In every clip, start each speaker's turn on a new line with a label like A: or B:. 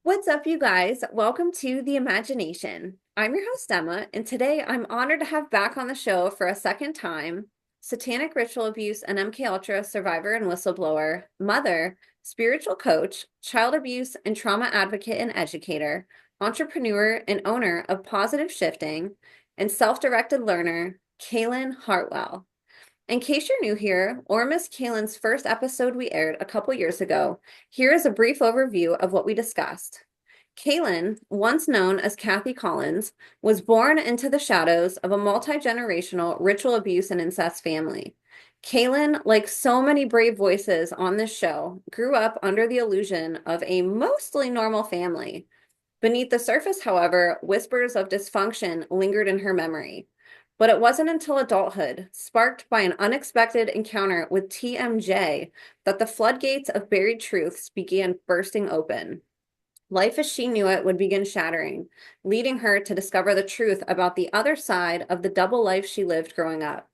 A: What's up, you guys? Welcome to The Imagination. I'm your host, Emma, and today I'm honored to have back on the show for a second time Satanic ritual abuse and MKUltra survivor and whistleblower, mother, spiritual coach, child abuse and trauma advocate and educator, entrepreneur and owner of Positive Shifting, and self-directed learner, Caylen Hartwell. In case you're new here, or missed Caylen's first episode we aired a couple years ago, here is a brief overview of what we discussed. Caylen, once known as Kathy Collins, was born into the shadows of a multi-generational ritual abuse and incest family. Caylen, like so many brave voices on this show, grew up under the illusion of a mostly normal family. Beneath the surface, however, whispers of dysfunction lingered in her memory. But it wasn't until adulthood, sparked by an unexpected encounter with TMJ, that the floodgates of buried truths began bursting open. Life as she knew it would begin shattering, leading her to discover the truth about the other side of the double life she lived growing up.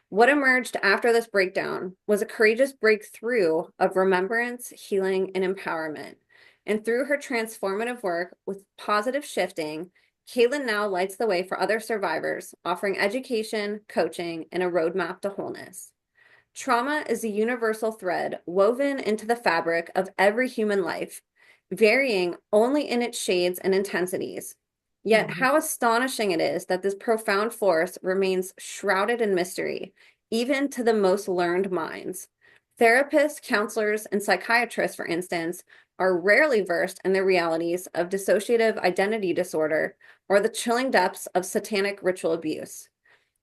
A: What emerged after this breakdown was a courageous breakthrough of remembrance, healing, and empowerment. And through her transformative work with Positive Shifting, Caylen now lights the way for other survivors, offering education, coaching, and a roadmap to wholeness. Trauma is a universal thread woven into the fabric of every human life, varying only in its shades and intensities. Yet, how astonishing it is that this profound force remains shrouded in mystery, even to the most learned minds. Therapists, counselors, and psychiatrists, for instance, are rarely versed in the realities of dissociative identity disorder or the chilling depths of satanic ritual abuse.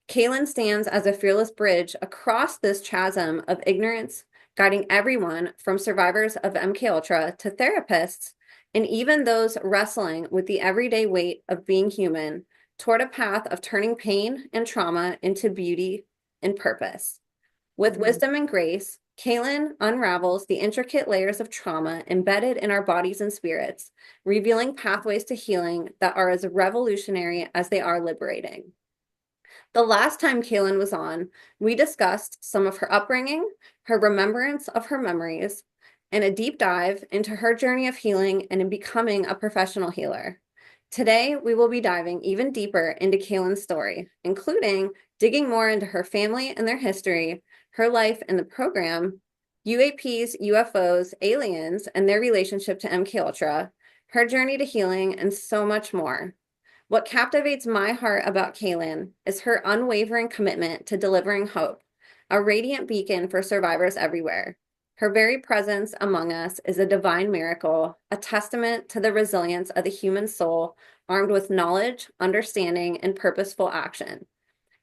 A: Caylen stands as a fearless bridge across this chasm of ignorance, guiding everyone from survivors of MKUltra to therapists, and even those wrestling with the everyday weight of being human toward a path of turning pain and trauma into beauty and purpose. With wisdom and grace, Caylen unravels the intricate layers of trauma embedded in our bodies and spirits, revealing pathways to healing that are as revolutionary as they are liberating. The last time Caylen was on, we discussed some of her upbringing, her remembrance of her memories, and a deep dive into her journey of healing and in becoming a professional healer. Today, we will be diving even deeper into Caylen's story, including digging more into her family and their history, her life in the program, UAPs, UFOs, aliens, and their relationship to MKUltra, her journey to healing, and so much more. What captivates my heart about Caylen is her unwavering commitment to delivering hope, a radiant beacon for survivors everywhere. Her very presence among us is a divine miracle, a testament to the resilience of the human soul, armed with knowledge, understanding, and purposeful action.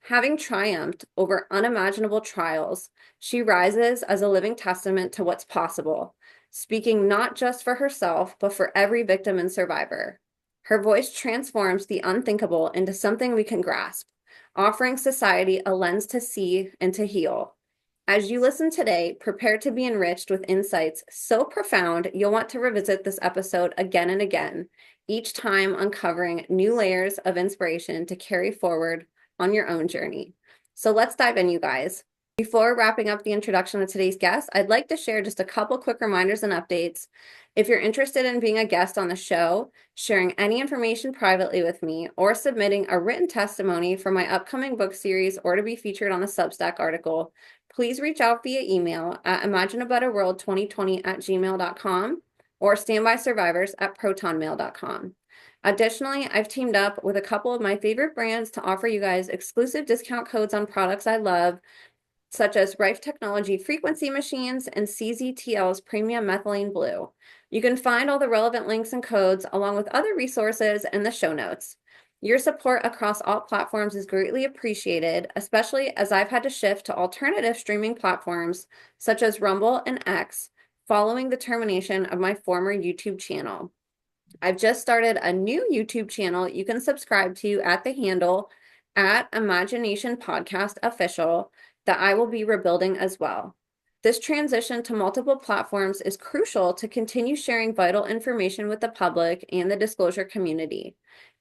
A: Having triumphed over unimaginable trials, she rises as a living testament to what's possible, speaking not just for herself, but for every victim and survivor. Her voice transforms the unthinkable into something we can grasp, offering society a lens to see and to heal. As you listen today, prepare to be enriched with insights so profound you'll want to revisit this episode again and again, each time uncovering new layers of inspiration to carry forward on your own journey. So let's dive in, you guys. Before wrapping up the introduction of today's guest, I'd like to share just a couple quick reminders and updates. If you're interested in being a guest on the show, sharing any information privately with me, or submitting a written testimony for my upcoming book series or to be featured on a Substack article, please reach out via email at imagineabetterworld2020@gmail.com or standbysurvivors@protonmail.com. Additionally, I've teamed up with a couple of my favorite brands to offer you guys exclusive discount codes on products I love, such as Rife Technology frequency machines and CZTL's premium methylene blue. You can find all the relevant links and codes along with other resources in the show notes. Your support across all platforms is greatly appreciated, especially as I've had to shift to alternative streaming platforms such as Rumble and X following the termination of my former YouTube channel. I've just started a new YouTube channel you can subscribe to at the handle at Imagination Podcast Official that I will be rebuilding as well. This transition to multiple platforms is crucial to continue sharing vital information with the public and the disclosure community.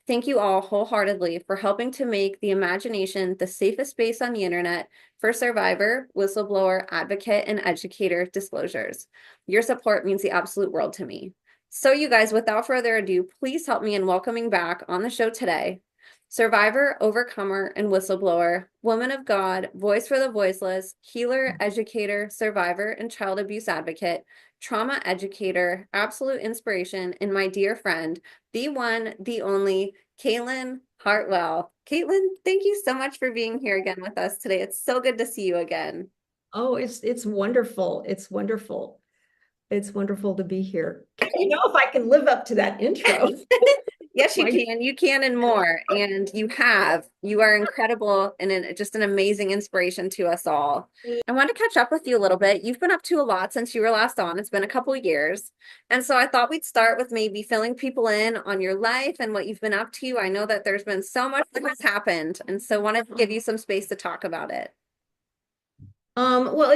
A: Thank you all wholeheartedly for helping to make the imagination the safest space on the internet for survivor, whistleblower, advocate, and educator disclosures. Your support means the absolute world to me. So, you guys, without further ado, please help me in welcoming back on the show today survivor, overcomer, and whistleblower, woman of God, voice for the voiceless, healer, educator, survivor, and child abuse advocate, trauma educator, absolute inspiration, and my dear friend, the one, the only, Caylen Hartwell. Caylen, thank you so much for being here again with us today. It's so good to see you again.
B: Oh, it's wonderful. It's wonderful. It's wonderful to be here. You know, if I can live up to that intro.
A: Yes, you
B: My,
A: can. You can and more. And you have. You are incredible and just an amazing inspiration to us all. I want to catch up with you a little bit. You've been up to a lot since you were last on. It's been a couple of years. And so I thought we'd start with maybe filling people in on your life and what you've been up to. I know that there's been so much that has happened. And so wanted to give you some space to talk about it.
B: well,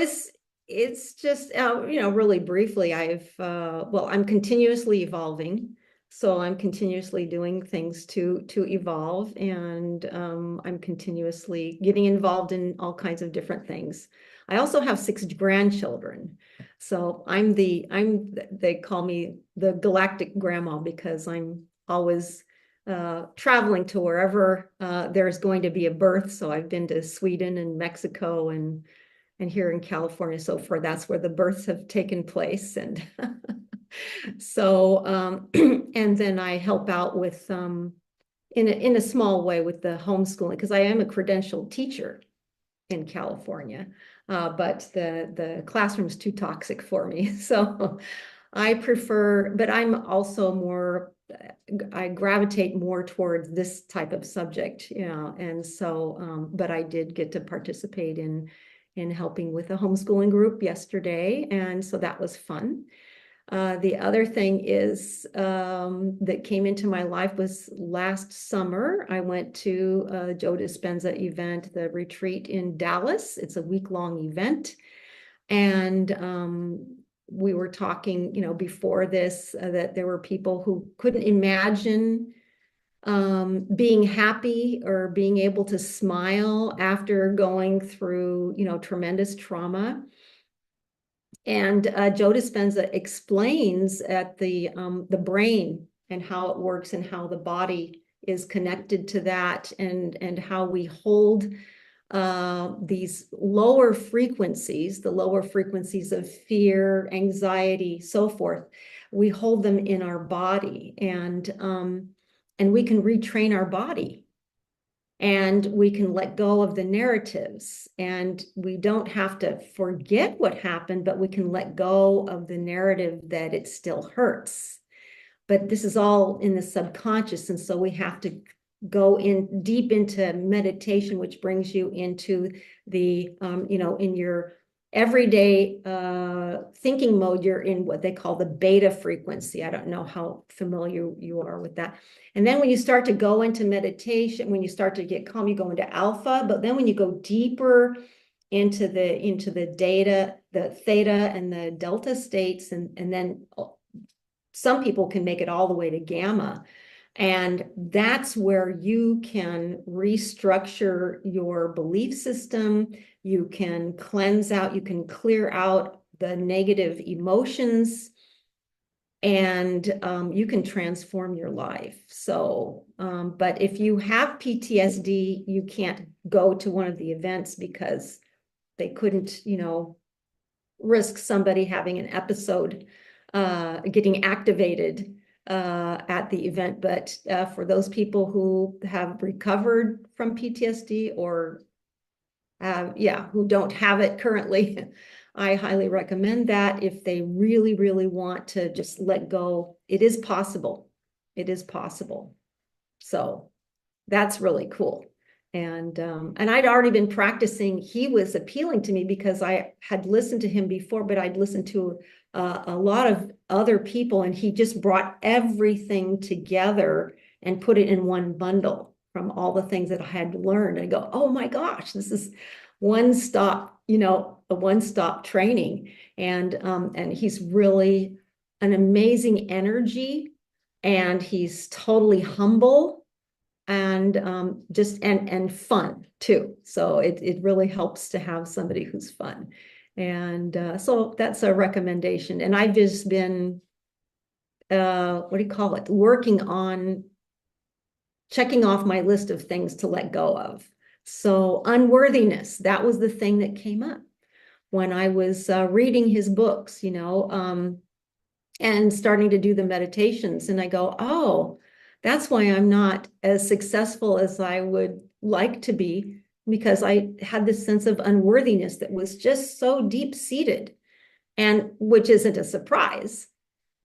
B: it's just really briefly, I'm continuously evolving. So I'm continuously doing things to evolve, and I'm continuously getting involved in all kinds of different things. I also have 6 grandchildren. So they call me the galactic grandma because I'm always traveling to wherever there's going to be a birth. So I've been to Sweden and Mexico and here in California so far, that's where the births have taken place. And so, and then I help out with, in a small way with the homeschooling, because I am a credentialed teacher in California, but the classroom's too toxic for me. So I prefer, but I'm also more, I gravitate more towards this type of subject, and so, but I did get to participate in helping with a homeschooling group yesterday, and so that was fun. The other thing is that came into my life was last summer. I went to a Joe Dispenza event, the retreat in Dallas. It's a week-long event. And we were talking, before this, that there were people who couldn't imagine being happy or being able to smile after going through, tremendous trauma. And Joe Dispenza explains at the brain and how it works and how the body is connected to that, and how we hold these lower frequencies, the lower frequencies of fear, anxiety, so forth. We hold them in our body, and we can retrain our body, and we can let go of the narratives, and we don't have to forget what happened, but we can let go of the narrative that it still hurts. But this is all in the subconscious, and so we have to go in deep into meditation, which brings you into the in your everyday thinking mode. You're in what they call the beta frequency. I don't know how familiar you are with that. And then when you start to go into meditation, when you start to get calm, you go into alpha. But then when you go deeper into the data, the theta and the delta states, and then some people can make it all the way to gamma. And that's where you can restructure your belief system. You can cleanse out, you can clear out the negative emotions, and you can transform your life. So, but if you have PTSD, you can't go to one of the events because they couldn't, risk somebody having an episode, getting activated at the event. But for those people who have recovered from PTSD, or who don't have it currently, I highly recommend that if they really, really want to just let go. It is possible. It is possible. So that's really cool. And I'd already been practicing. He was appealing to me because I had listened to him before, but I'd listened to a lot of other people, and he just brought everything together and put it in one bundle from all the things that I had learned. And I go, oh my gosh, this is a one-stop training. And he's really an amazing energy, and he's totally humble, and just and fun too. So it really helps to have somebody who's fun. And so that's a recommendation. And I've just been what do you call it? Working on checking off my list of things to let go of. So unworthiness, that was the thing that came up when I was reading his books, and starting to do the meditations. And I go, oh, that's why I'm not as successful as I would like to be, because I had this sense of unworthiness that was just so deep seated, and which isn't a surprise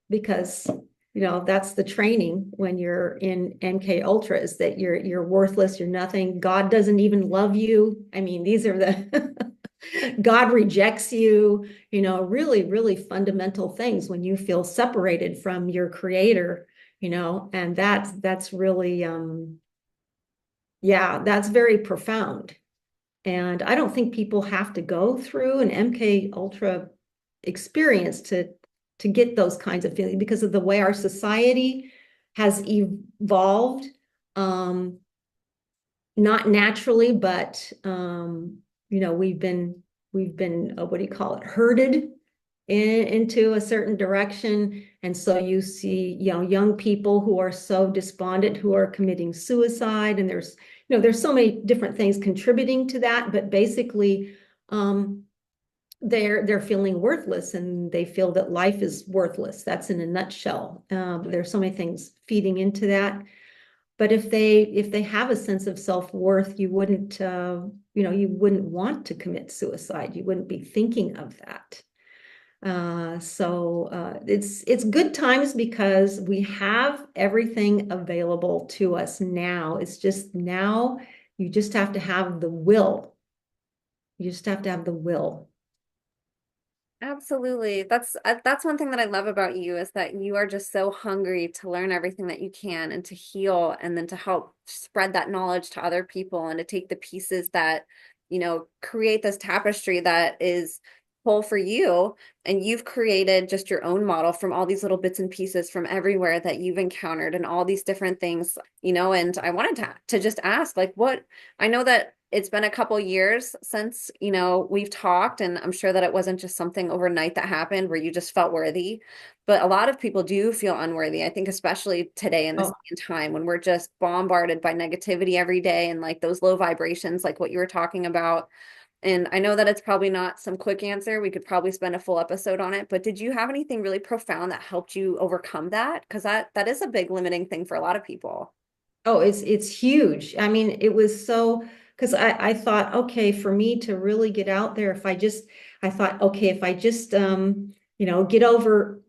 B: because that's the training when you're in MK Ultra, is that you're worthless, you're nothing. God doesn't even love you. I mean, these are the God rejects you, really, really fundamental things when you feel separated from your creator, and that's really yeah, that's very profound. And I don't think people have to go through an MK Ultra experience to get those kinds of feelings, because of the way our society has evolved, not naturally, but we've been what do you call it, herded into a certain direction. And so you see, young people who are so despondent, who are committing suicide, and there's so many different things contributing to that, but basically they're feeling worthless, and they feel that life is worthless. That's in a nutshell. There's so many things feeding into that. But if they have a sense of self-worth, you wouldn't want to commit suicide. You wouldn't be thinking of that. So it's good times because we have everything available to us now. It's just now you just have to have the will. You just have to have the will.
A: Absolutely. That's one thing that I love about you is that you are just so hungry to learn everything that you can and to heal and then to help spread that knowledge to other people and to take the pieces that, create this tapestry that is whole for you. And you've created just your own model from all these little bits and pieces from everywhere that you've encountered and all these different things, and I wanted to just ask, like, what I know that it's been a couple years since, we've talked, and I'm sure that it wasn't just something overnight that happened where you just felt worthy, but a lot of people do feel unworthy. I think especially today in this
B: Oh,
A: day and time when we're just bombarded by negativity every day and like those low vibrations, like what you were talking about. And I know that it's probably not some quick answer. We could probably spend a full episode on it, but did you have anything really profound that helped you overcome that? Because that is a big limiting thing for a lot of people.
B: oh, it's huge. I mean, it was so, because I thought, okay, for me to really get out there, I thought, okay, if I just get over,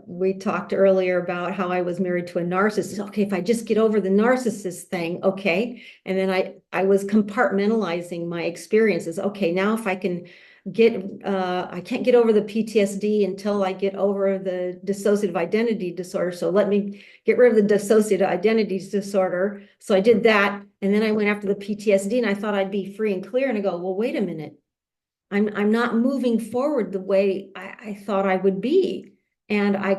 B: we talked earlier about how I was married to a narcissist. Okay, if I just get over the narcissist thing, okay. And then I was compartmentalizing my experiences. Okay, now if I can I can't get over the PTSD until I get over the dissociative identity disorder. So let me get rid of the dissociative identity disorder. So I did that. And then I went after the PTSD and I thought I'd be free and clear. And I go, well, wait a minute. I'm not moving forward the way I thought I would be. And I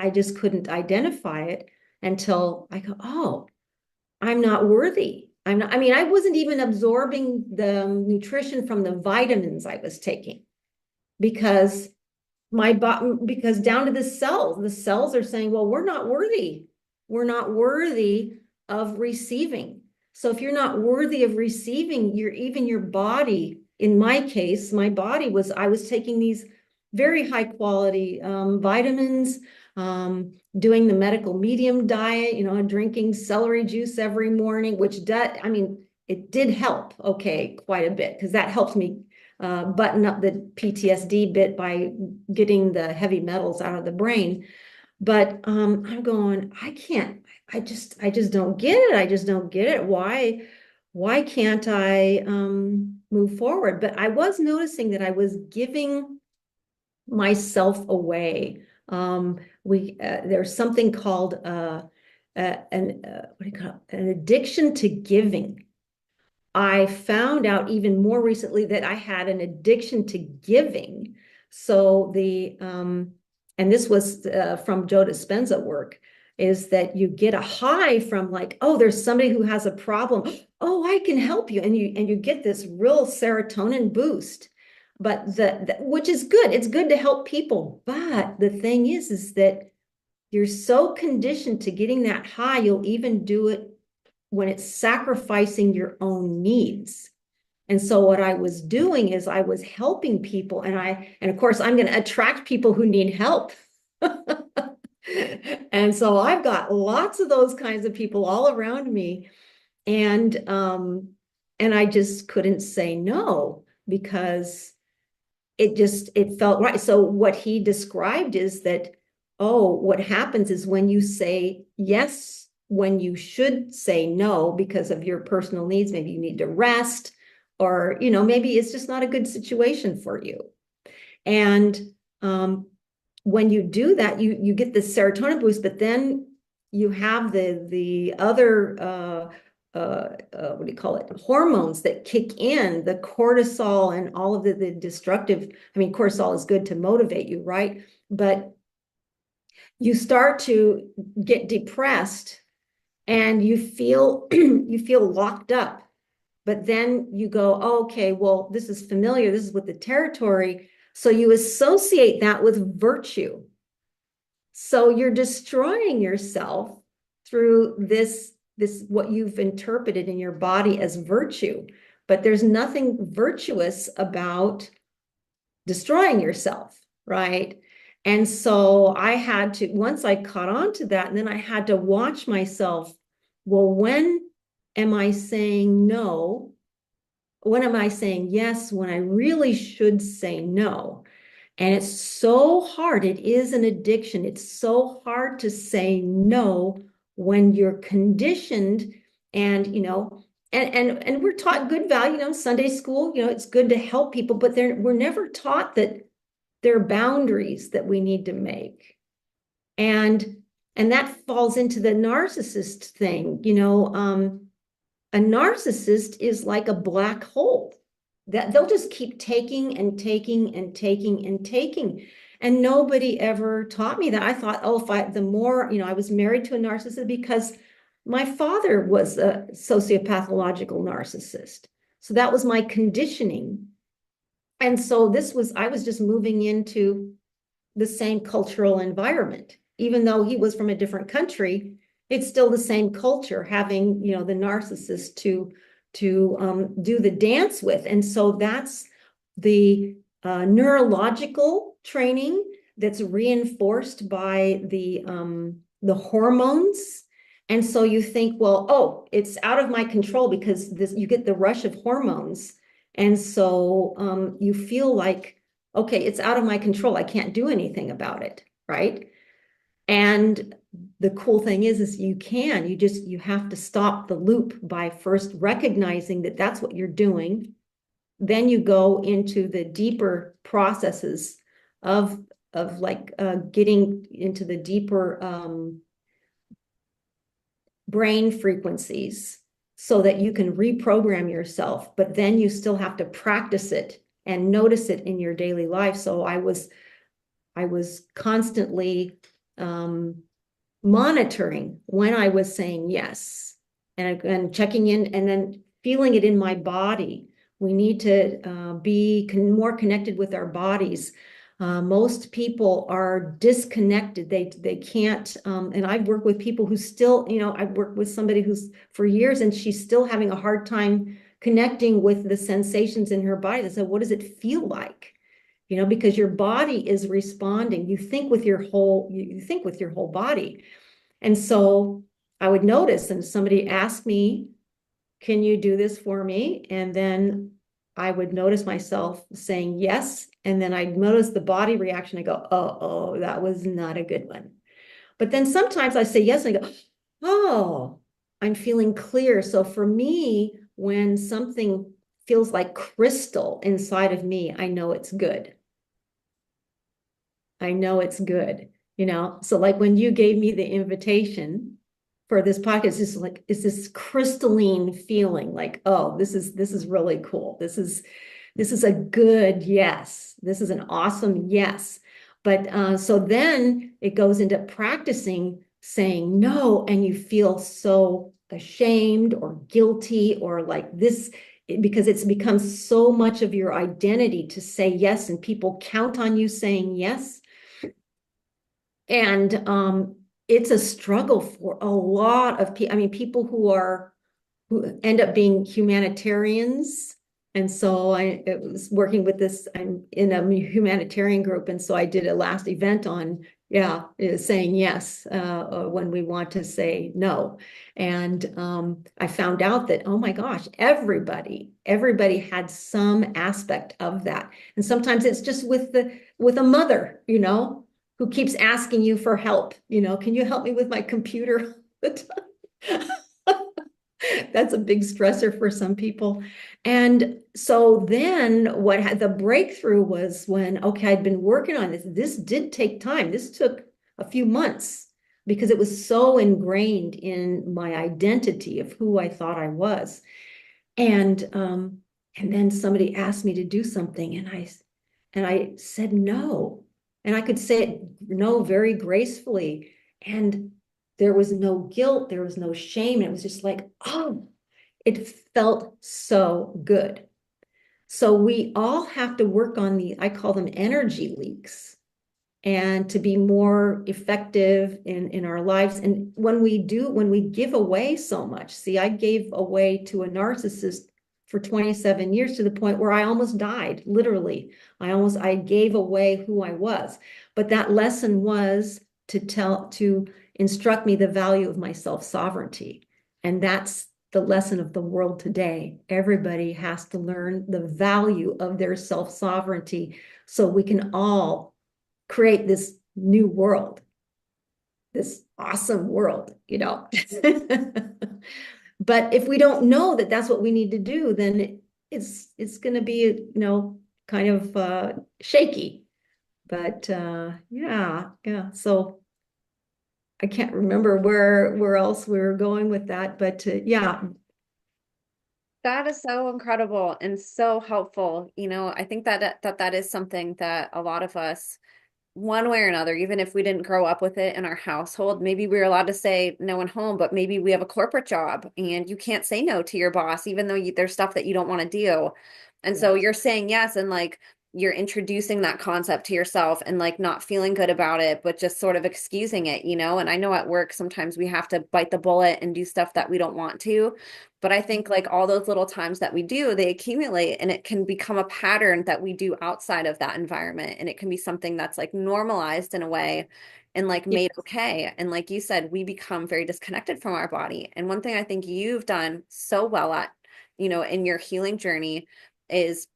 B: just couldn't identify it until I go, oh, I'm not worthy. I'm not, I mean, I wasn't even absorbing the nutrition from the vitamins I was taking because because down to the cells are saying, well, we're not worthy. We're not worthy of receiving. So if you're not worthy of receiving, even your body, in my case, I was taking these very high quality vitamins, doing the medical medium diet, drinking celery juice every morning, which it did help, okay, quite a bit, because that helped me button up the PTSD bit by getting the heavy metals out of the brain. But I'm going, I just don't get it. I just don't get it. Why can't I move forward? But I was noticing that I was giving myself away. There's something called what do you call it? An addiction to giving. I found out even more recently that I had an addiction to giving. So and this was from Joe Dispenza work, is that you get a high from like, oh, there's somebody who has a problem. Oh, I can help you. And you get this real serotonin boost. But which is good. It's good to help people. But the thing is that you're so conditioned to getting that high, you'll even do it when it's sacrificing your own needs. And so what I was doing is I was helping people, and of course I'm going to attract people who need help. And so I've got lots of those kinds of people all around me. And I just couldn't say no because it felt right. So what he described is that, oh, what happens is when you say yes, when you should say no because of your personal needs, maybe you need to rest, or, maybe it's just not a good situation for you. And when you do that, you get the serotonin boost, but then you have the other what do you call it? Hormones that kick in, the cortisol and all of the destructive. I mean, cortisol is good to motivate you, right? But you start to get depressed and you feel you feel locked up. But then you go, oh, okay, well, this is familiar. This is with the territory. So you associate that with virtue. So you're destroying yourself through this what you've interpreted in your body as virtue. But there's nothing virtuous about destroying yourself, right? And so I had to, once I caught on to that, and then I had to watch myself. Well, when am I saying no? When am I saying yes when I really should say no? And it's so hard. It is an addiction. It's so hard to say no when you're conditioned and, and we're taught good value, Sunday school, it's good to help people, but we're never taught that there are boundaries that we need to make. And that falls into the narcissist thing, a narcissist is like a black hole that they'll just keep taking and taking and taking and taking. And nobody ever taught me that. I thought, oh, the more, I was married to a narcissist because my father was a sociopathological narcissist. So that was my conditioning. And so I was just moving into the same cultural environment, even though he was from a different country. It's still the same culture, having, the narcissist to do the dance with. And so that's the neurological training that's reinforced by the hormones. And so you think, well, oh, it's out of my control because you get the rush of hormones. And so you feel like, okay, it's out of my control. I can't do anything about it, right? And the cool thing is you have to stop the loop by first recognizing that that's what you're doing. Then you go into the deeper processes of like getting into the deeper brain frequencies so that you can reprogram yourself, but then you still have to practice it and notice it in your daily life. So I was constantly monitoring when I was saying yes and checking in and then feeling it in my body. We need to be more connected with our bodies. Most people are disconnected. They can't, and I've worked with people who still, I've worked with somebody who's for years and she's still having a hard time connecting with the sensations in her body. They said, what does it feel like? Because your body is responding. You think with your whole body. And so I would notice, and somebody asked me, can you do this for me? And then I would notice myself saying yes. And then I'd notice the body reaction. I go, oh, that was not a good one. But then sometimes I say yes, and I go, oh, I'm feeling clear. So for me, when something feels like crystal inside of me, I know it's good. I know it's good, So like when you gave me the invitation for this podcast, it's this crystalline feeling like, oh, this is really cool. This is a good yes. This is an awesome yes. But so then it goes into practicing saying no, and you feel so ashamed or guilty or like this, because it's become so much of your identity to say yes, and people count on you saying yes. And it's a struggle for a lot of people. I mean, people who end up being humanitarians. And so I was working with this, I'm in a humanitarian group. And so I did a last event on, saying yes when we want to say no. And I found out that, oh my gosh, everybody had some aspect of that. And sometimes it's just with a mother, who keeps asking you for help. Can you help me with my computer? That's a big stressor for some people. And so then what had the breakthrough was when, okay, I'd been working on this. This did take time. This took a few months because it was so ingrained in my identity of who I thought I was. And then somebody asked me to do something and I said no. And I could say it no very gracefully. And there was no guilt, there was no shame. It was just like, oh, it felt so good. So we all have to work on I call them energy leaks, and to be more effective in our lives. And when we give away so much, see, I gave away to a narcissist for 27 years to the point where I almost died, literally. I gave away who I was. But that lesson was to instruct me the value of my self-sovereignty. And that's the lesson of the world today. Everybody has to learn the value of their self-sovereignty so we can all create this new world, this awesome world. But if we don't know that that's what we need to do, then it's going to be, kind of shaky. But yeah. So I can't remember where else we were going with that, but yeah.
A: That is so incredible and so helpful. I think that is something that a lot of us, one way or another, even if we didn't grow up with it in our household, maybe we were allowed to say no at home, but maybe we have a corporate job and you can't say no to your boss, even though there's stuff that you don't want to do. And so you're saying yes, and like you're introducing that concept to yourself and like not feeling good about it, but just sort of excusing it. And I know at work sometimes we have to bite the bullet and do stuff that we don't want to. But I think like all those little times that we do, they accumulate and it can become a pattern that we do outside of that environment. And it can be something that's like normalized in a way and like
B: Yeah.
A: made okay. And like you said, we become very disconnected from our body. And one thing I think you've done so well at, in your healing journey is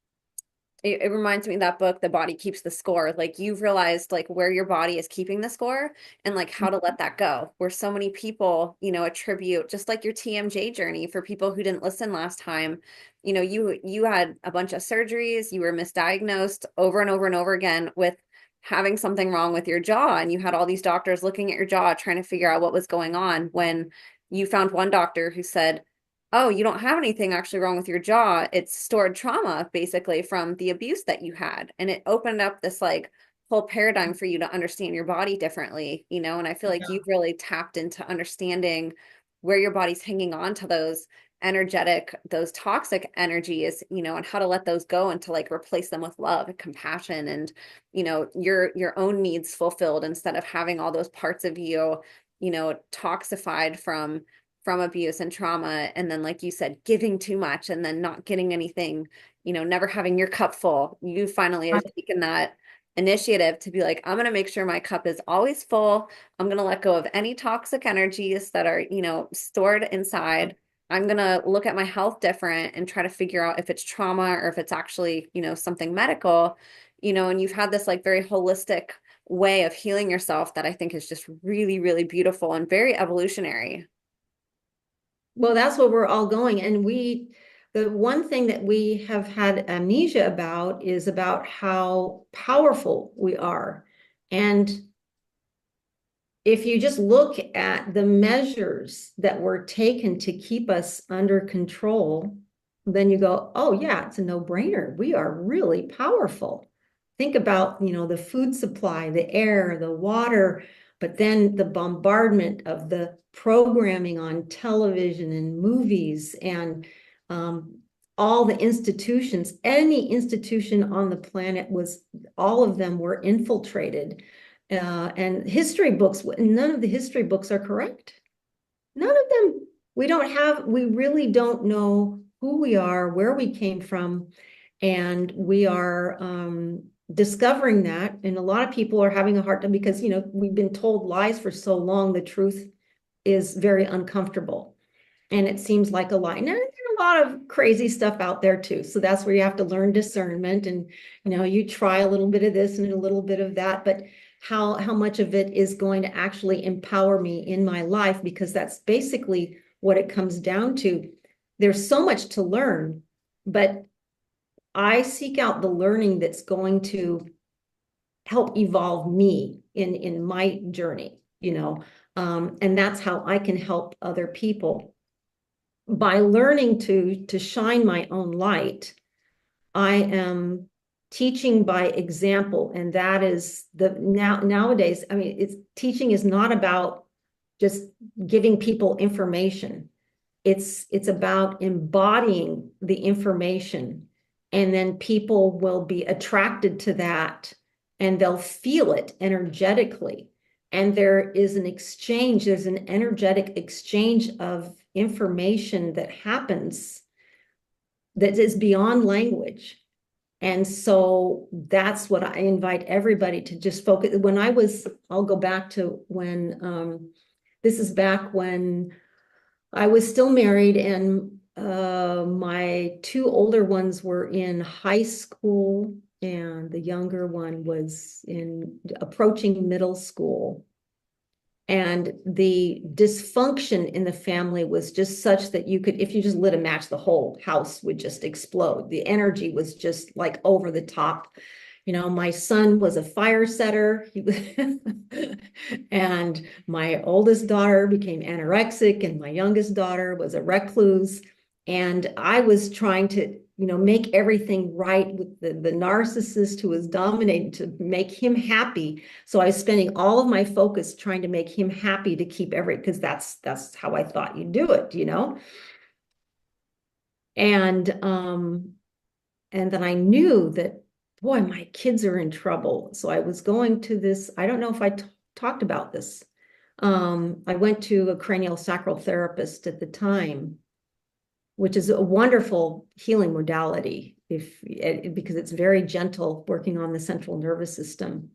A: it reminds me of that book, The Body Keeps the Score. Like you've realized like where your body is keeping the score and like how to let that go. Where so many people, attribute just like your TMJ journey for people who didn't listen last time. You had a bunch of surgeries, you were misdiagnosed over and over and over again with having something wrong with your jaw. And you had all these doctors looking at your jaw, trying to figure out what was going on when you found one doctor who said, oh, you don't have anything actually wrong with your jaw. It's stored trauma, basically, from the abuse that you had. And it opened up this like whole paradigm for you to understand your body differently. And I feel like you've really tapped into understanding where your body's hanging on to those energetic, those toxic energies, and how to let those go and to like replace them with love and compassion and, your own needs fulfilled instead of having all those parts of you, toxified from abuse and trauma. And then, like you said, giving too much and then not getting anything, never having your cup full. You finally have taken that initiative to be like, I'm going to make sure my cup is always full. I'm going to let go of any toxic energies that are, stored inside. I'm going to look at my health different and try to figure out if it's trauma or if it's actually, something medical, and you've had this like very holistic way of healing yourself that I think is just really, really beautiful and very evolutionary.
B: Well, that's where we're all going. And the one thing that we have had amnesia about is about how powerful we are. And if you just look at the measures that were taken to keep us under control, then you go, oh yeah, it's a no-brainer. We are really powerful. Think about, the food supply, the air, the water, but then the bombardment of the programming on television and movies and all the institutions, any institution on the planet all of them were infiltrated And history books, none of the history books are correct. None of them. We really don't know who we are, where we came from, and we are discovering that. And a lot of people are having a hard time because, we've been told lies for so long, the truth is very uncomfortable. And it seems like a lie. Now, there's a lot of crazy stuff out there too. So that's where you have to learn discernment. And, you try a little bit of this and a little bit of that, but how much of it is going to actually empower me in my life? Because that's basically what it comes down to. There's so much to learn, but I seek out the learning that's going to help evolve me in my journey, and that's how I can help other people. By learning to shine my own light, I am teaching by example, and that is nowadays. I mean, teaching is not about just giving people information. It's about embodying the information, and then people will be attracted to that, and they'll feel it energetically. And there's an energetic exchange of information that happens that is beyond language. And so that's what I invite everybody to just focus. I'll go back to when, this is back when I was still married, and my two older ones were in high school, and the younger one was approaching middle school. And the dysfunction in the family was just such that if you just lit a match, the whole house would just explode. The energy was just like over the top. My son was a fire setter. And my oldest daughter became anorexic, and my youngest daughter was a recluse. And I was trying to, make everything right with the narcissist who was dominating, to make him happy. So I was spending all of my focus trying to make him happy, to keep because that's how I thought you do it, And then I knew that, boy, my kids are in trouble. So I was going to this, I don't know if I talked about this. I went to a cranial sacral therapist at the time, which is a wonderful healing modality because it's very gentle, working on the central nervous system.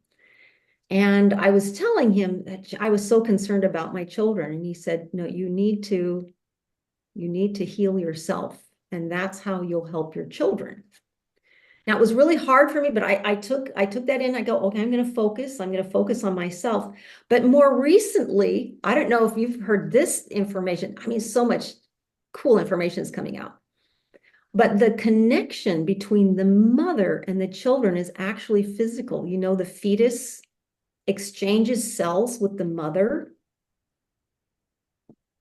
B: And I was telling him that I was so concerned about my children. And he said, no, you need to heal yourself. And that's how you'll help your children. Now, it was really hard for me, but I took that in. I go, okay, I'm going to focus on myself. But more recently, I don't know if you've heard this information. I mean, so much cool information is coming out. But the connection between the mother and the children is actually physical. The fetus exchanges cells with the mother.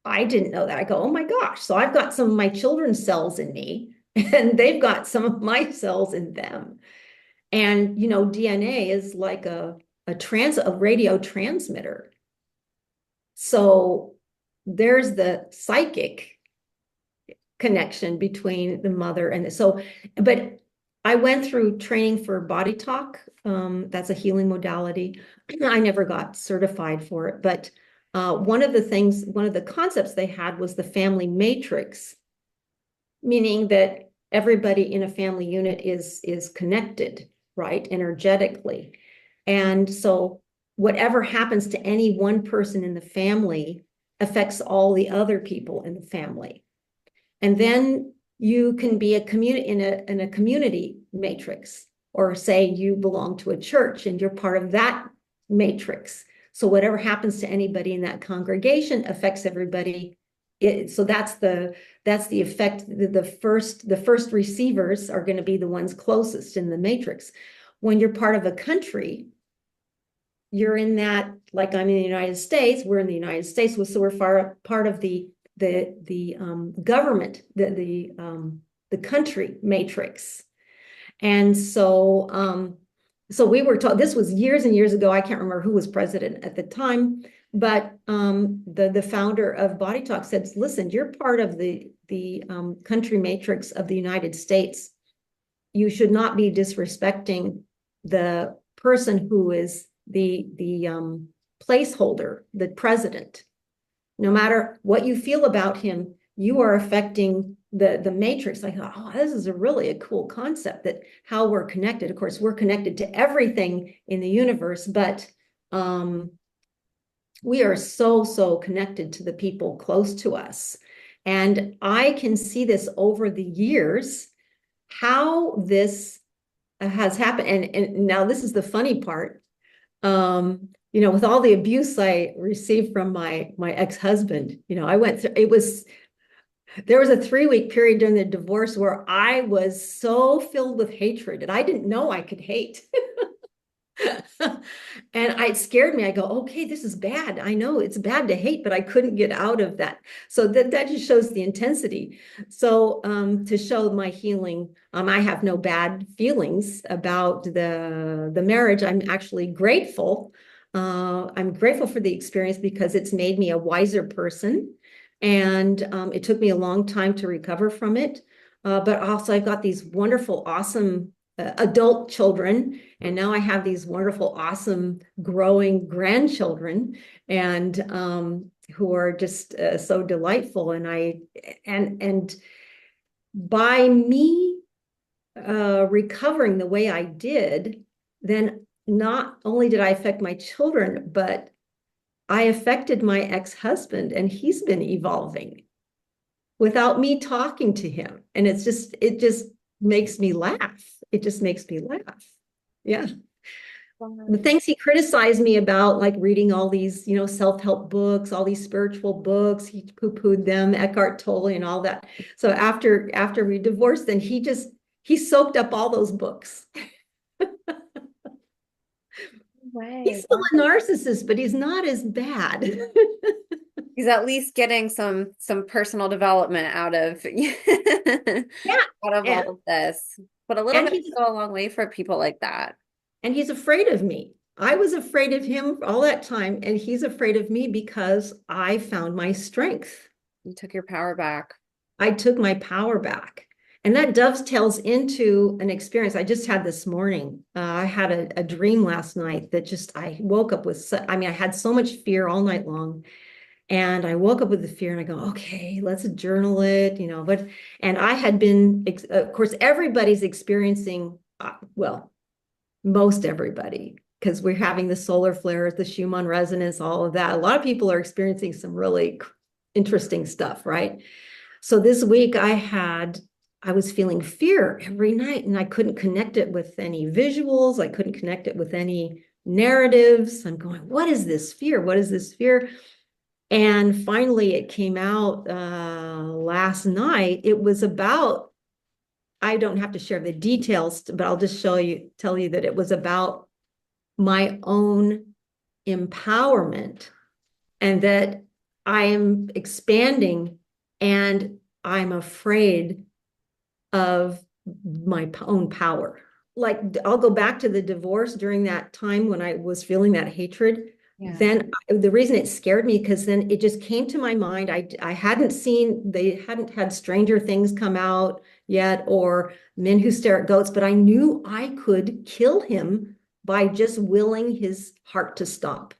B: I didn't know that. I go, oh my gosh. So I've got some of my children's cells in me, and they've got some of my cells in them. And, DNA is like a radio transmitter. So there's the psychic connection between the mother and but I went through training for body talk. That's a healing modality. I never got certified for it, but one of the concepts they had was the family matrix, meaning that everybody in a family unit is connected, right, energetically. And so whatever happens to any one person in the family affects all the other people in the family. And then you can be in a community matrix, or say you belong to a church and you're part of that matrix. So whatever happens to anybody in that congregation affects everybody. So that's the effect. The first receivers are going to be the ones closest in the matrix. When you're part of a country, you're in that, like I'm in the United States, we're in the United States, so we're part of the government, the country matrix. And so we were taught, this was years and years ago, I can't remember who was president at the time, but the founder of Body Talk said, listen, you're part of the country matrix of the United States. You should not be disrespecting the person who is the placeholder, the president. No matter what you feel about him, you are affecting the matrix. I thought, oh, this is a cool concept, that how we're connected. Of course, we're connected to everything in the universe, but we are so connected to the people close to us. And I can see this over the years, how this has happened. And now this is the funny part. With all the abuse I received from my ex-husband, I went through, there was a 3-week period during the divorce where I was so filled with hatred that I didn't know I could hate. And it scared me. I go, okay, this is bad. I know it's bad to hate, but I couldn't get out of that. So that just shows the intensity. So to show my healing, I have no bad feelings about the marriage. I'm actually grateful. I'm grateful for the experience because it's made me a wiser person. And it took me a long time to recover from it. But also I've got these wonderful, awesome adult children, and now I have these wonderful, awesome, growing grandchildren, and who are just so delightful. And by me recovering the way I did, then not only did I affect my children, but I affected my ex-husband, and he's been evolving without me talking to him. And it just makes me laugh. It just makes me laugh. Yeah. The things he criticized me about, like reading all these, self-help books, all these spiritual books, he poo-pooed them, Eckhart Tolle and all that. So after we divorced, then he soaked up all those books. He's
A: Way.
B: still a narcissist, but he's not as bad.
A: He's at least getting some personal development out of
B: Yeah.
A: out of
B: And,
A: all of this. But a little
B: and
A: bit
B: he's
A: can go a long way for people like that.
B: and he's afraid of me. I was afraid of him all that time, and he's afraid of me because I found my strength.
A: You took your power back.
B: I took my power back. And that dovetails into an experience I just had this morning. I had a dream last night that I woke up with, I had so much fear all night long. And I woke up with the fear and I go, okay, let's journal it, and I had been, of course, everybody's experiencing, well, most everybody, because we're having the solar flares, the Schumann resonance, all of that. A lot of people are experiencing some really interesting stuff, right? So this week I was feeling fear every night, and I couldn't connect it with any visuals. I couldn't connect it with any narratives. I'm going, what is this fear? What is this fear? And finally it came out last night. It was about, I don't have to share the details, but I'll just tell you that it was about my own empowerment, and that I am expanding, and I'm afraid of my own power. Like, I'll go back to the divorce during that time when I was feeling that hatred.
A: Yeah.
B: Then the reason it scared me, because then it just came to my mind. They hadn't had Stranger Things come out yet, or Men Who Stare at Goats, but I knew I could kill him by just willing his heart to stop.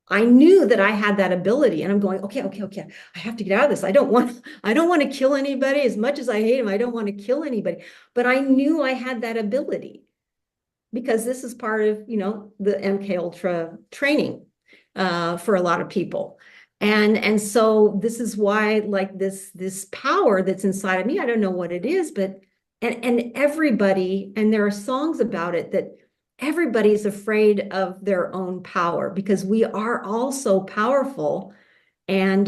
B: I knew that I had that ability, and I'm going, okay. I have to get out of this. I don't want to kill anybody. As much as I hate him, I don't want to kill anybody. But I knew I had that ability, because this is part of, the MK Ultra training for a lot of people. And so this is why, like, this power that's inside of me, I don't know what it is, but and everybody, and there are songs about it, that everybody's afraid of their own power, because we are all so powerful. And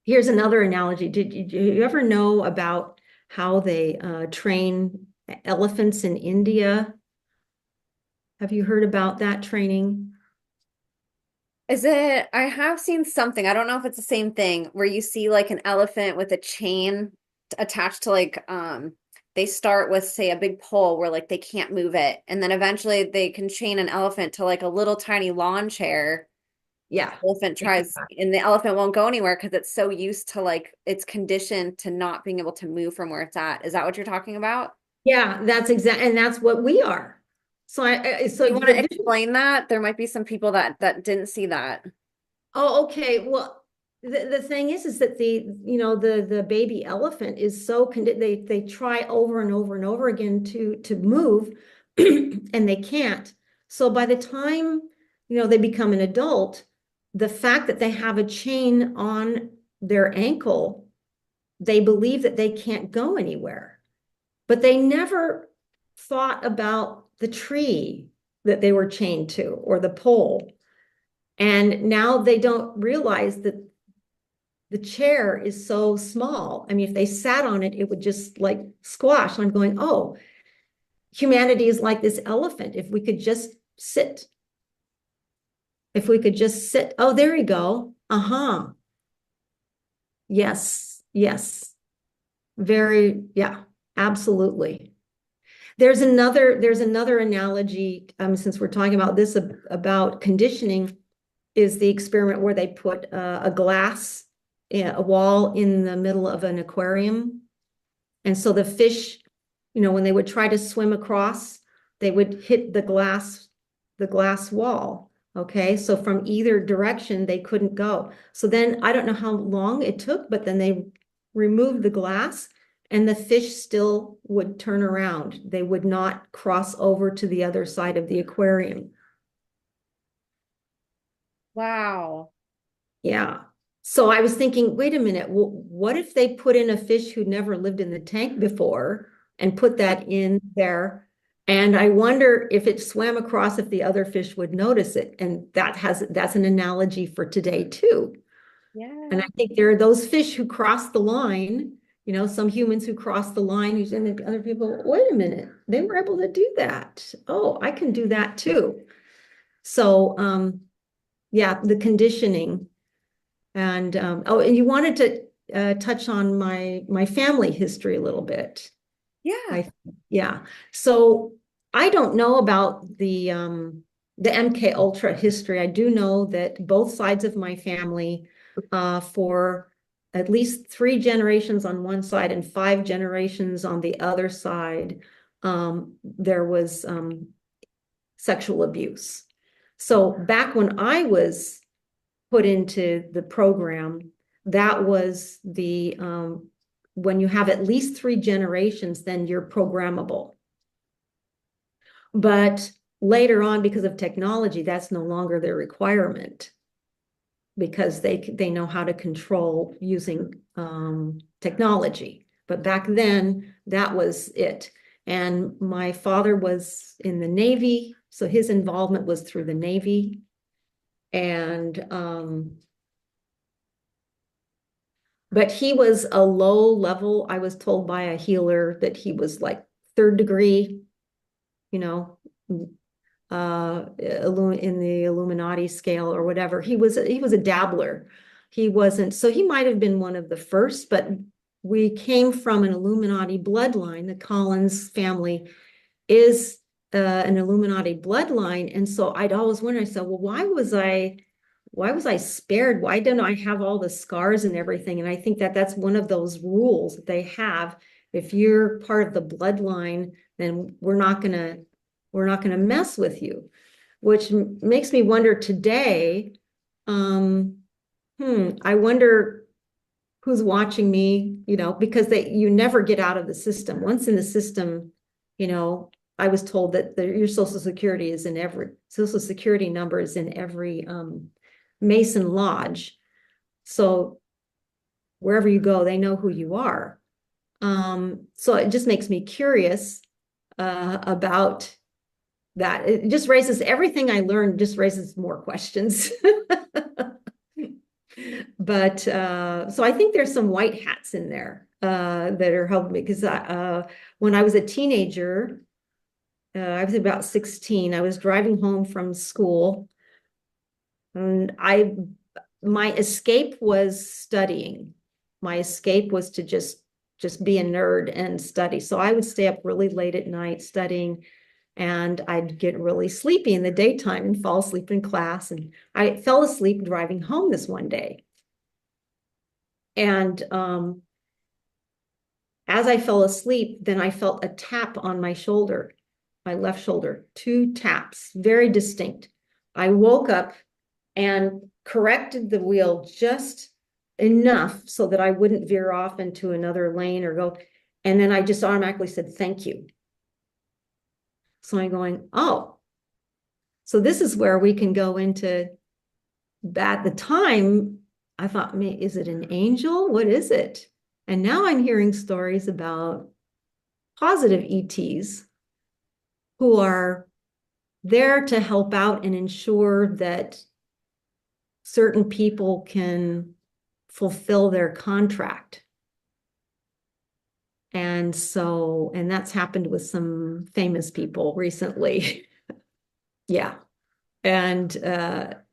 B: here's another analogy. Did you ever know about how they train elephants in India? Have you heard about that training?
A: I have seen something. I don't know if it's the same thing, where you see like an elephant with a chain attached to they start with, say, a big pole where like they can't move it, and then eventually they can chain an elephant to like a little tiny lawn chair.
B: Yeah.
A: Elephant tries, and the elephant won't go anywhere because it's so used to, like, it's conditioned to not being able to move from where it's at. Is that what you're talking about?
B: Yeah, that's exactly, and that's what we are. So so
A: You want to
B: the
A: explain that? There might be some people that didn't see that.
B: Oh, okay. Well, the thing is that the baby elephant is so they try over and over and over again to move, and they can't. So by the time they become an adult, the fact that they have a chain on their ankle, they believe that they can't go anywhere. But they never thought about the tree that they were chained to or the pole. And now they don't realize that the chair is so small. I mean, if they sat on it, it would just like squash. And I'm going, oh, humanity is like this elephant. If we could just sit, if we could just sit. Oh, there you go. Uh-huh. Yes, yes. Very, yeah, absolutely. There's another analogy, since we're talking about this about conditioning, is the experiment where they put a glass, a wall in the middle of an aquarium. And so the fish, when they would try to swim across, they would hit the glass wall. Okay. So from either direction, they couldn't go. So then I don't know how long it took, but then they removed the glass and the fish still would turn around. They would not cross over to the other side of the aquarium.
A: Wow.
B: Yeah. So I was thinking, wait a minute, well, what if they put in a fish who never lived in the tank before and put that in there? And I wonder if it swam across, if the other fish would notice it. And that's an analogy for today too. And I
A: Yeah.
B: think there are those fish who cross the line, some humans who cross the line, who's in the other people, wait a minute, they were able to do that. Oh, I can do that too. So yeah, the conditioning. And oh, and you wanted to touch on my family history a little bit.
A: Yeah.
B: I Yeah. So I don't know about the MK Ultra history. I do know that both sides of my family, for at least 3 generations on one side and 5 generations on the other side, there was sexual abuse. So back when I was put into the program, that was the when you have at least 3 generations, then you're programmable. But later on, because of technology, that's no longer their requirement because they know how to control using technology. But back then, that was it. And my father was in the Navy, so his involvement was through the Navy. And but he was a low level. I was told by a healer that he was like 3rd degree, you know, in the Illuminati scale or whatever. He was a dabbler. He wasn't, so he might have been one of the first, but we came from an Illuminati bloodline. The Collins family is an Illuminati bloodline. And so I'd always wonder, I said, well, why was I spared? Why don't I have all the scars and everything? And I think that that's one of those rules that they have. If you're part of the bloodline, then we're not gonna mess with you, which makes me wonder today. Um, I wonder who's watching me, because you never get out of the system. Once in the system, you know, I was told that your social security number is in every Mason Lodge. So wherever you go, they know who you are. So it just makes me curious about that. It just raises everything I learned, just raises more questions. But so I think there's some white hats in there that are helping me because when I was a teenager, I was about 16. I was driving home from school, and my escape was studying. My escape was to just be a nerd and study. So I would stay up really late at night studying, and I'd get really sleepy in the daytime and fall asleep in class. And I fell asleep driving home this one day. And as I fell asleep, then I felt a tap on my shoulder. my left shoulder, 2 taps, very distinct. I woke up and corrected the wheel just enough so that I wouldn't veer off into another lane or go. And then I just automatically said, thank you. So I'm going, oh, so this is where we can go into, at the time, I thought, is it an angel? What is it? And now I'm hearing stories about positive ETs who are there to help out and ensure that certain people can fulfill their contract. And so, and that's happened with some famous people recently. Yeah. And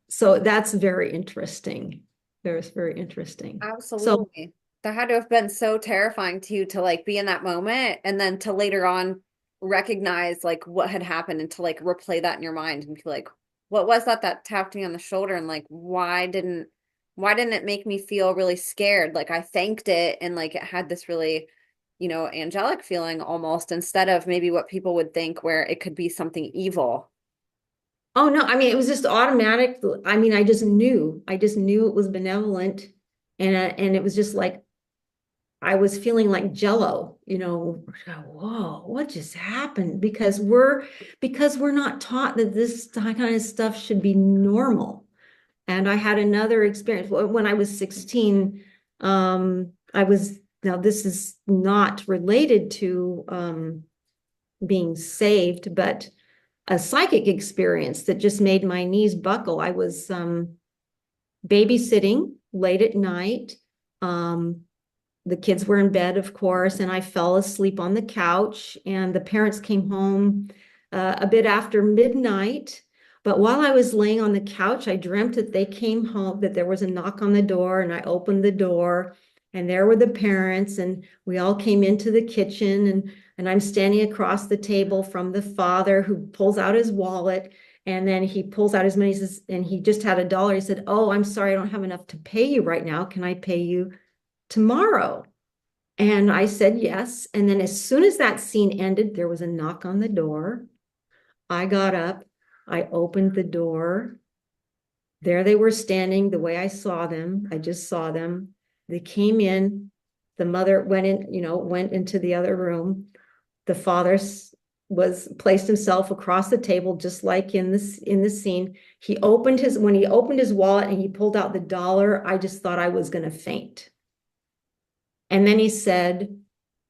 B: so that's very interesting. There's very interesting. So,
A: Absolutely. That had to have been so terrifying to you to like be in that moment and then to later on recognize like what had happened and to like replay that in your mind and be like, what was that tapped me on the shoulder and like why didn't it make me feel really scared? Like I thanked it and like it had this really, angelic feeling almost instead of maybe what people would think where it could be something evil.
B: oh no, I mean, it was just automatic. I mean, I just knew it was benevolent. And it was just like, I was feeling like jello, whoa, what just happened? Because we're not taught that this kind of stuff should be normal. And I had another experience when I was 16. Now this is not related to being saved, but a psychic experience that just made my knees buckle. I was babysitting late at night. The kids were in bed, of course, and I fell asleep on the couch, and the parents came home a bit after midnight. But while I was laying on the couch, I dreamt that they came home, that there was a knock on the door, and I opened the door, and there were the parents, and we all came into the kitchen, and I'm standing across the table from the father, who pulls out his wallet, and then he pulls out his money, and he just had $1. He said, "Oh, I'm sorry, I don't have enough to pay you right now. Can I pay you tomorrow?" And I said yes. And then as soon as that scene ended, there was a knock on the door. I got up, I opened the door. There they were standing the way I saw them. I just saw them. They came in. The mother went went into the other room. The father was placed himself across the table, just like in the scene. When he opened his wallet and he pulled out the $1, I just thought I was going to faint. And then he said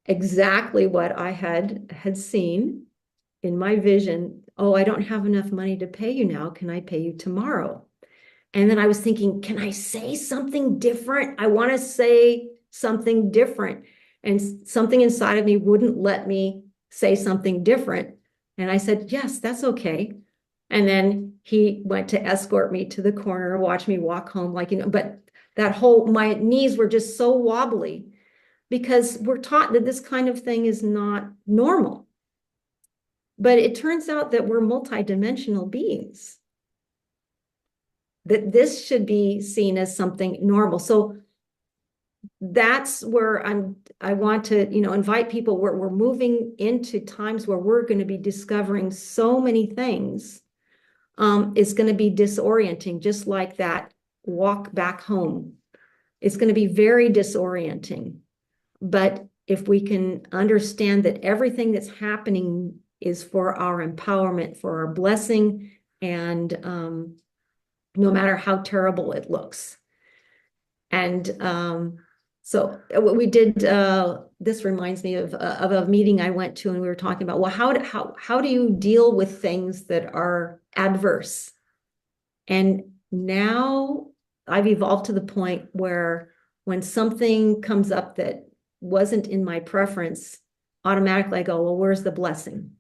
B: exactly what I had seen in my vision. "Oh, I don't have enough money to pay you now. Can I pay you tomorrow?" And then I was thinking, can I say something different? I want to say something different. And something inside of me wouldn't let me say something different. And I said, yes, that's okay. And then he went to escort me to the corner, watch me walk home, but my knees were just so wobbly because we're taught that this kind of thing is not normal. But it turns out that we're multidimensional beings, that this should be seen as something normal. So that's where I want to, invite people. We're moving into times where we're going to be discovering so many things. It's going to be disorienting, just like that walk back home. It's going to be very disorienting. But if we can understand that everything that's happening is for our empowerment, for our blessing, and no matter how terrible it looks. And so we did, this reminds me of a meeting I went to, and we were talking about, well, how do you deal with things that are adverse? And now I've evolved to the point where when something comes up that wasn't in my preference, automatically I go, well, where's the blessing?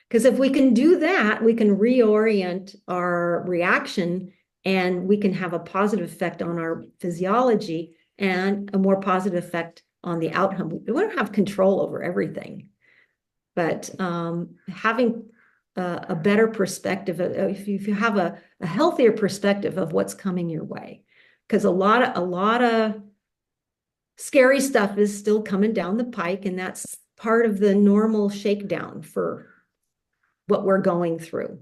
B: Because if we can do that, we can reorient our reaction, and we can have a positive effect on our physiology and a more positive effect on the outcome. We don't have control over everything, but having a better perspective, if you have a healthier perspective of what's coming your way, because a lot of scary stuff is still coming down the pike, and that's part of the normal shakedown for what we're going through.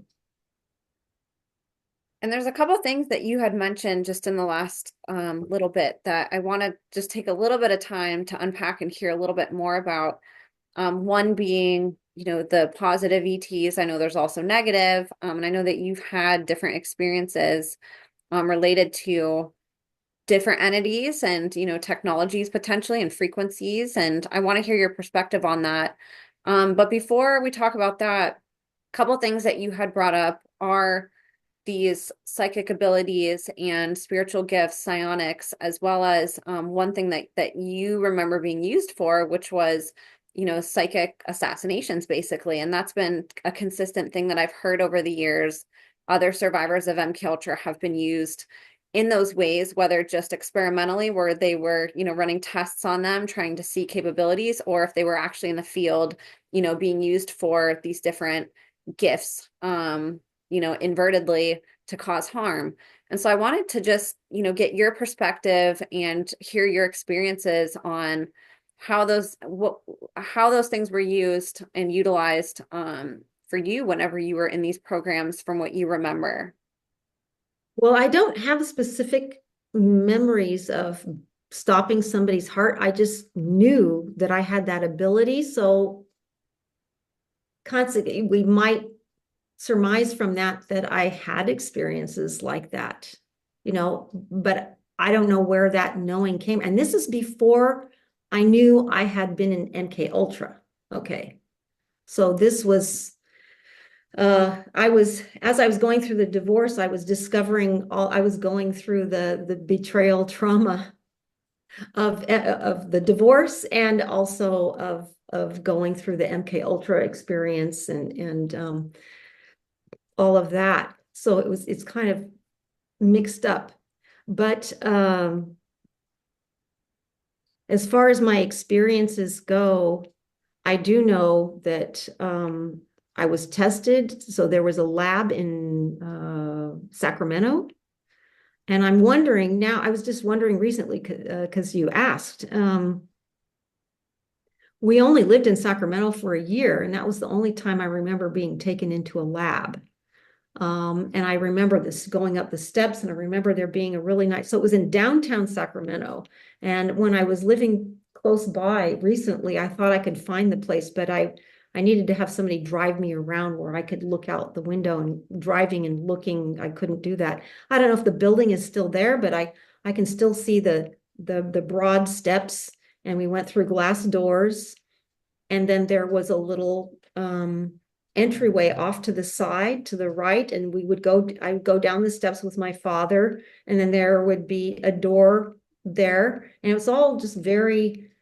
A: And there's a couple things that you had mentioned just in the last little bit that I want to just take a little bit of time to unpack and hear a little bit more about. One being, the positive ETs. I know there's also negative, and I know that you've had different experiences related to different entities and, technologies potentially and frequencies. And I want to hear your perspective on that. But before we talk about that, a couple things that you had brought up are these psychic abilities and spiritual gifts, psionics, as well as one thing that you remember being used for, which was, psychic assassinations, basically. And that's been a consistent thing that I've heard over the years. Other survivors of MK Ultra have been used in those ways, whether just experimentally, where they were, running tests on them, trying to see capabilities, or if they were actually in the field, being used for these different gifts. Invertedly to cause harm. And so I wanted to just, get your perspective and hear your experiences on how those things were used and utilized for you whenever you were in these programs from what you remember.
B: Well, I don't have specific memories of stopping somebody's heart. I just knew that I had that ability. So consequently, we might surmise from that I had experiences like that, but I don't know where that knowing came. And this is before I knew I had been in MK Ultra. Okay. So this was as I was going through the divorce, I was discovering I was going through the betrayal trauma of the divorce, and also of going through the MK Ultra experience and all of that. So it's kind of mixed up. But as far as my experiences go, I do know that I was tested. So there was a lab in Sacramento. And I'm wondering now, I was just wondering recently, because you asked, we only lived in Sacramento for a year, and that was the only time I remember being taken into a lab. And I remember this going up the steps, and I remember there being a really nice, so it was in downtown Sacramento. And when I was living close by recently, I thought I could find the place, but I needed to have somebody drive me around where I could look out the window, and driving and looking, I couldn't do that. I don't know if the building is still there, but I can still see the broad steps, and we went through glass doors, and then there was a little entryway off to the side, to the right, and I would go down the steps with my father, and then there would be a door there, and it was all just very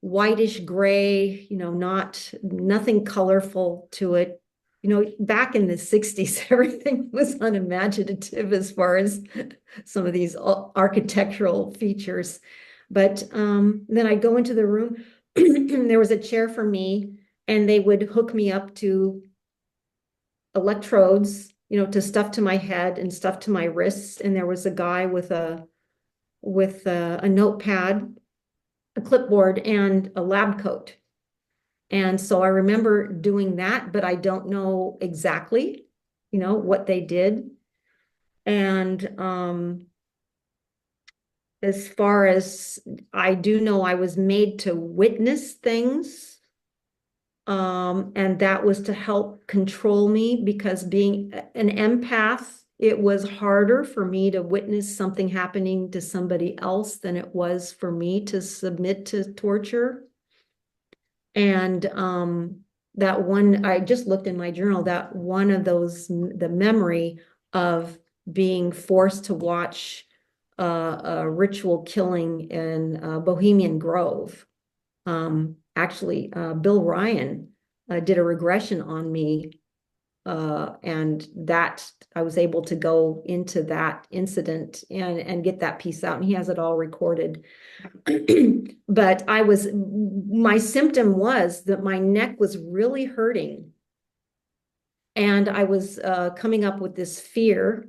B: whitish gray, nothing colorful to it. Back in the 60s, everything was unimaginative as far as some of these architectural features. But then I'd go into the room, there was a chair for me, and they would hook me up to electrodes, to stuff to my head and stuff to my wrists. And there was a guy with a notepad, a clipboard, and a lab coat. And so I remember doing that, but I don't know exactly, what they did. And as far as I do know, I was made to witness things. And that was to help control me, because being an empath, it was harder for me to witness something happening to somebody else than it was for me to submit to torture. And that one, I just looked in my journal, that one of those, the memory of being forced to watch a ritual killing in Bohemian Grove. Actually, Bill Ryan did a regression on me, and that I was able to go into that incident and get that piece out, and he has it all recorded. But my symptom was that my neck was really hurting, and I was coming up with this fear.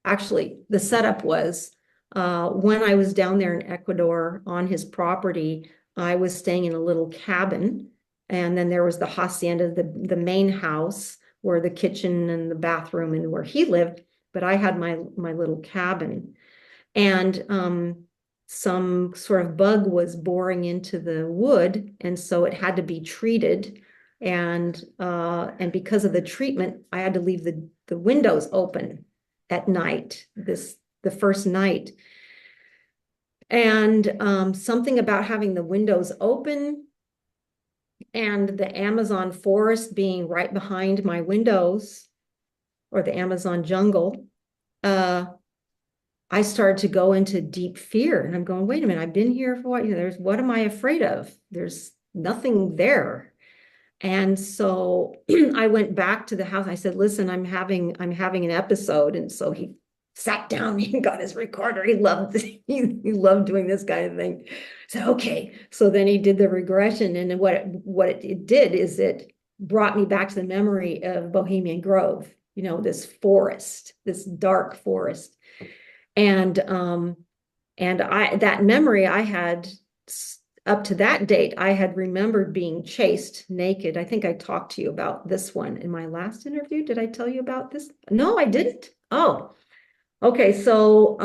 B: Actually, the setup was when I was down there in Ecuador on his property, I was staying in a little cabin, And then there was the hacienda, the main house where the kitchen and the bathroom and where he lived. But I had my little cabin. And some sort of bug was boring into the wood, and so it had to be treated. And because of the treatment, I had to leave the windows open at night, the first night. And something about having the windows open and the Amazon forest being right behind my windows, or the Amazon jungle, I started to go into deep fear. And I'm going, wait a minute, I've been here for what? What am I afraid of? There's nothing there. And so I went back to the house. I said, listen, I'm having an episode. And so he sat down and got his recorder. He loved doing this kind of thing. So okay. So then he did the regression. And what it did is it brought me back to the memory of Bohemian Grove, this forest, this dark forest. And that memory I had up to that date, I had remembered being chased naked. I think I talked to you about this one in my last interview. Did I tell you about this? No, I didn't. Oh, okay. So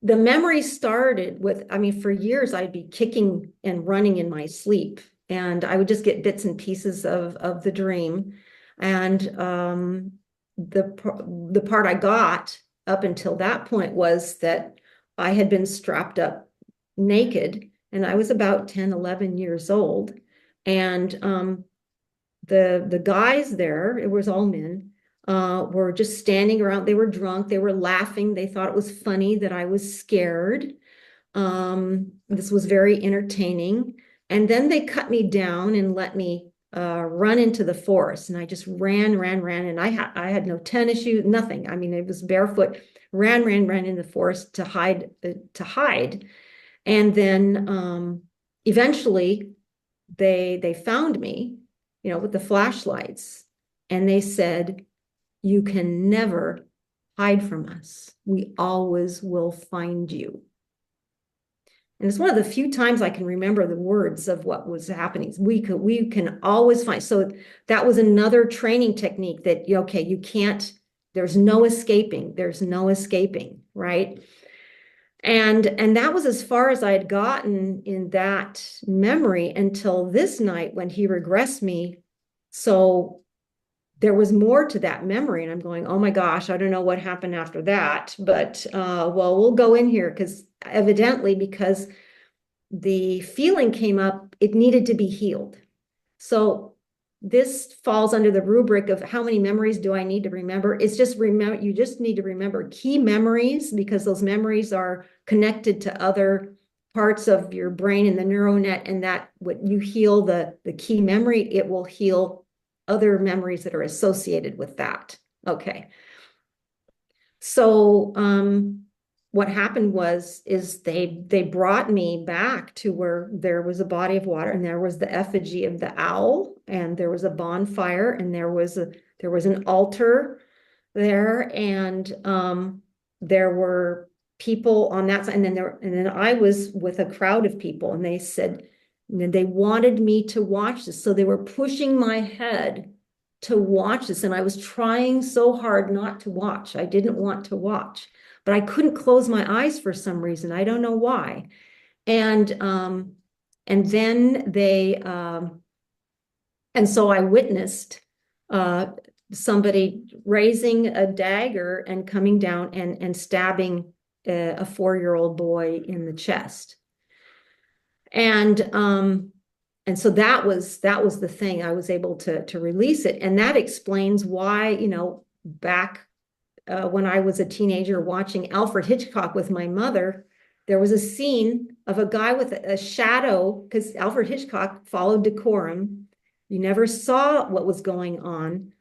B: the memory started with, for years I'd be kicking and running in my sleep, and I would just get bits and pieces of the dream. And the part I got up until that point was that I had been strapped up naked, and I was about 10, 11 years old. And the guys there, it was all men, were just standing around. They were drunk. They were laughing. They thought it was funny that I was scared. This was very entertaining. And then they cut me down and let me run into the forest. And I just ran. And I had no tennis shoes, nothing. It was barefoot, ran in the forest to hide. And then eventually they found me, with the flashlights. And they said, you can never hide from us. We always will find you. And it's one of the few times I can remember the words of what was happening. We can always find. So that was another training technique that, okay, you can't, there's no escaping. There's no escaping, right? And that was as far as I had gotten in that memory until this night when he regressed me. So there was more to that memory, and I'm going, oh my gosh, I don't know what happened after that, but well, we'll go in here because the feeling came up, it needed to be healed. So this falls under the rubric of how many memories do I need to remember? It's just you just need to remember key memories, because those memories are connected to other parts of your brain and the neural net, and that when you heal the key memory, it will heal other memories that are associated with that. Okay. So what happened is they brought me back to where there was a body of water, and there was the effigy of the owl, and there was a bonfire, and there was an altar there, and there were people on that side, and then I was with a crowd of people, and they said, and they wanted me to watch this. So they were pushing my head to watch this. And I was trying so hard not to watch. I didn't want to watch, but I couldn't close my eyes for some reason. I don't know why. And then and so I witnessed somebody raising a dagger and coming down and stabbing a 4-year-old boy in the chest. And so that was the thing. I was able to release it. And that explains why, back when I was a teenager watching Alfred Hitchcock with my mother, there was a scene of a guy with a shadow, because Alfred Hitchcock followed decorum. You never saw what was going on.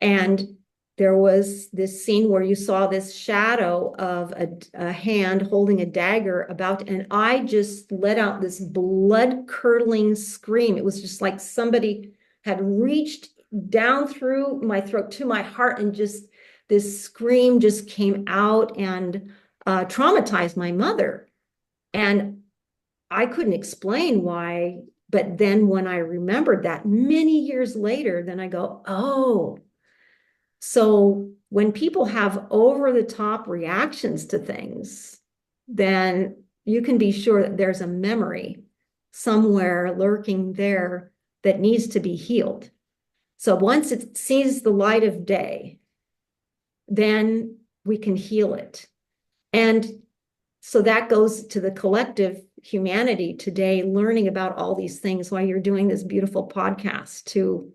B: And there was this scene where you saw this shadow of a hand holding a dagger and I just let out this blood-curdling scream. It was just like somebody had reached down through my throat to my heart, and just this scream just came out and traumatized my mother. And I couldn't explain why But then when I remembered that many years later, then I go, oh, so when people have over the top reactions to things, then you can be sure that there's a memory somewhere lurking there that needs to be healed. So once it sees the light of day, then we can heal it. And so that goes to the collective humanity today, learning about all these things while you're doing this beautiful podcast to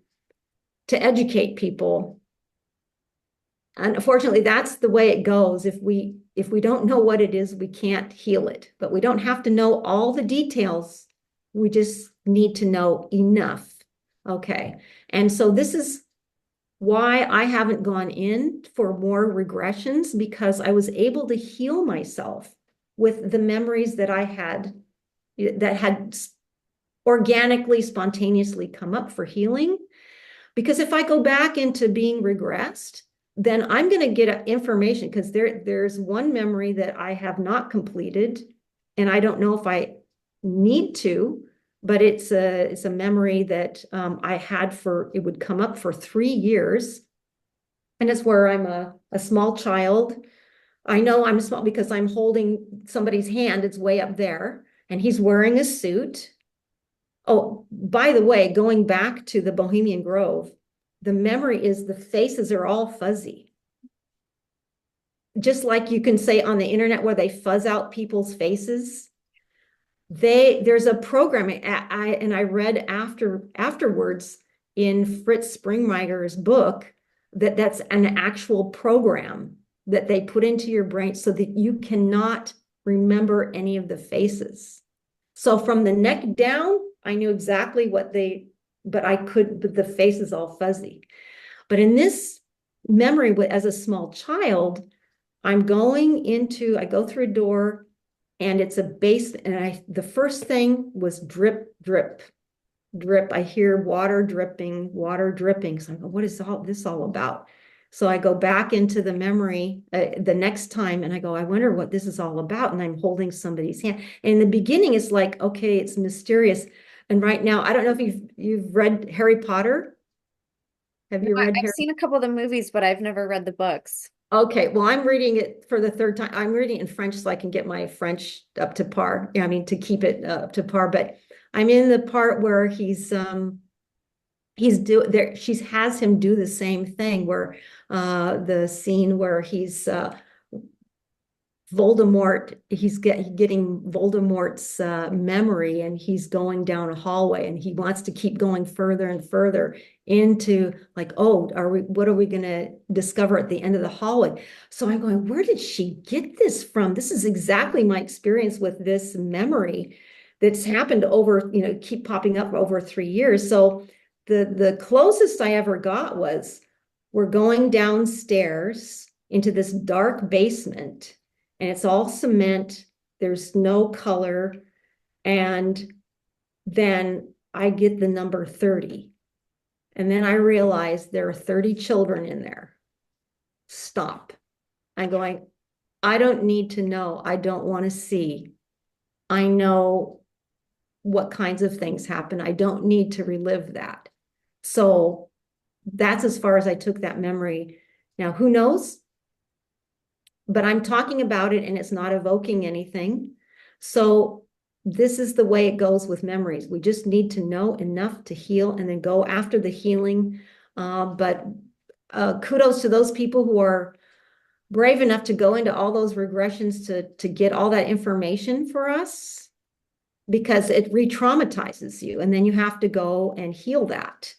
B: educate people. And unfortunately, that's the way it goes. If we don't know what it is, we can't heal it. But we don't have to know all the details. We just need to know enough. Okay. And so this is why I haven't gone in for more regressions, because I was able to heal myself with the memories that I had that had organically, spontaneously come up for healing. Because if I go back into being regressed, then I'm going to get information, because there's one memory that I have not completed, and I don't know if I need to, but it's a memory that I had it would come up for 3 years. And it's where I'm a small child. I know I'm small because I'm holding somebody's hand. It's way up there, and he's wearing a suit. Oh, by the way, going back to the Bohemian Grove, the memory is the faces are all fuzzy. Just like you can say on the internet where they fuzz out people's faces. There's a program, and I read afterwards in Fritz Springmeyer's book that's an actual program that they put into your brain so that you cannot remember any of the faces. So from the neck down, I knew exactly but the face is all fuzzy. But in this memory, as a small child, I go through a door, and it's a basement, and the first thing was drip, drip, drip. I hear water dripping, water dripping. So I go, what is this all about? So I go back into the memory the next time, and I go, I wonder what this is all about. And I'm holding somebody's hand. And in the beginning, it's like, okay, it's mysterious. And right now, I don't know if you've read Harry Potter. Have
A: No,
B: you read
A: I've
B: Harry?
A: seen a couple of the movies, but I've never read the books.
B: Okay, well, I'm reading it for the third time. I'm reading it in French so I can get my French up to par. I mean, to keep it up to par. But I'm in the part where she has him do the same thing, where the scene where he's he's getting Voldemort's memory, and he's going down a hallway, and he wants to keep going further and further into, like, oh, what are we going to discover at the end of the hallway? So I'm going, where did she get this from? This is exactly my experience with this memory that's happened over, keep popping up over 3 years. So the closest I ever got was, we're going downstairs into this dark basement, and it's all cement. There's no color. And then I get the number 30. And then I realize there are 30 children in there. Stop. I'm going, I don't need to know. I don't want to see. I know what kinds of things happen. I don't need to relive that. So that's as far as I took that memory. Now, who knows? But I'm talking about it, and it's not evoking anything. So this is the way it goes with memories. We just need to know enough to heal, and then go after the healing. But kudos to those people who are brave enough to go into all those regressions to get all that information for us, because it re-traumatizes you, and then you have to go and heal that.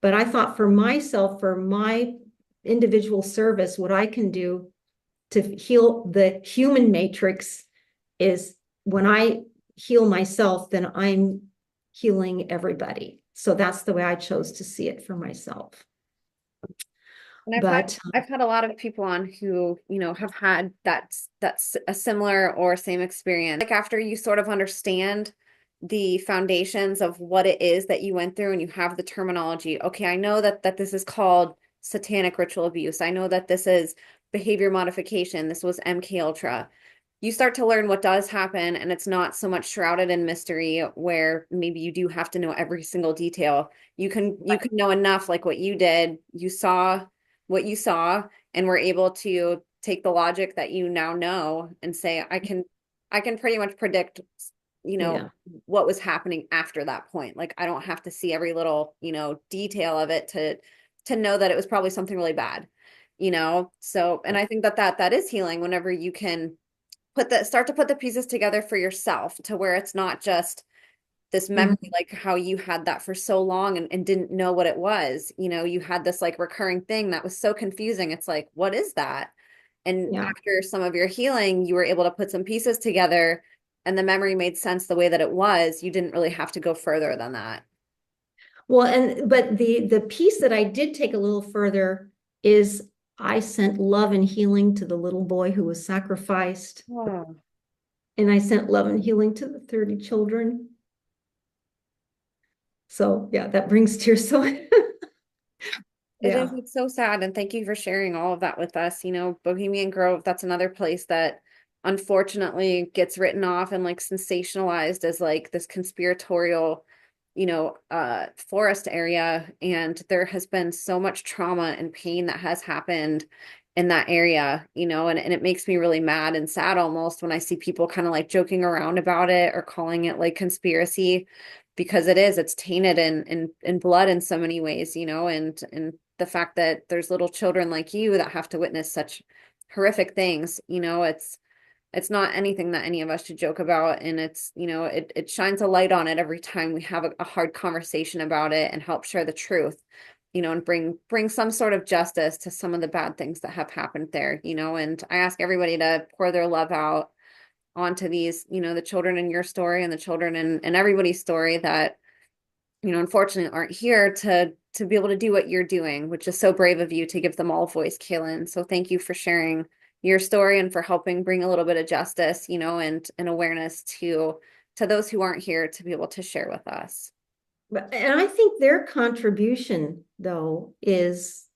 B: But I thought, for myself, for my individual service, what I can do to heal the human matrix is, when I heal myself, then I'm healing everybody. So that's the way I chose to see it for myself.
A: And I've had a lot of people on who, have had that's a similar or same experience. Like, after you sort of understand the foundations of what it is that you went through, and you have the terminology. Okay, I know that this is called satanic ritual abuse. I know that this is behavior modification. This was MK Ultra. you start to learn what does happen, and it's not so much shrouded in mystery where maybe you do have to know every single detail. You can know enough, like what you did. You saw what you saw and were able to take the logic that you now know and say, I can pretty much predict, you know,
B: Yeah.
A: what was happening after that point. Like I don't have to see every little, detail of it to know that it was probably something really bad, So, and I think that is healing whenever you can start to put the pieces together for yourself to where it's not just this memory,
B: Mhm.
A: like how you had that for so long and didn't know what it was. You had this like recurring thing that was so confusing. It's like, what is that? And
B: Yeah.
A: after some of your healing, you were able to put some pieces together and the memory made sense the way that it was. You didn't really have to go further than that.
B: Well, but the piece that I did take a little further is I sent love and healing to the little boy who was sacrificed,
A: Oh.
B: and I sent love and healing to the 30 children. So yeah, that brings tears. So
A: It is.
B: yeah.
A: It's so sad. And thank you for sharing all of that with us. Bohemian Grove, that's another place that unfortunately gets written off and like sensationalized as like this conspiratorial, forest area. And there has been so much trauma and pain that has happened in that area, and it makes me really mad and sad almost when I see people kind of like joking around about it or calling it like conspiracy because it's tainted in blood in so many ways, and the fact that there's little children like you that have to witness such horrific things, it's not anything that any of us should joke about. And it shines a light on it every time we have a hard conversation about it and help share the truth, and bring some sort of justice to some of the bad things that have happened there, and I ask everybody to pour their love out onto these, the children in your story and the children in everybody's story that unfortunately aren't here to be able to do what you're doing, which is so brave of you to give them all a voice, Caylen. So thank you for sharing your story and for helping bring a little bit of justice, and awareness to those who aren't here to be able to share with us.
B: And I think their contribution, though, is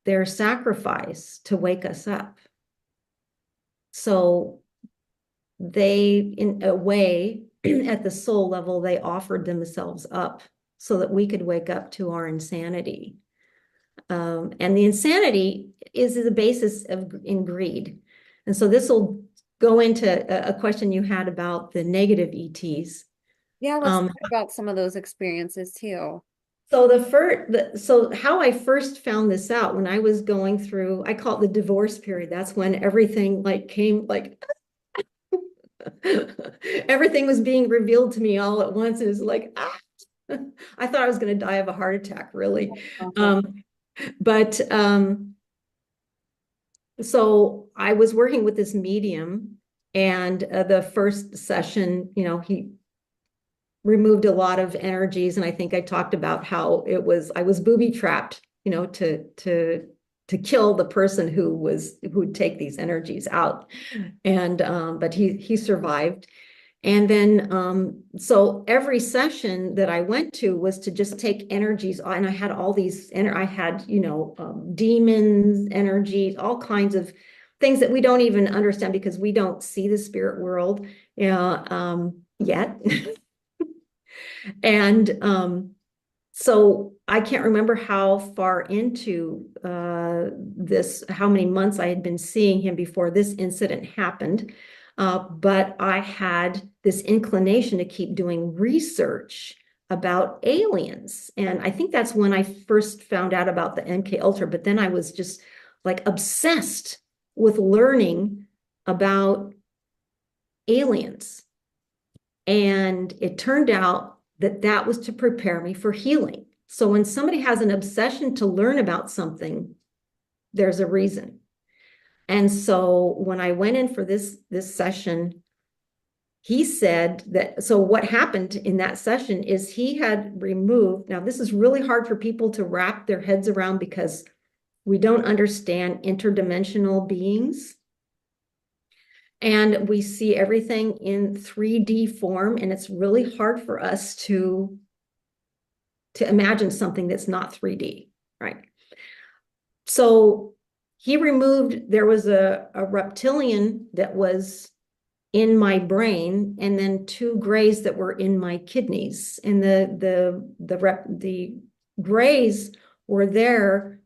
B: their sacrifice to wake us up. So they, in a way, at the soul level, they offered themselves up so that we could wake up to our insanity. And the insanity is the basis of in greed. And so this will go into a question you had about the negative ETs.
A: Yeah, let's
B: Um,
A: talk about some of those experiences too.
B: so so how I first found this out when I was going through, I call it the divorce period. That's when everything like came like everything was being revealed to me all at once. It was like, ah. I thought I was going to die of a heart attack, really.
A: Awful.
B: Um, but so I was working with this medium, and the first session, he removed a lot of energies, and I think I talked about how I was booby trapped, to kill the person who'd take these energies out, and but he survived. And then, so every session that I went to was to just take energies, and I had all these, and I had, demons, energies, all kinds of things that we don't even understand because we don't see the spirit world, yet. And so I can't remember how far into how many months I had been seeing him before this incident happened. But I had this inclination to keep doing research about aliens. And I think that's when I first found out about the MK Ultra. But then I was just like obsessed with learning about aliens. And it turned out that that was to prepare me for healing. So when somebody has an obsession to learn about something, there's a reason. And so when I went in for this session, he said that, so what happened in that session is he had removed, now this is really hard for people to wrap their heads around because we don't understand interdimensional beings. And we see everything in 3D form, and it's really hard for us to imagine something that's not 3D, right? So he removed, there was a reptilian that was in my brain, and then 2 grays that were in my kidneys. And the grays were there,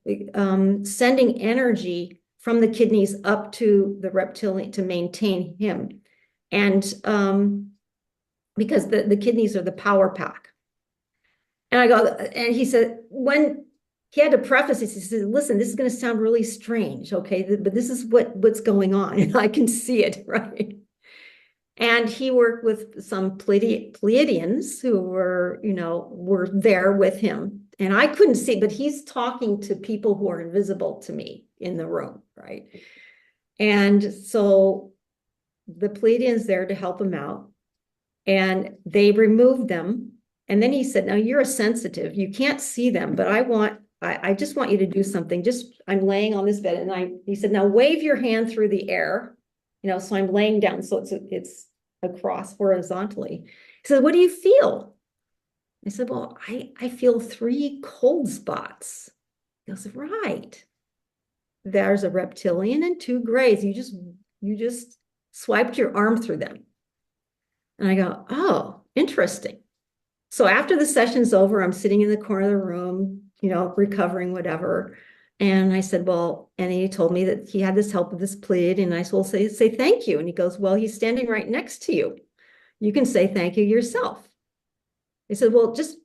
B: sending energy from the kidneys up to the reptilian to maintain him. And because the kidneys are the power pack. And I go, and he said, when he had to preface this, he said, listen, this is going to sound really strange, okay? But this is what's going on, and I can see it, right? And he worked with some Pleiadians who were there with him. And I couldn't see, but he's talking to people who are invisible to me in the room, right? And so the Pleiadians there to help him out, and they removed them. And then he said, now you're a sensitive, you can't see them, but I just want you to do something. I'm laying on this bed, and he said, now wave your hand through the air, so I'm laying down, so it's across horizontally. He said, what do you feel? I said, well, I feel 3 cold spots. He goes, right. There's a reptilian and 2 grays. You just swiped your arm through them. And I go, oh, interesting. So after the session's over, I'm sitting in the corner of the room, recovering, whatever. And I said, well, and he told me that he had this help of this Pleiad. And I said, well, say thank you. And he goes, well, he's standing right next to you. You can say thank you yourself. I said, well, just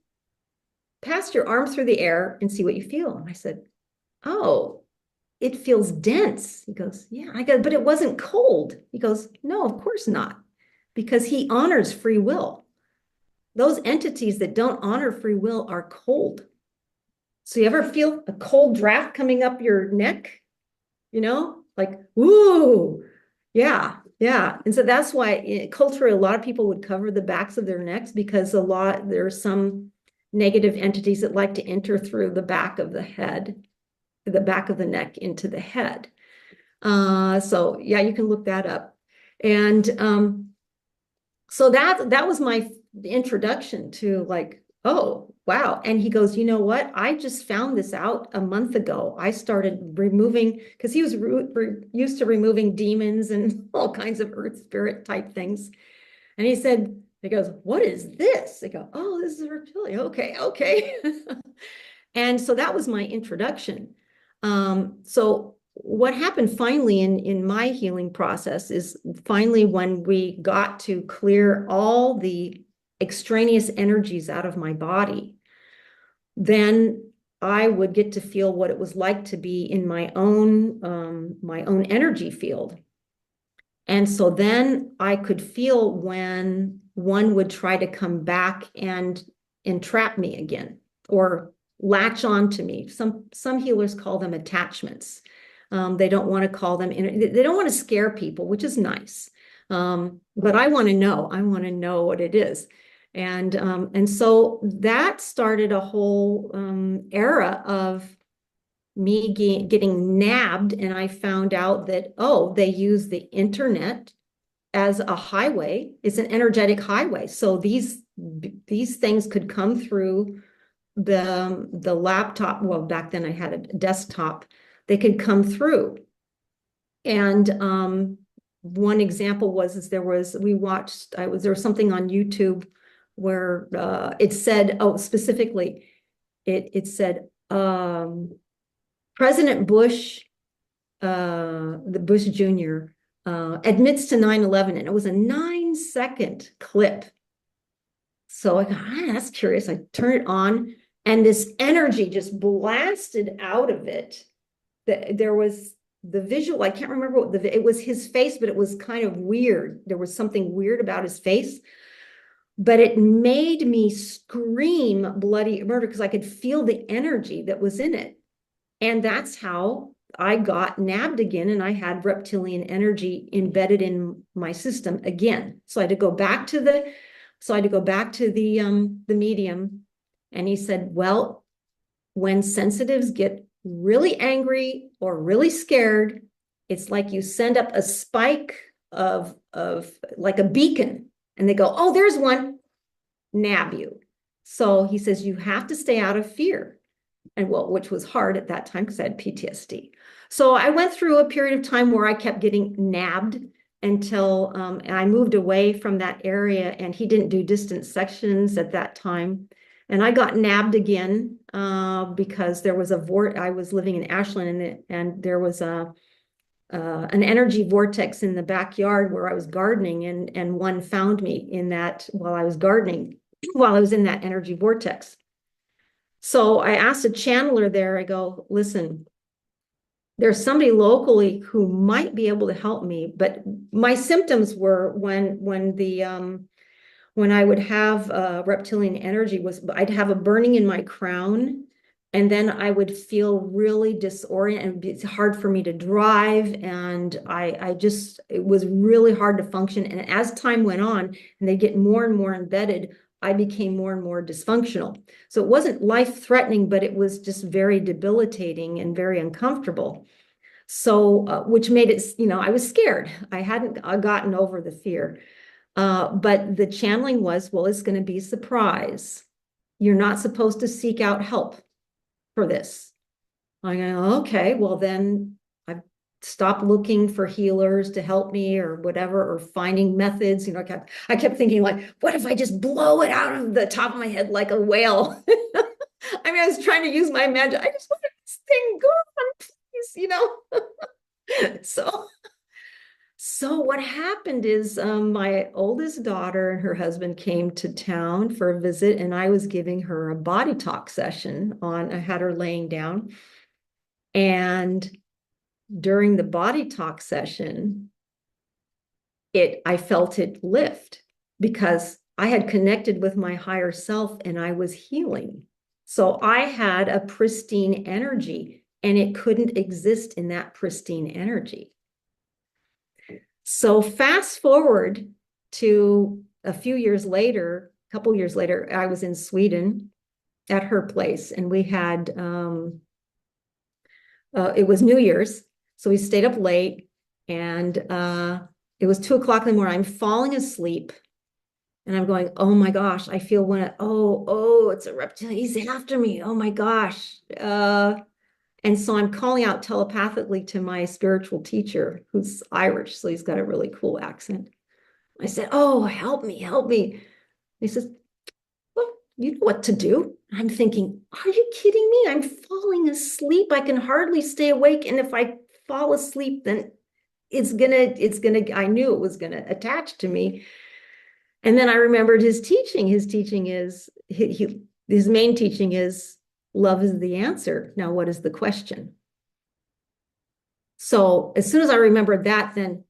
B: pass your arm through the air and see what you feel. And I said, oh, it feels dense. He goes, yeah. I go, but it wasn't cold. He goes, no, of course not. Because he honors free will. Those entities that don't honor free will are cold. So you ever feel a cold draft coming up your neck? Like, ooh, yeah. And so that's why culturally, a lot of people would cover the backs of their necks, because there's some negative entities that like to enter through the back of the head, the back of the neck into the head. So yeah, you can look that up. And so that was my introduction to, like, oh, wow. And he goes, you know what? I just found this out a month ago. I started removing, because he was used to removing demons and all kinds of earth spirit type things. And he goes, what is this? I go, oh, this is a reptilian. Okay. And so that was my introduction. So what happened finally in my healing process is finally when we got to clear all the extraneous energies out of my body, then I would get to feel what it was like to be in my own energy field. And so then I could feel when one would try to come back and entrap me again or latch on to me. Some healers call them attachments. They don't want to call them, they don't want to scare people, which is nice. But I want to know what it is. And so that started a whole era of me getting nabbed. And I found out that, oh, they use the internet as a highway. It's an energetic highway. So these things could come through the laptop. Well, back then I had a desktop. They could come through. And one example was there was something on YouTube where it said, specifically, it said President Bush, the Bush Jr., admits to 9/11, and it was a 9-second clip. So I go, that's curious. I turn it on, and this energy just blasted out of it. There was the visual, I can't remember it was his face, but it was kind of weird. There was something weird about his face. But it made me scream bloody murder because I could feel the energy that was in it. And that's how I got nabbed again, and I had reptilian energy embedded in my system again. So I had to go back to the medium, and he said, well, when sensitives get really angry or really scared, it's like you send up a spike of like a beacon, and they go, oh, there's one, nab you. So he says, you have to stay out of fear. And which was hard at that time because I had PTSD. So I went through a period of time where I kept getting nabbed. until and I moved away from that area, and he didn't do distance sections at that time. And I got nabbed again because there was I was living in Ashland, and there was an energy vortex in the backyard where I was gardening, and one found me in that while I was gardening, while I was in that energy vortex. So I asked a channeler there, I go, listen, there's somebody locally who might be able to help me, but my symptoms were when I would have reptilian energy was I'd have a burning in my crown, and then I would feel really disoriented, and it's hard for me to drive, and I just it was really hard to function. And as time went on and they get more and more embedded, I became more and more dysfunctional. So it wasn't life-threatening, but it was just very debilitating and very uncomfortable. So, which made it, I was scared. I hadn't gotten over the fear. But the channeling was, well, it's going to be a surprise. You're not supposed to seek out help for this. I go, okay, well, then I stopped looking for healers to help me or whatever, or finding methods. I kept thinking, like, what if I just blow it out of the top of my head like a whale? I mean, I was trying to use my magic. I just wanted this thing gone, please. So what happened is my oldest daughter and her husband came to town for a visit, and I was giving her a body talk session I had her laying down. And during the body talk session, I felt it lift because I had connected with my higher self and I was healing. So I had a pristine energy, and it couldn't exist in that pristine energy. So fast forward to a couple years later, I was in Sweden at her place, and we had, it was New Year's. So we stayed up late, and it was 2 o'clock in the morning. I'm falling asleep, and I'm going, oh my gosh, I feel it's a reptile. He's after me. Oh my gosh. And so I'm calling out telepathically to my spiritual teacher, who's Irish, so he's got a really cool accent. I said, oh, help me, help me. He says, well, you know what to do. I'm thinking, are you kidding me? I'm falling asleep. I can hardly stay awake. And if I fall asleep, then I knew it was gonna attach to me. And then I remembered his teaching. His main teaching is love is the answer. Now, what is the question? So as soon as I remembered that, then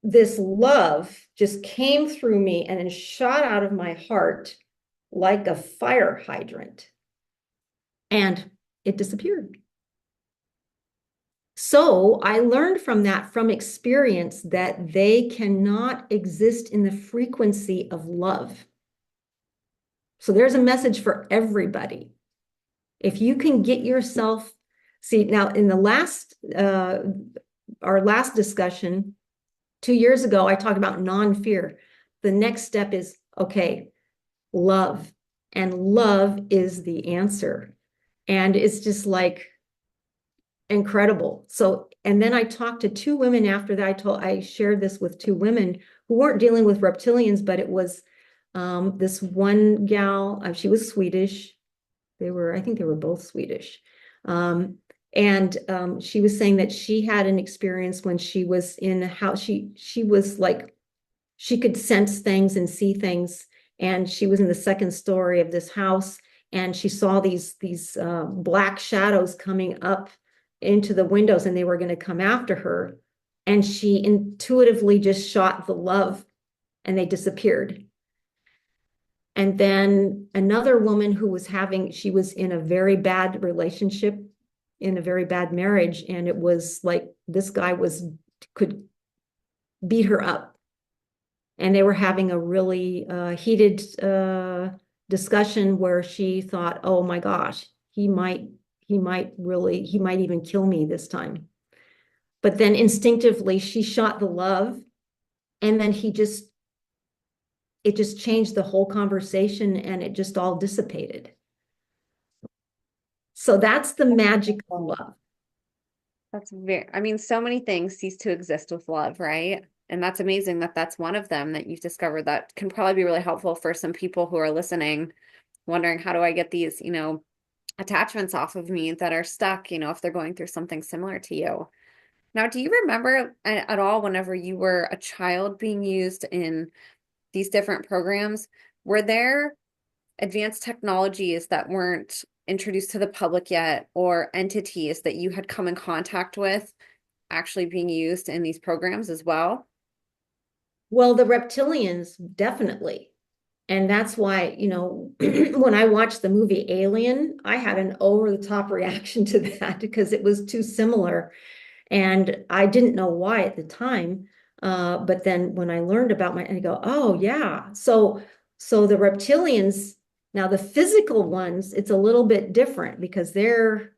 B: this love just came through me and then shot out of my heart like a fire hydrant, and it disappeared. So I learned from experience, that they cannot exist in the frequency of love. So there's a message for everybody. If you can get yourself, see now in our last discussion 2 years ago, I talked about non-fear. The next step is, okay, love. And love is the answer. And it's just like incredible. So, and then I talked to two women after that. I shared this with two women who weren't dealing with reptilians, but it was this one gal, she was Swedish. I think they were both Swedish. And she was saying that she had an experience when she was in a house. She was like, she could sense things and see things. And she was in the second story of this house, and she saw these black shadows coming up into the windows, and they were going to come after her. And she intuitively just shot the love, and they disappeared. And then another woman she was in a very bad relationship, in a very bad marriage. And it was like, this guy could beat her up. And they were having a really heated discussion where she thought, oh my gosh, he might even kill me this time. But then instinctively she shot the love, and then it just changed the whole conversation, and it just all dissipated. So that's the magic of love.
A: I mean, so many things cease to exist with love, right? And that's amazing that that's one of them that you've discovered that can probably be really helpful for some people who are listening, wondering how do I get these, attachments off of me that are stuck, if they're going through something similar to you. Now, do you remember at all whenever you were a child being used in these different programs, were there advanced technologies that weren't introduced to the public yet, or entities that you had come in contact with actually being used in these programs as well?
B: Well, the reptilians, definitely. And that's why, when I watched the movie Alien, I had an over-the-top reaction to that because it was too similar. And I didn't know why at the time. But then when I learned about I go, oh yeah. So the reptilians, now the physical ones, it's a little bit different because they're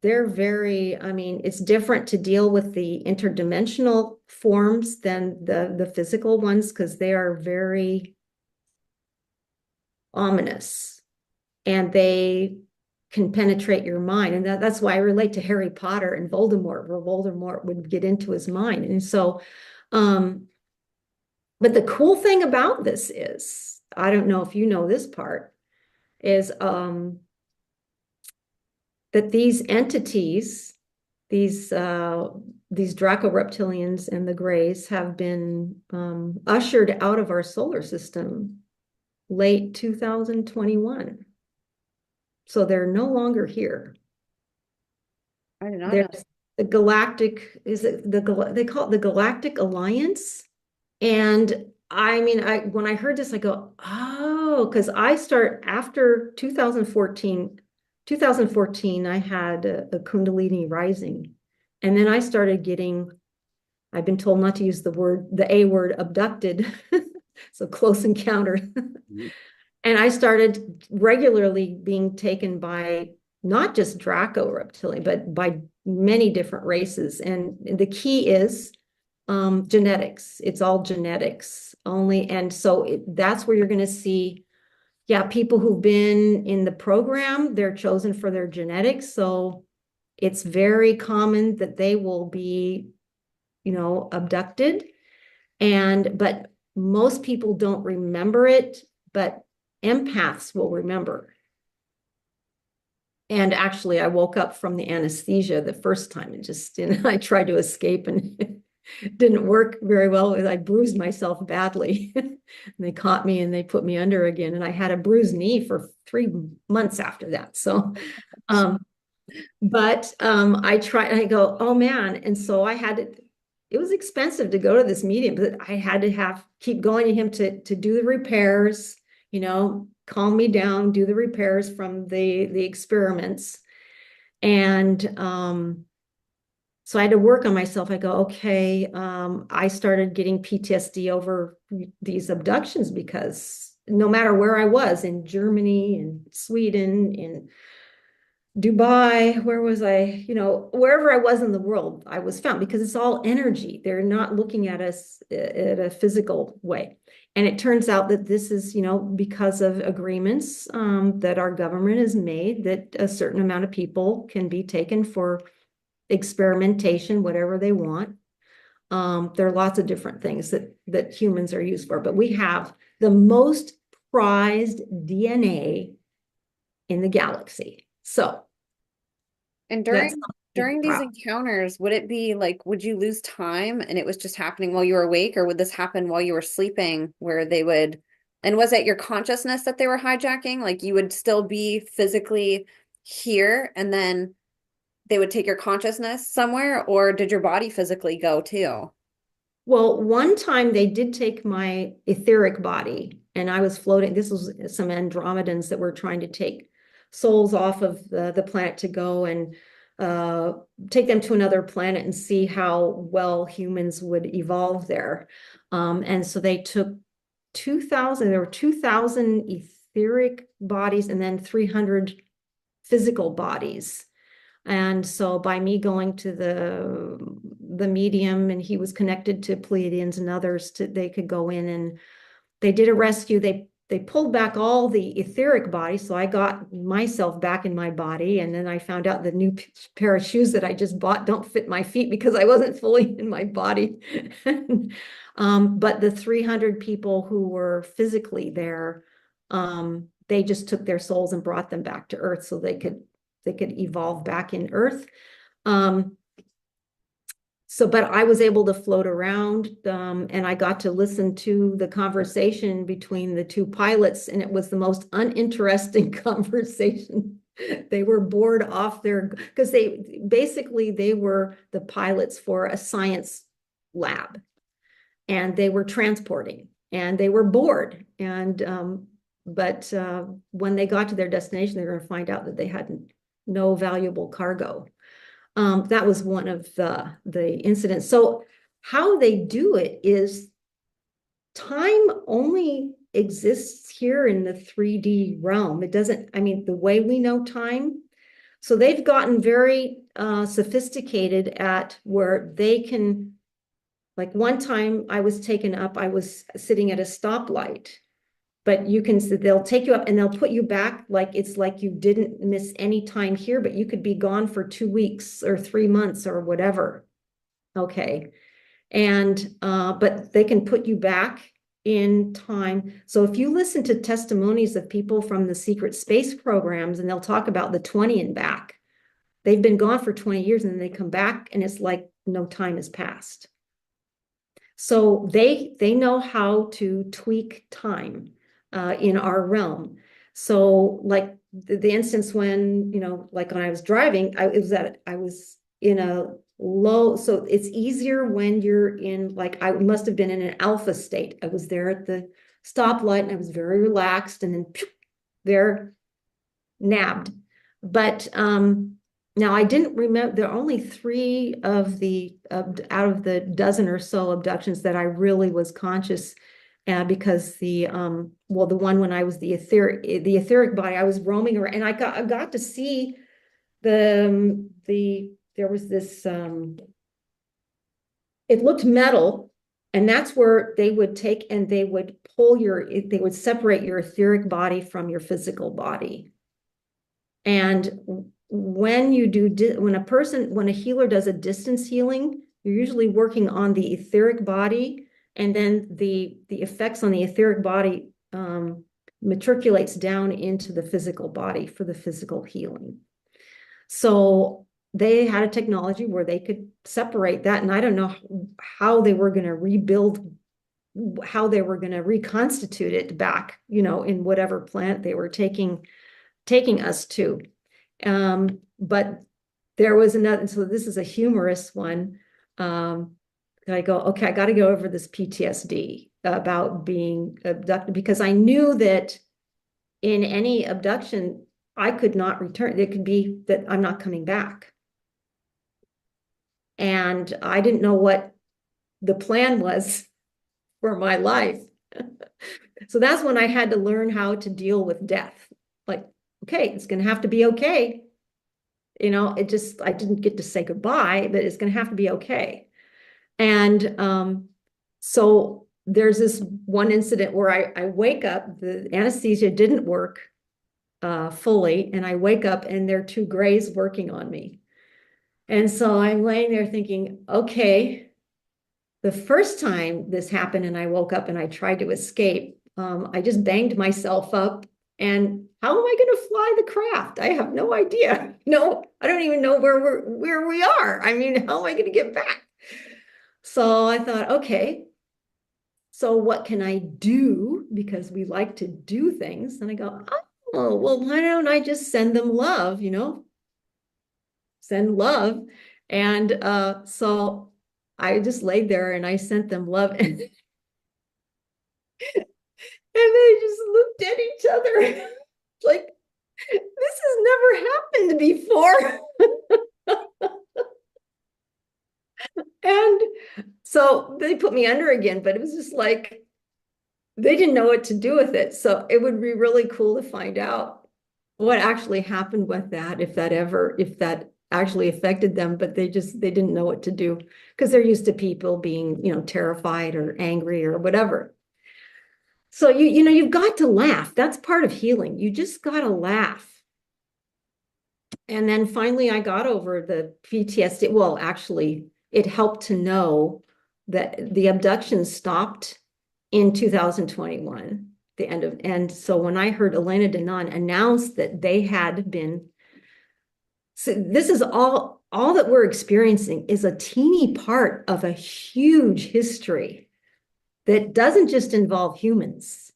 B: very, I mean, it's different to deal with the interdimensional forms than the physical ones because they are very ominous and they can penetrate your mind. And that's why I relate to Harry Potter and Voldemort, where Voldemort would get into his mind. And so, but the cool thing about this is, I don't know if you know this part, is that these entities, these Draco reptilians and the Greys have been ushered out of our solar system late 2021. So they're no longer here.
A: I did not know.
B: There's the galactic, is it they call it the Galactic Alliance? And I mean, when I heard this, I go, oh, because I start after 2014, I had a Kundalini rising. And then I started getting, I've been told not to use the A word, abducted. So close encounter. And I started regularly being taken by not just Draco reptilian, but by many different races. And the key is genetics. It's all genetics only. And so that's where you're going to see, yeah, people who've been in the program, they're chosen for their genetics. So it's very common that they will be, abducted. But most people don't remember it, but empaths will remember. And actually, I woke up from the anesthesia the first time and I tried to escape and it didn't work very well. I bruised myself badly. And they caught me and they put me under again. And I had a bruised knee for 3 months after that. So, I tried and I go, oh man. And so it was expensive to go to this meeting, but I had to keep going to him to do the repairs, calm me down, do the repairs from the experiments. And so I had to work on myself. I go, okay. I started getting PTSD over these abductions because no matter where I was, in Germany, in Sweden, in Dubai, where was I? Wherever I was in the world, I was found because it's all energy. They're not looking at us in a physical way. And it turns out that this is, because of agreements that our government has made, that a certain amount of people can be taken for experimentation, whatever they want. There are lots of different things that humans are used for, but we have the most prized DNA in the galaxy. So,
A: And
B: that's
A: during these
B: proud.
A: encounters, would it be like, would you lose time and it was just happening while you were awake, or would this happen while you were sleeping where they would, and was it your consciousness that they were hijacking? Like you would still be physically here and then they would take your consciousness somewhere, or did your body physically go too?
B: Well, one time they did take my etheric body and I was floating. This was some Andromedans that were trying to take souls off of the planet to go and take them to another planet and see how well humans would evolve there. And so they took 2,000, there were 2,000 etheric bodies and then 300 physical bodies. And so by me going to the medium, and he was connected to Pleiadians and others, they could go in and they did a rescue. They they pulled back all the etheric body. So I got myself back in my body. And then I found out the new pair of shoes that I just bought don't fit my feet because I wasn't fully in my body. But the 300 people who were physically there, they just took their souls and brought them back to Earth so they could evolve back in Earth. But I was able to float around, and I got to listen to the conversation between the two pilots, and it was the most uninteresting conversation. They were bored off because they were the pilots for a science lab, and they were transporting, and they were bored. But when they got to their destination, they were going to find out that they had no valuable cargo. That was one of the incidents. So how they do it is time only exists here in the 3D realm. It doesn't, I mean, the way we know time. So they've gotten very sophisticated at where they can, like one time I was taken up, I was sitting at a stoplight. But they'll take you up and they'll put you back like it's like you didn't miss any time here, but you could be gone for 2 weeks or 3 months or whatever. Okay. And, but they can put you back in time. So if you listen to testimonies of people from the secret space programs, and they'll talk about the 20 and back, they've been gone for 20 years and then they come back and it's like no time has passed. So they know how to tweak time in our realm. So like the instance when, like when I was driving, I was in a low, so it's easier when you're in, like I must have been in an alpha state. I was there at the stoplight and I was very relaxed, and then they're nabbed. But now I didn't remember, there are only 3 of the out of the dozen or so abductions that I really was conscious, because the one when I was the etheric body, I was roaming around and I got to see there was this it looked metal, and that's where they would take and they would they would separate your etheric body from your physical body. And when a healer does a distance healing, you're usually working on the etheric body, and then the effects on the etheric body matriculates down into the physical body for the physical healing. So they had a technology where they could separate that, and I don't know how they were going to rebuild, how they were going to reconstitute it back, in whatever planet they were taking us to. But there was another, so this is a humorous one. I go, okay, I got to go over this PTSD about being abducted, because I knew that in any abduction, I could not return. It could be that I'm not coming back. And I didn't know what the plan was for my life. So that's when I had to learn how to deal with death. Like, okay, it's going to have to be okay. I didn't get to say goodbye, but it's going to have to be okay. And so there's this one incident where I wake up, the anesthesia didn't work fully, and I wake up and there are 2 grays working on me. And so I'm laying there thinking, okay, the first time this happened and I woke up and I tried to escape, I just banged myself up. And how am I going to fly the craft? I have no idea. No, I don't even know where we are. I mean, how am I going to get back? So I thought, okay, so what can I do? Because we like to do things. And I go, oh, well, why don't I just send them love, send love. And so I just laid there and I sent them love. And they just looked at each other like, this has never happened before. And so they put me under again, but it was just like, they didn't know what to do with it. So it would be really cool to find out what actually happened with that, if that actually affected them, but they didn't know what to do because they're used to people being, terrified or angry or whatever. So you've got to laugh. That's part of healing. You just got to laugh. And then finally I got over the PTSD. Well, actually, it helped to know that the abduction stopped in 2021, the end of, and so when I heard Elena Denon announce that they had been, so this is all that we're experiencing is a teeny part of a huge history that doesn't just involve humans.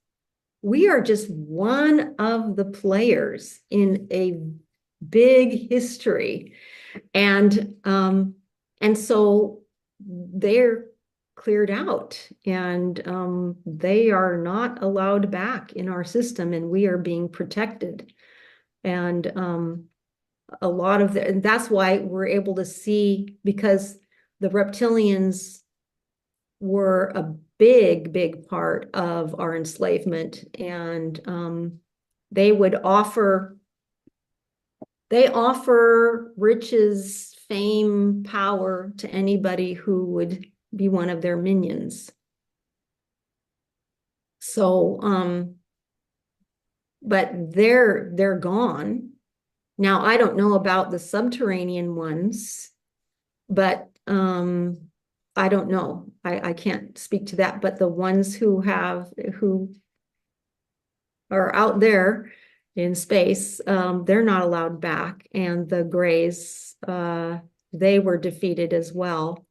B: We are just one of the players in a big history. And so they're cleared out, and they are not allowed back in our system, and we are being protected. And a lot of and that's why we're able to see, because the reptilians were a big part of our enslavement, and they would offer riches, fame, power to anybody who would be one of their minions. So, but they're gone. Now, I don't know about the subterranean ones, but I don't know. I can't speak to that, but the ones who are out there in space, they're not allowed back. And the Greys, they were defeated as well.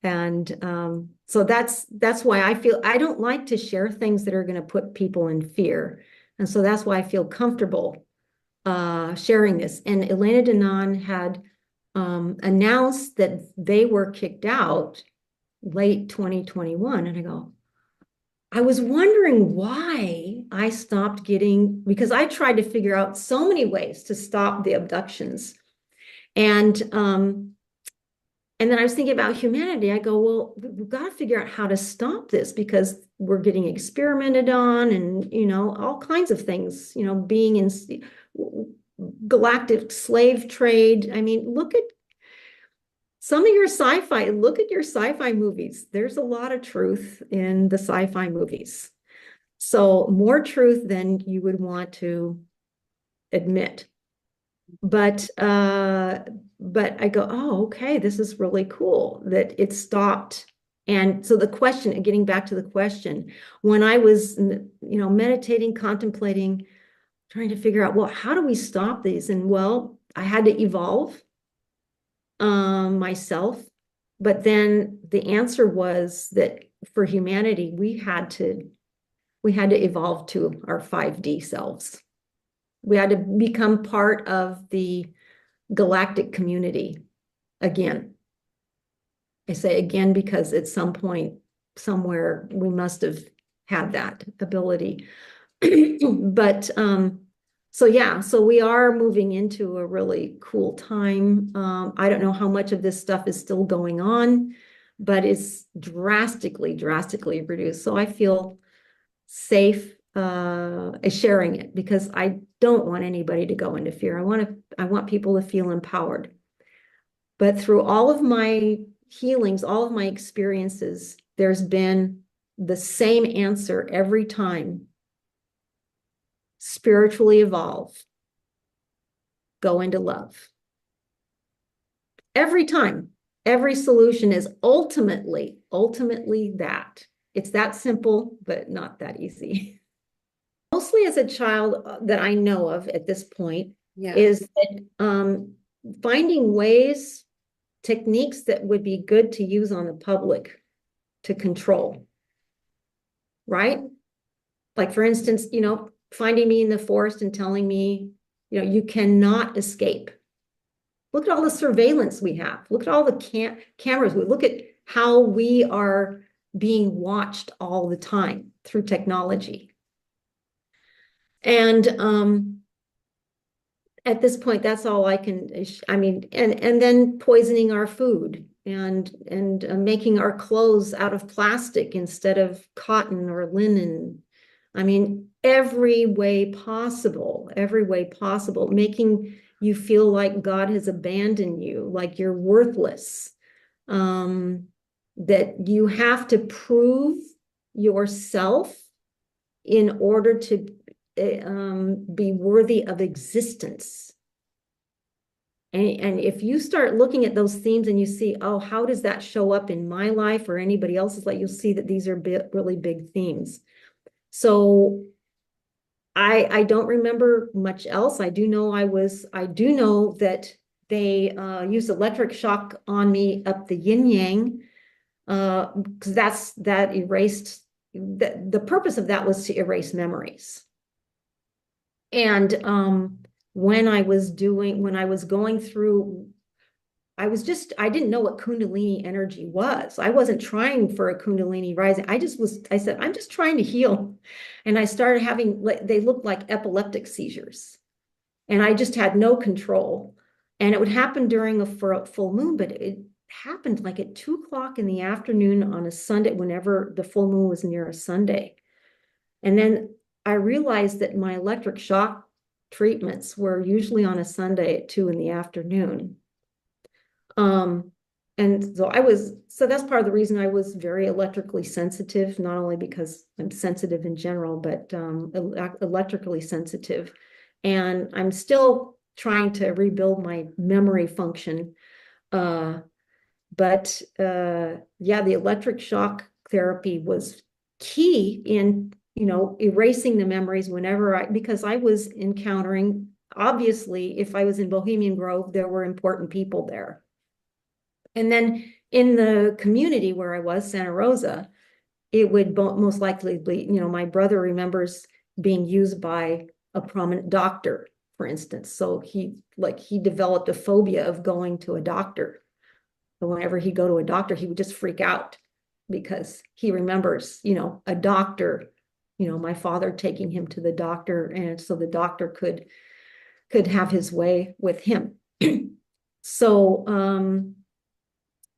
B: And so that's why I don't like to share things that are going to put people in fear. And so that's why I feel comfortable sharing this. And Elena Denon had announced that they were kicked out late 2021. And I was wondering why I stopped because I tried to figure out so many ways to stop the abductions. And then I was thinking about humanity. I go, well, we've got to figure out how to stop this, because we're getting experimented on, and, all kinds of things, being in galactic slave trade. I mean, look at some of your sci-fi, look at your sci-fi movies. There's a lot of truth in the sci-fi movies. So more truth than you would want to admit. But I go, oh, okay, this is really cool that it stopped. And so the question, getting back to the question, when I was, meditating, contemplating, trying to figure out, well, how do we stop these? And well, I had to evolve myself. But then the answer was that for humanity, we had to evolve to our 5D selves. We had to become part of the galactic community again. I say again because at some point, somewhere, we must have had that ability. But so yeah, so we are moving into a really cool time. I don't know how much of this stuff is still going on, but it's drastically reduced. So I feel safe sharing it, because I don't want anybody to go into fear. I want people to feel empowered. But through all of my healings, all of my experiences, there's been the same answer every time. Spiritually evolve. Go into love. Every time. Every solution is ultimately that. It's that simple, but not that easy. Mostly as a child that I know of at this point, is that finding ways, techniques that would be good to use on the public to control, right? Like, for instance, finding me in the forest and telling me, you cannot escape. Look at all the surveillance we have. Look at all the cameras. We look at how we are being watched all the time through technology. And at this point, that's all I can, and then poisoning our food, and making our clothes out of plastic instead of cotton or linen. I mean, every way possible, making you feel like God has abandoned you, like you're worthless, that you have to prove yourself in order to be worthy of existence. And if you start looking at those themes and you see, oh, how does that show up in my life or anybody else's life, you'll see that these are really big themes. So I don't remember much else. I do know that they used electric shock on me up the yin yang, because that erased, the purpose of that was to erase memories. And when I was going through, I didn't know what Kundalini energy was. I wasn't trying for a Kundalini rising. I said, I'm just trying to heal. And I started having, they looked like epileptic seizures. And I just had no control. And it would happen during a full moon, but it happened like at 2 o'clock in the afternoon on a Sunday, whenever the full moon was near a Sunday. And then I realized that my electric shock treatments were usually on a Sunday at 2 in the afternoon. And so that's part of the reason I was very electrically sensitive, not only because I'm sensitive in general, but electrically sensitive. And I'm still trying to rebuild my memory function. But yeah, the electric shock therapy was key in, erasing the memories because I was encountering, obviously, if I was in Bohemian Grove, there were important people there. And then in the community where I was, Santa Rosa, it would most likely be, my brother remembers being used by a prominent doctor, for instance. So he developed a phobia of going to a doctor. But whenever he'd go to a doctor, he would just freak out because he remembers, a doctor, my father taking him to the doctor, and so the doctor could have his way with him. So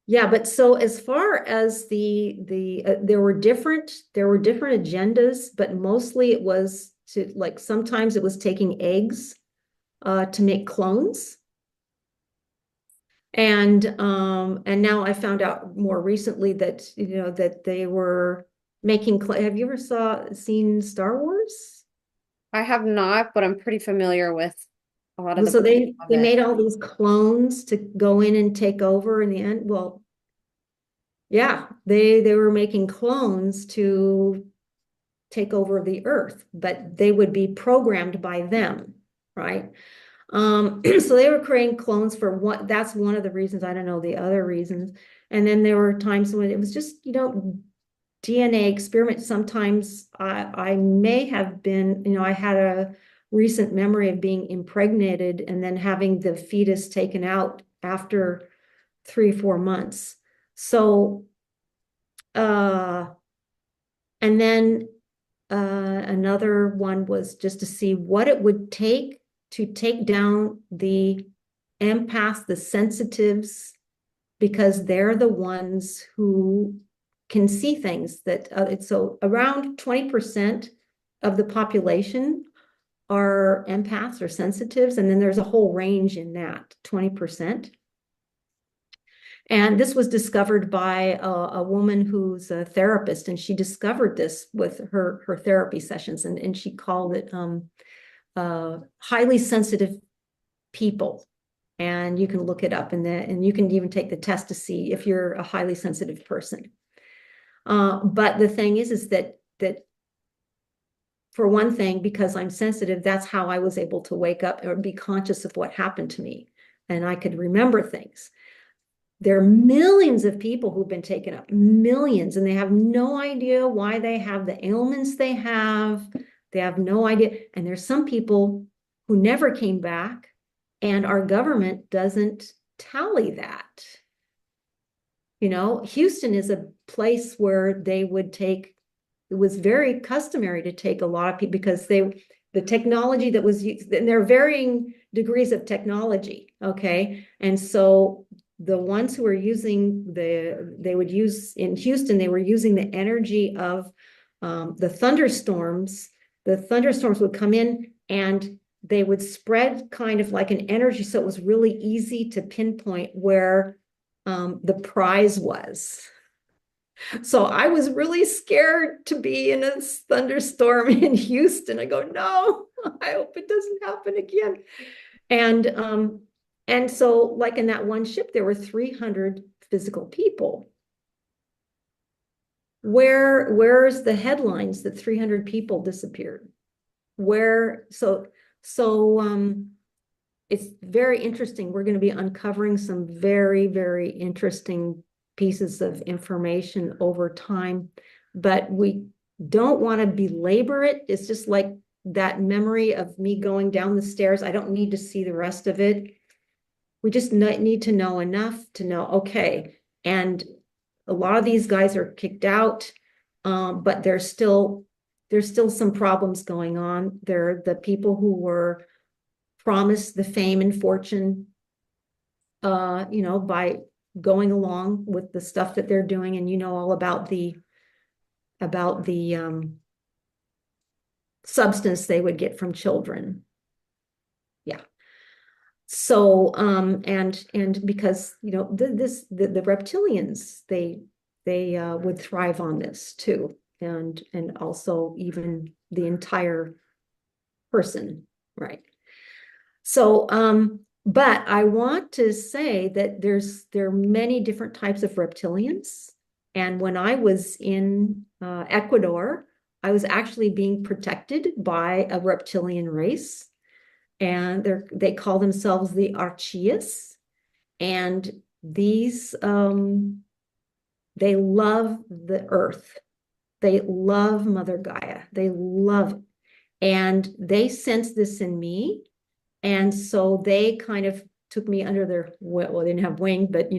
B: yeah, but so as far as there were different agendas, but mostly it was to, like, sometimes it was taking eggs to make clones. And now I found out more recently that that they were making have you ever seen Star Wars?
A: I have not, but I'm pretty familiar with a lot of
B: Well,
A: the
B: so
A: plot
B: they
A: of
B: they
A: it.
B: made all these clones to go in and take over in the end. Well, yeah, they were making clones to take over the earth, but they would be programmed by them, right? So they were creating clones for what, that's one of the reasons. I don't know the other reasons. And then there were times when it was just, DNA experiments. Sometimes I may have been, I had a recent memory of being impregnated and then having the fetus taken out after 3 or 4 months. So, and then another one was just to see what it would take to take down the empaths, the sensitives, because they're the ones who can see things that so around 20% of the population are empaths or sensitives, and then there's a whole range in that 20%. And this was discovered by a woman who's a therapist, and she discovered this with her therapy sessions, and she called it highly sensitive people. And you can look it up, and you can even take the test to see if you're a highly sensitive person. But the thing is that for one thing, because I'm sensitive, that's how I was able to wake up or be conscious of what happened to me, and I could remember things. There are millions of people who've been taken up, millions, and they have no idea why they have the ailments they have. They have no idea. And there's some people who never came back, and our government doesn't tally that. Houston is a place where they would take, it was very customary to take a lot of people because the technology that was used, and there are varying degrees of technology, okay? And so the ones who were using they would use in Houston, they were using the energy of the thunderstorms. The thunderstorms would come in and they would spread kind of like an energy. So it was really easy to pinpoint where the prize was. So I was really scared to be in a thunderstorm in Houston. I go, no, I hope it doesn't happen again. And and so like in that one ship, there were 300 physical people. Where's the headlines that 300 people disappeared? Where so it's very interesting. We're going to be uncovering some very, very interesting pieces of information over time, but we don't want to belabor it. It's just like that memory of me going down the stairs. I don't need to see the rest of it. We just need to know enough to know, okay. And a lot of these guys are kicked out, but there's still some problems going on. They're the people who were promised the fame and fortune, by going along with the stuff that they're doing, and all about the substance they would get from children. Yeah. So and because the reptilians, they would thrive on this too, and also even the entire person, right? So but I want to say that there are many different types of reptilians. And when I was in Ecuador, I was actually being protected by a reptilian race, and they call themselves the Archias. And these they love the earth. They love Mother Gaia. They love it. And they sense this in me. And so they kind of took me under their, well, they didn't have wing, but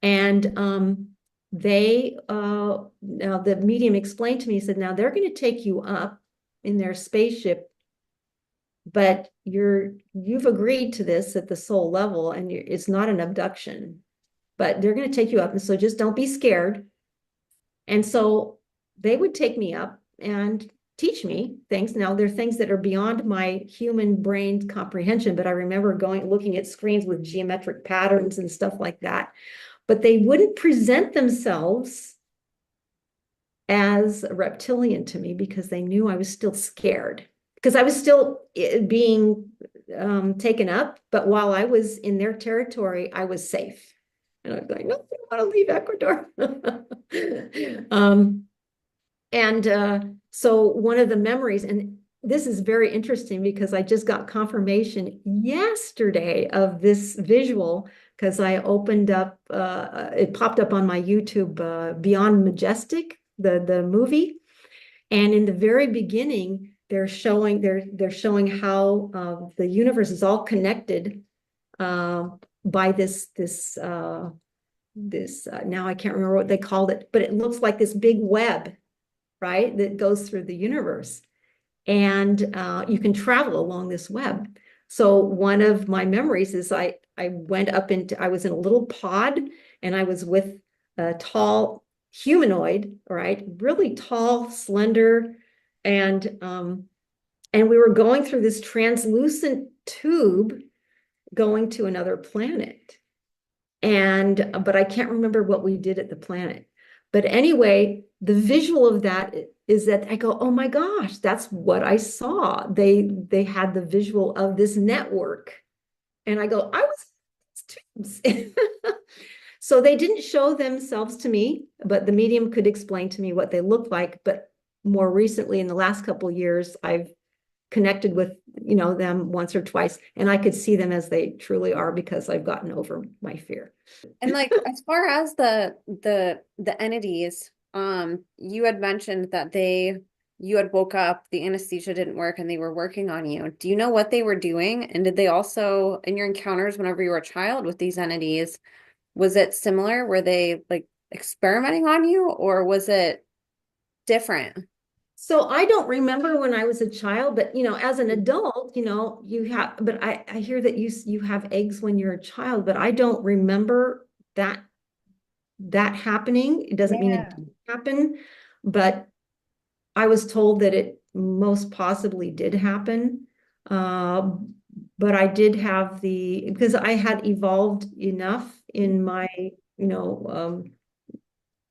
B: and they now the medium explained to me, he said, now they're going to take you up in their spaceship, but you've agreed to this at the soul level, and it's not an abduction, but they're going to take you up, and so just don't be scared. And so they would take me up and teach me things. Now, there are things that are beyond my human brain comprehension, but I remember looking at screens with geometric patterns and stuff like that. But they wouldn't present themselves as a reptilian to me because they knew I was still scared, because I was still being taken up. But while I was in their territory, I was safe. And I was like, no, I don't want to leave Ecuador. So one of the memories, and this is very interesting because I just got confirmation yesterday of this visual, because I opened up, it popped up on my YouTube, Beyond Majestic, the movie. And in the very beginning, they're showing how the universe is all connected by this now I can't remember what they called it, but it looks like this big web, right, that goes through the universe. And you can travel along this web. So one of my memories is I was in a little pod, and I was with a tall humanoid, right, really tall, slender, and we were going through this translucent tube going to another planet. But I can't remember what we did at the planet. But anyway, the visual of that is that I go, oh my gosh, that's what I saw. They had the visual of this network. And I go, I was tubes. So they didn't show themselves to me, but the medium could explain to me what they looked like. But more recently, in the last couple of years, I've connected with them once or twice, and I could see them as they truly are because I've gotten over my fear.
A: And like as far as the entities, you had mentioned that you had woke up, the anesthesia didn't work, and they were working on you. Do you know what they were doing? And did they also, in your encounters whenever you were a child with these entities, was it similar? Were they like experimenting on you, or was it different?
B: So I don't remember when I was a child, but as an adult, you have, but I hear that you have eggs when you're a child, but I don't remember that happening. It doesn't mean it
A: Yeah.
B: didn't happen, but I was told that it most possibly did happen. But I did have because I had evolved enough in my,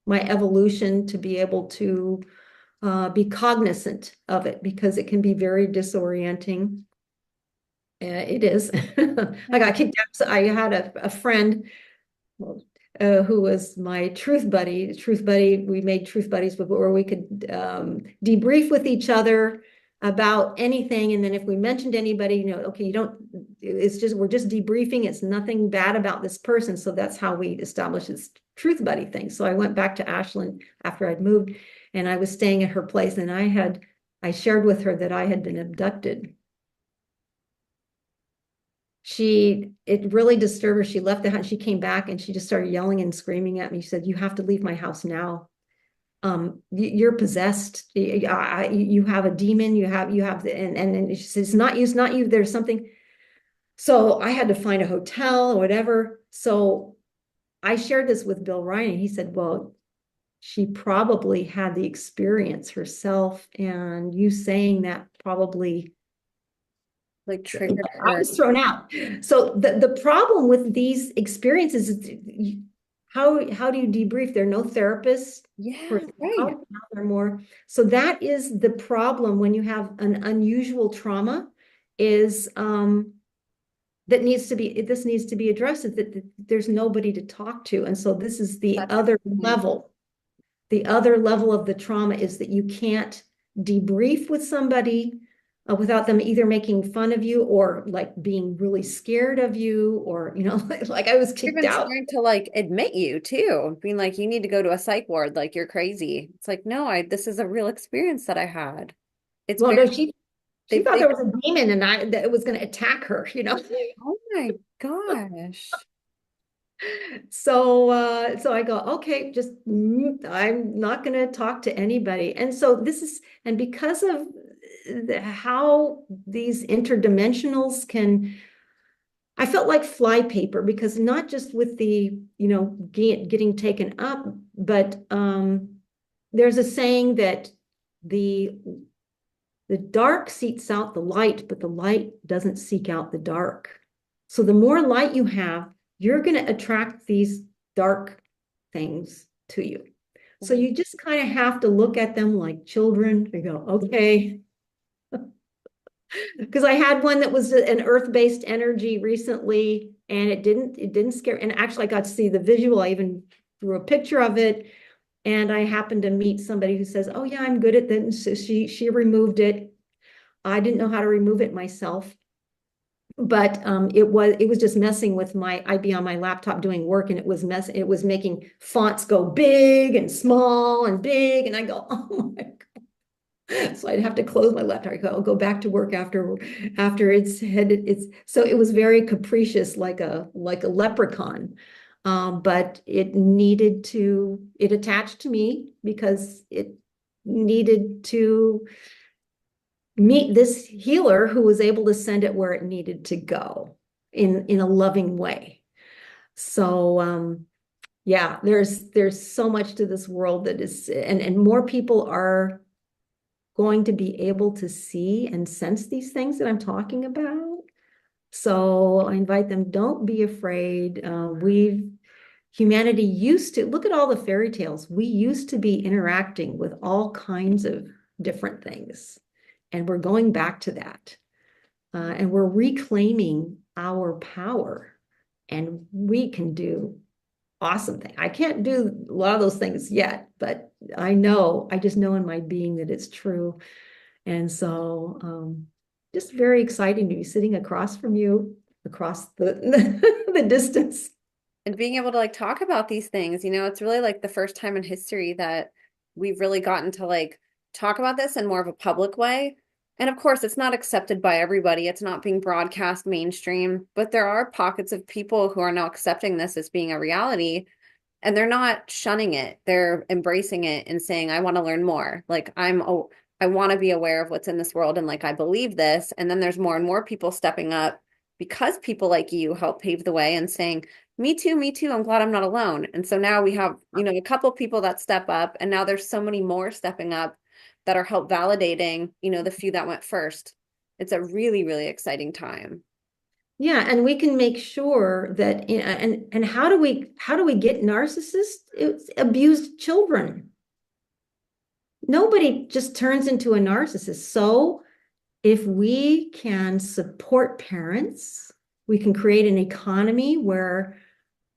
B: my evolution to be able to be cognizant of it, because it can be very disorienting. It is. I got kicked out. So I had a friend who was my truth buddy. Truth buddy, we made truth buddies where we could debrief with each other about anything. And then if we mentioned anybody, okay, you don't, it's just, we're just debriefing. It's nothing bad about this person. So that's how we established this truth buddy thing. So I went back to Ashland after I'd moved, and I was staying at her place, and I shared with her that I had been abducted. It really disturbed her. She left the house. She came back and she just started yelling and screaming at me. She said, "You have to leave my house now. You're possessed. You have a demon. And she says, it's not you. There's something." So I had to find a hotel or whatever. So I shared this with Bill Ryan. He said, "Well, she probably had the experience herself, and you saying that probably
A: Like triggered
B: I
A: her.
B: was thrown out." So the problem with these experiences is how do you debrief? There are no therapists for
A: Yeah,
B: how
A: right.
B: there more. So that is the problem when you have an unusual trauma, is this needs to be addressed, is that there's nobody to talk to. And so this is the
A: Such a
B: other
A: good point.
B: level. The other level of the trauma is that you can't debrief with somebody without them either making fun of you or like being really scared of you, or, like I was kicked
A: Even
B: out.
A: trying to like admit you too, being like, you need to go to a psych ward, like you're crazy. It's like, no, this is a real experience that I had. It's
B: Well,
A: very,
B: no, she thought
A: they,
B: there was a demon and that it was going to attack her.
A: oh my gosh.
B: So I go, okay, just I'm not going to talk to anybody. And so and because of how these interdimensionals can, I felt like flypaper, because not just with the, getting taken up, but there's a saying that the the dark seeks out the light, but the light doesn't seek out the dark. So the more light you have, you're going to attract these dark things to you. So you just kind of have to look at them like children and go, okay. Because I had one that was an earth-based energy recently, and it didn't scare. And actually, I got to see the visual. I even drew a picture of it. And I happened to meet somebody who says, "Oh yeah, I'm good at that." And so she removed it. I didn't know how to remove it myself, but it was just messing with I'd be on my laptop doing work, and it was making fonts go big and small and big, and I go, "Oh my God." So I'd have to close my laptop. I'll go back to work after it's headed. So it was very capricious, like a leprechaun. But it attached to me because it needed to meet this healer who was able to send it where it needed to go in a loving way. So yeah, there's so much to this world that is, and more people are going to be able to see and sense these things that I'm talking about. So I invite them, don't be afraid. Humanity used to, look at all the fairy tales. We used to be interacting with all kinds of different things. And we're going back to that. And we're reclaiming our power. And we can do awesome things. I can't do a lot of those things yet, but I just know in my being that it's true. And so just very exciting to be sitting across from you, across the distance.
A: And being able to like talk about these things, it's really like the first time in history that we've really gotten to like talk about this in more of a public way. And of course, it's not accepted by everybody. It's not being broadcast mainstream, but there are pockets of people who are now accepting this as being a reality, and they're not shunning it. They're embracing it and saying, I want to learn more. Like I want to be aware of what's in this world, and like I believe this. And then there's more and more people stepping up because people like you help pave the way and saying, me too, me too. I'm glad I'm not alone. And so now we have, a couple of people that step up, and now there's so many more stepping up that are help validating, the few that went first. It's a really, really exciting time.
B: Yeah, and we can make sure that, and how do we get narcissists? It's abused children. Nobody just turns into a narcissist. So if we can support parents, we can create an economy where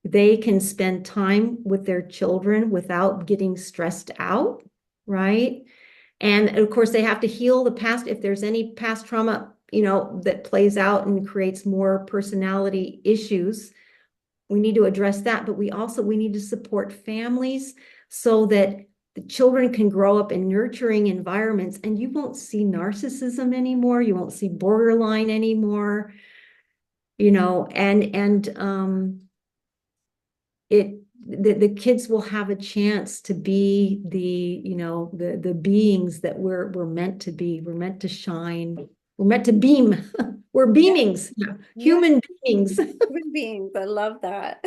B: they can spend time with their children without getting stressed out, right? And of course, they have to heal the past. If there's any past trauma, that plays out and creates more personality issues, we need to address that. But we need to support families so that the children can grow up in nurturing environments, and you won't see narcissism anymore. You won't see borderline anymore, and it the kids will have a chance to be the beings that we're meant to be. We're meant to shine. We're meant to beam. We're
A: Yeah.
B: beamings,
A: Yeah.
B: human beings.
A: Human beings. I love that.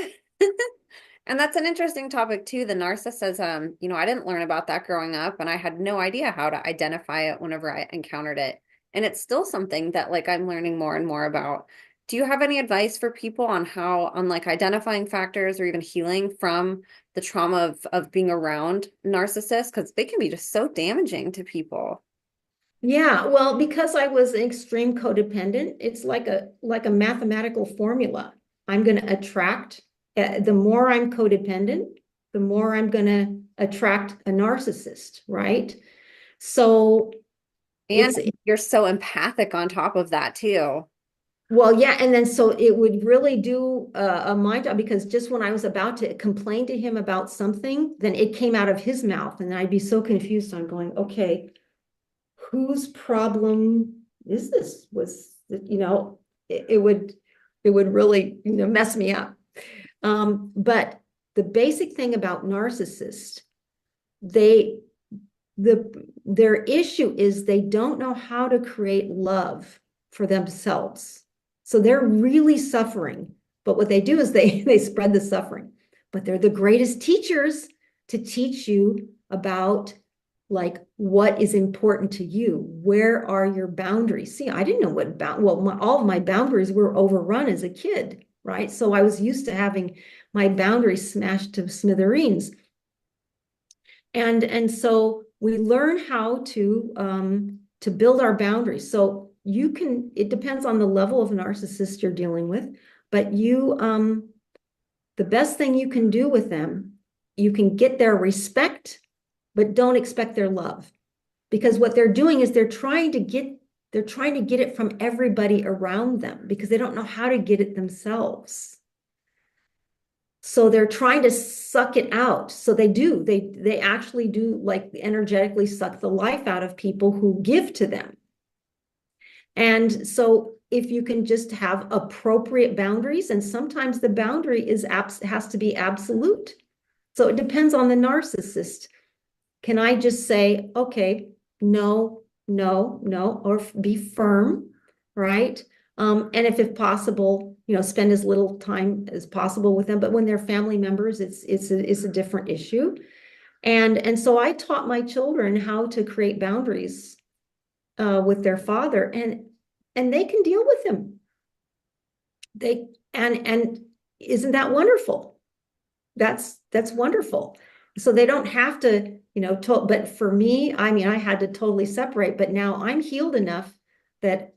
A: And that's an interesting topic too, the narcissism. I didn't learn about that growing up, and I had no idea how to identify it whenever I encountered it. And it's still something that like I'm learning more and more about. Do you have any advice for people on like identifying factors or even healing from the trauma of being around narcissists? Because they can be just so damaging to people.
B: Yeah, well, because I was an extreme codependent, it's like a mathematical formula. I'm going to attract, the more I'm codependent, the more I'm going to attract a narcissist, right? So
A: And
B: it's
A: you're so empathic on top of that too.
B: well, yeah, and then so it would really do a mind job, because just when I was about to complain to him about something, then it came out of his mouth, and I'd be so confused. I'm going, okay, whose problem is this? It would really, mess me up. But the basic thing about narcissists, they their issue is they don't know how to create love for themselves. So they're really suffering. But what they do is they spread the suffering. But they're the greatest teachers to teach you about like what is important to you. Where are your boundaries? See, I didn't know all of my boundaries were overrun as a kid, right? So I was used to having my boundaries smashed to smithereens. And so we learn how to build our boundaries. So it depends on the level of narcissist you're dealing with, but the best thing you can do with them, you can get their respect, but don't expect their love. Because what they're doing is they're trying to get it from everybody around them because they don't know how to get it themselves. So they're trying to suck it out. So they actually do, like, energetically suck the life out of people who give to them. And so if you can just have appropriate boundaries, and sometimes the boundary has to be absolute. So it depends on the narcissist. Can I just say, okay, no, no, no, or be firm, right? And if possible, spend as little time as possible with them. But when they're family members, it's a different issue. And so I taught my children how to create boundaries with their father, and they can deal with him. And isn't that wonderful? That's wonderful. So they don't have to, but for me, I mean, I had to totally separate, but now I'm healed enough that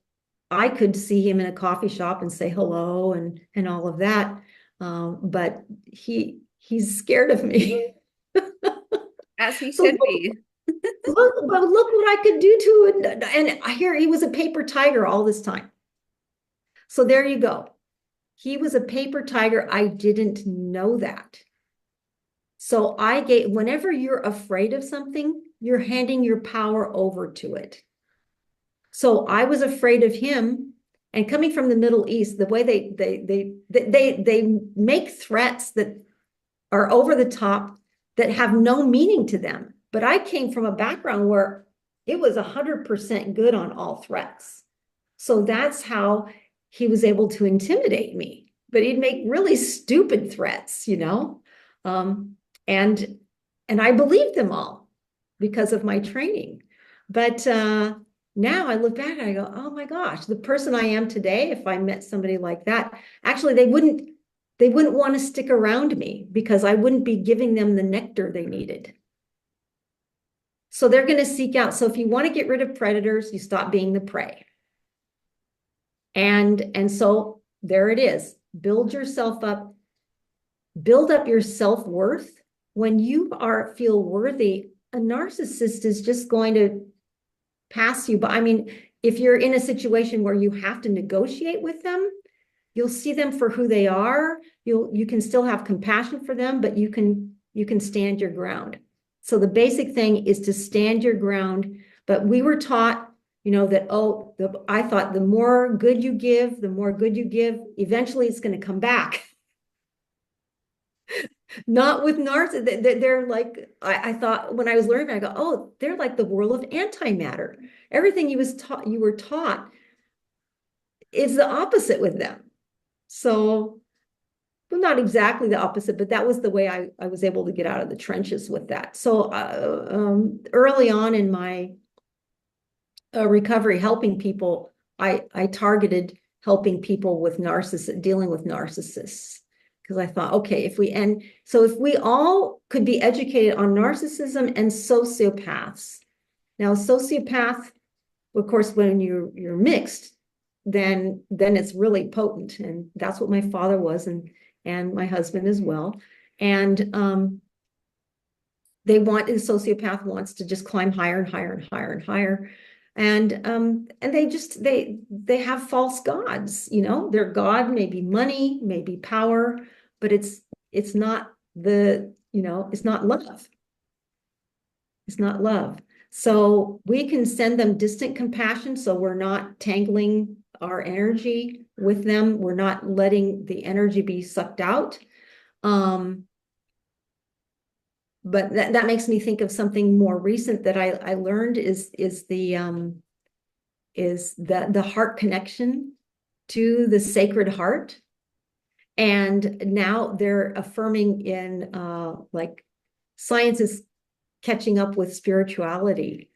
B: I could see him in a coffee shop and say hello and all of that. But he's scared of me.
A: As he
B: So
A: should be.
B: look what I could do to it. And I hear he was a paper tiger all this time. So there you go. He was a paper tiger. I didn't know that. So whenever you're afraid of something, you're handing your power over to it. So I was afraid of him, and coming from the Middle East, the way they make threats that are over the top, that have no meaning to them. But I came from a background where it was 100% good on all threats. So that's how he was able to intimidate me. But he'd make really stupid threats, um, and I believed them all because of my training. But now I look back and I go, oh my gosh, the person I am today, if I met somebody like that, actually they wouldn't want to stick around me because I wouldn't be giving them the nectar they needed. So they're going to seek out. So if you want to get rid of predators, you stop being the prey. And so there it is. Build yourself up, build up your self-worth. When you feel worthy, a narcissist is just going to pass you by. I mean, if you're in a situation where you have to negotiate with them, you'll see them for who they are. You can still have compassion for them, but you can stand your ground. So the basic thing is to stand your ground. But we were taught, that, I thought the more good you give, eventually it's going to come back. Not with narcissists. They're like, I thought when I was learning, I go, oh, they're like the world of antimatter. Everything you were taught is the opposite with them. So, well, not exactly the opposite, but that was the way I was able to get out of the trenches with that. So early on in my recovery, helping people, I targeted helping people with dealing with narcissists. Because I thought, okay, if we all could be educated on narcissism and sociopaths. Now, sociopath, of course, when you're mixed, then it's really potent. And that's what my father was, and my husband as well. And the sociopath wants to just climb higher and higher and higher and higher. And they have false gods, their God may be money, maybe power, but it's not it's not love. It's not love. So we can send them distant compassion, so we're not tangling our energy with them. We're not letting the energy be sucked out. But that makes me think of something more recent that I learned is the heart connection to the Sacred Heart. And now they're affirming in like science is catching up with spirituality.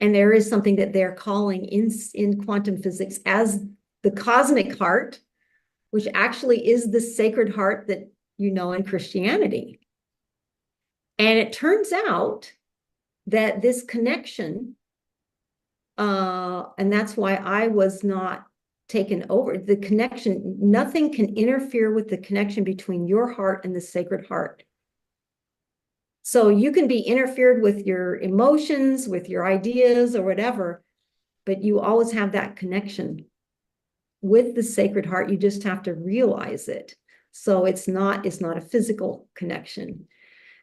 B: And there is something that they're calling in quantum physics as the cosmic heart, which actually is the Sacred Heart that in Christianity. And it turns out that this connection, and that's why I was not taken over, the connection, nothing can interfere with the connection between your heart and the Sacred Heart. So you can be interfered with your emotions, with your ideas or whatever, but you always have that connection with the Sacred Heart. You just have to realize it. So it's not a physical connection.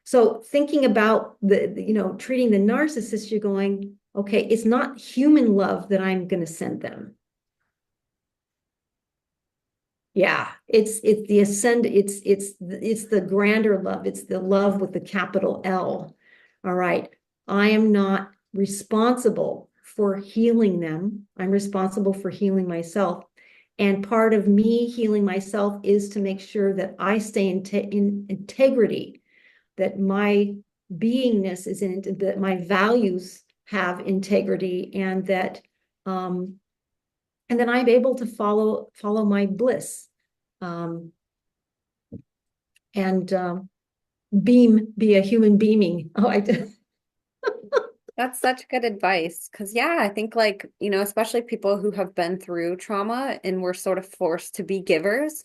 B: So thinking about treating the narcissist, you're going, okay, it's not human love that I'm going to send them. Yeah, it's the grander love. It's the love with the capital L. All right. I am not responsible for healing them. I'm responsible for healing myself. And part of me healing myself is to make sure that I stay in integrity, that my beingness is that my values have integrity, and that and then I'm able to follow my bliss, and be a human beaming. Oh, I did.
A: That's such good advice. Because, yeah, I think, like, especially people who have been through trauma and were sort of forced to be givers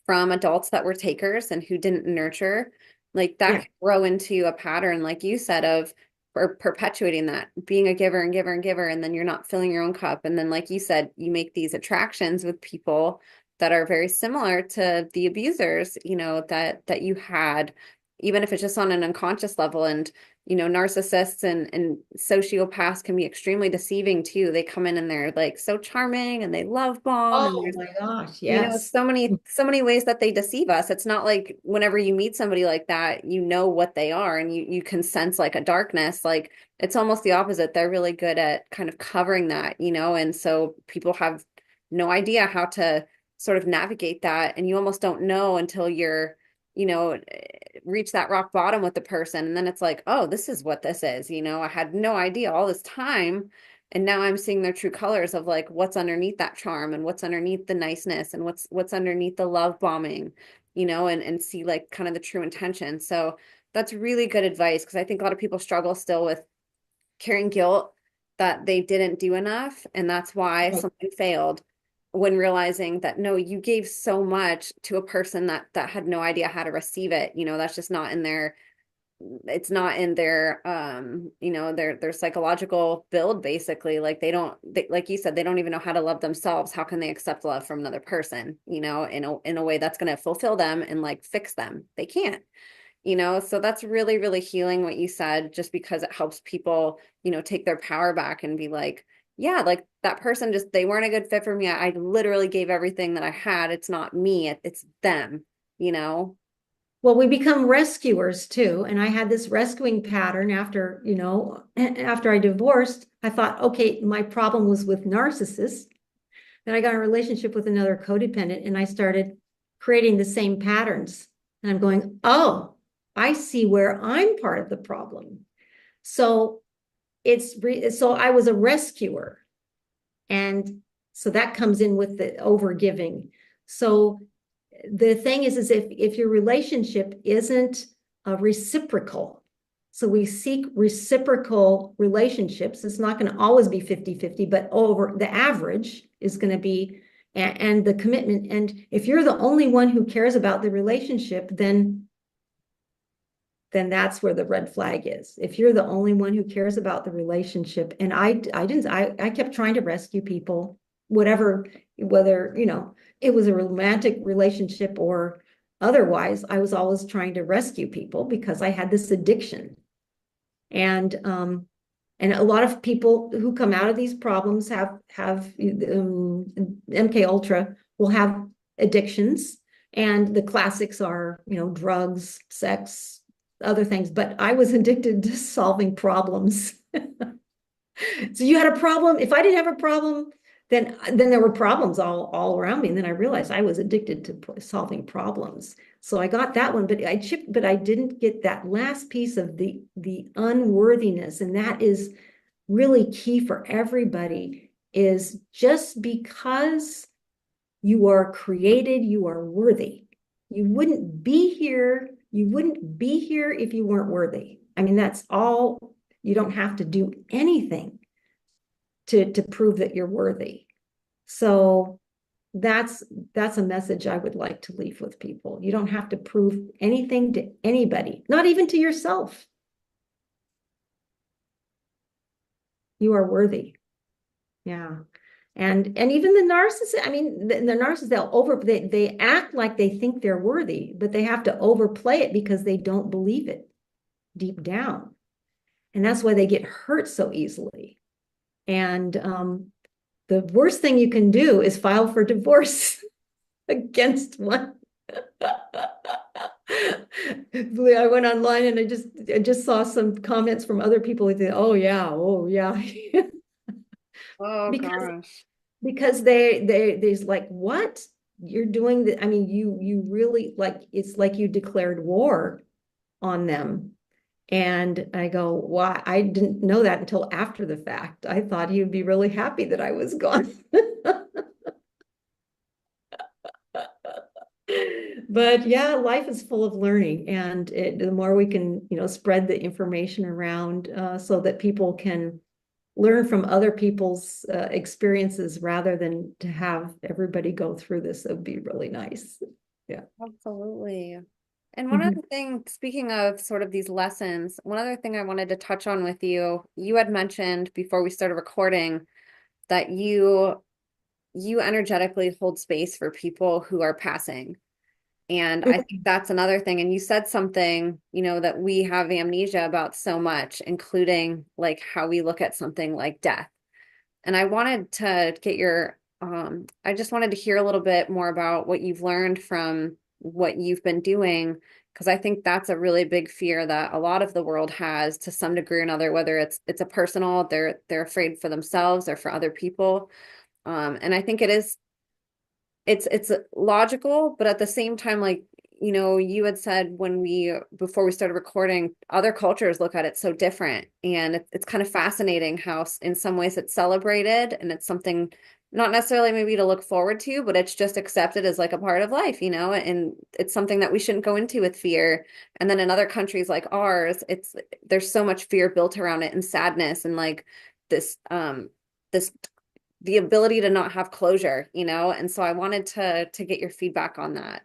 A: from adults that were takers and who didn't nurture, like that
B: Yeah.
A: can grow into a pattern, like you said, of perpetuating that, being a giver and giver and giver, and then you're not filling your own cup. And then, like you said, you make these attractions with people that are very similar to the abusers, that you had, even if it's just on an unconscious level. And narcissists and sociopaths can be extremely deceiving too. They come in and they're like so charming and they love bomb, and
B: Oh
A: there's
B: my gosh, yes.
A: so many ways that they deceive us. It's not like whenever you meet somebody like that, you know what they are, and you can sense like a darkness. Like it's almost the opposite. They're really good at kind of covering that, and so people have no idea how to sort of navigate that, and you almost don't know until you're, reach that rock bottom with the person, and then it's like, oh, this is what this is. I had no idea all this time And now I'm seeing their true colors of like what's underneath that charm and what's underneath the niceness and what's underneath the love bombing, and see like kind of the true intention. So that's really good advice because I think a lot of people struggle still with carrying guilt that they didn't do enough, and that's why
B: Right.
A: something failed, when realizing that no, you gave so much to a person that had no idea how to receive it. That's just not in their, it's not in their their psychological build, basically. Like like you said, they don't even know how to love themselves. How can they accept love from another person, in a way that's going to fulfill them and like fix them? They can't. So that's really, really healing what you said, just because it helps people, take their power back and be like, yeah, like that person just, they weren't a good fit for me. I literally gave everything that I had. It's not me, it's them, you know?
B: Well, we become rescuers too. And I had this rescuing pattern after, after I divorced. I thought, okay, my problem was with narcissists. Then I got in a relationship with another codependent and I started creating the same patterns. And I'm going, oh, I see where I'm part of the problem. So so I was a rescuer. And so that comes in with the overgiving. So the thing is if your relationship isn't reciprocal, so we seek reciprocal relationships. It's not going to always be 50-50, but over the average is going to be, and the commitment. And if you're the only one who cares about the relationship, then that's where the red flag is. If you're the only one who cares about the relationship, and I kept trying to rescue people, whatever, whether, it was a romantic relationship or otherwise, I was always trying to rescue people because I had this addiction. And a lot of people who come out of these problems have MK Ultra will have addictions, and the classics are, drugs, sex, other things. But I was addicted to solving problems. So you had a problem. If I didn't have a problem, then there were problems all around me. And then I realized I was addicted to solving problems. So I got that one, but I didn't get that last piece of the unworthiness. And that is really key for everybody, is just because you are created, you are worthy. You wouldn't be here if you weren't worthy. I mean, that's all. You don't have to do anything to prove that you're worthy. So that's a message I would like to leave with people. You don't have to prove anything to anybody, not even to yourself. You are worthy. Yeah. And even the narcissist, I mean, the narcissists, they act like they think they're worthy, but they have to overplay it because they don't believe it deep down. And that's why they get hurt so easily. And the worst thing you can do is file for divorce against one. I went online and I just saw some comments from other people. They, oh yeah,
A: Oh
B: because
A: gosh.
B: there's like, what you're doing that. I mean, you really, like, it's like you declared war on them. And I go, why? I didn't know that until after the fact. I thought he would be really happy that I was gone. But yeah, life is full of learning, and the more we can, spread the information around, so that people can learn from other people's experiences rather than to have everybody go through this, it would be really nice. Yeah.
A: Absolutely. And one
B: Mhm.
A: other thing, speaking of sort of these lessons, one other thing I wanted to touch on with you, you had mentioned before we started recording that you energetically hold space for people who are passing. And I think that's another thing. And you said something, that we have amnesia about so much, including like how we look at something like death. And I wanted to get I just wanted to hear a little bit more about what you've learned from what you've been doing, because I think that's a really big fear that a lot of the world has to some degree or another, whether it's a personal, they're afraid for themselves or for other people. And I think it's logical, but at the same time, like you had said before we started recording, other cultures look at it so different. And it's kind of fascinating how in some ways it's celebrated and it's something not necessarily maybe to look forward to, but it's just accepted as like a part of life, and it's something that we shouldn't go into with fear. And then in other countries like ours, there's so much fear built around it and sadness and like this the ability to not have closure, and so I wanted to get your feedback on that.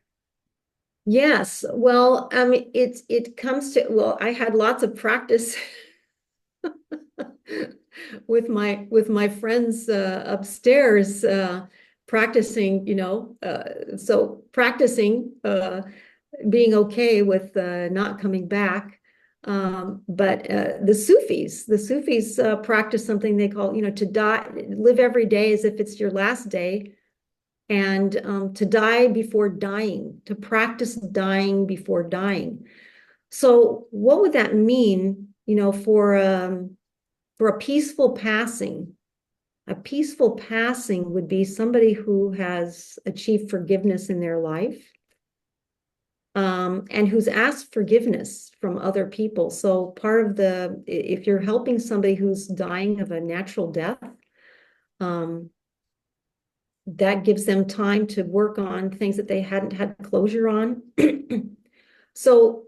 B: Yes, well, it comes to, well, I had lots of practice with my friends upstairs, practicing, so practicing being okay with not coming back. But the Sufis practice something they call, to die, live every day as if it's your last day, and to die before dying, to practice dying before dying. So what would that mean, for a peaceful passing? A peaceful passing would be somebody who has achieved forgiveness in their life, and who's asked forgiveness from other people. So if you're helping somebody who's dying of a natural death, um, that gives them time to work on things that they hadn't had closure on. So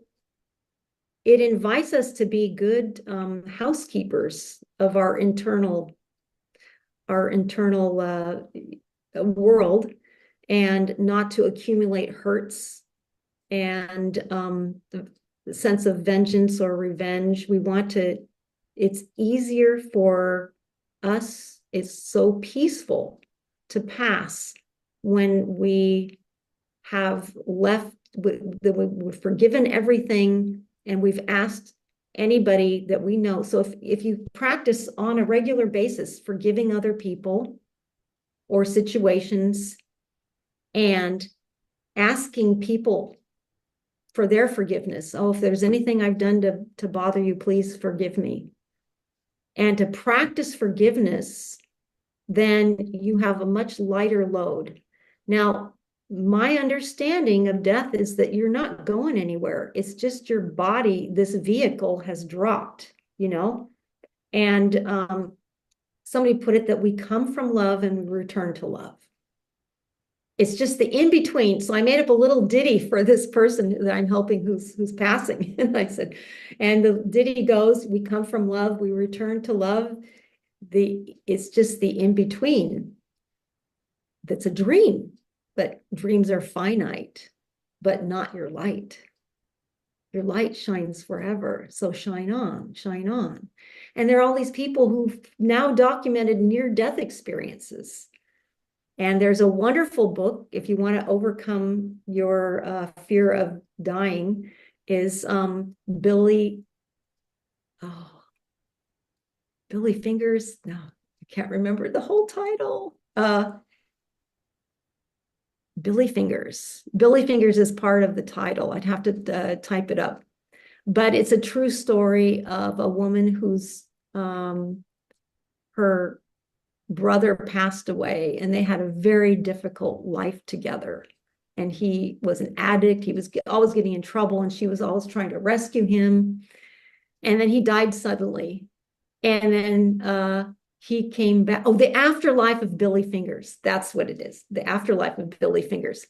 B: it invites us to be good housekeepers of our internal world, and not to accumulate hurts and the sense of vengeance or revenge. It's easier for us, it's so peaceful to pass when we have we've forgiven everything and we've asked anybody that we know. So if you practice on a regular basis forgiving other people or situations and asking people for their forgiveness. Oh, if there's anything I've done to bother you, please forgive me. And to practice forgiveness, then you have a much lighter load. Now, my understanding of death is that you're not going anywhere. It's just your body, this vehicle has dropped, and somebody put it that we come from love and we return to love. It's just the in between. So I made up a little ditty for this person that I'm helping who's passing. And I said, and the ditty goes, we come from love, we return to love. It's just the in between. That's a dream, but dreams are finite, but not your light. Your light shines forever. So shine on, shine on. And there are all these people who've now documented near-death experiences. And there's a wonderful book, if you want to overcome your fear of dying, is Billy Fingers. No, I can't remember the whole title. Billy Fingers. Billy Fingers is part of the title. I'd have to type it up. But it's a true story of a woman whose her brother passed away, and they had a very difficult life together. And he was an addict. He was always getting in trouble, and she was always trying to rescue him. And then he died suddenly. And then he came back. Oh, The Afterlife of Billy Fingers. That's what it is. The Afterlife of Billy Fingers.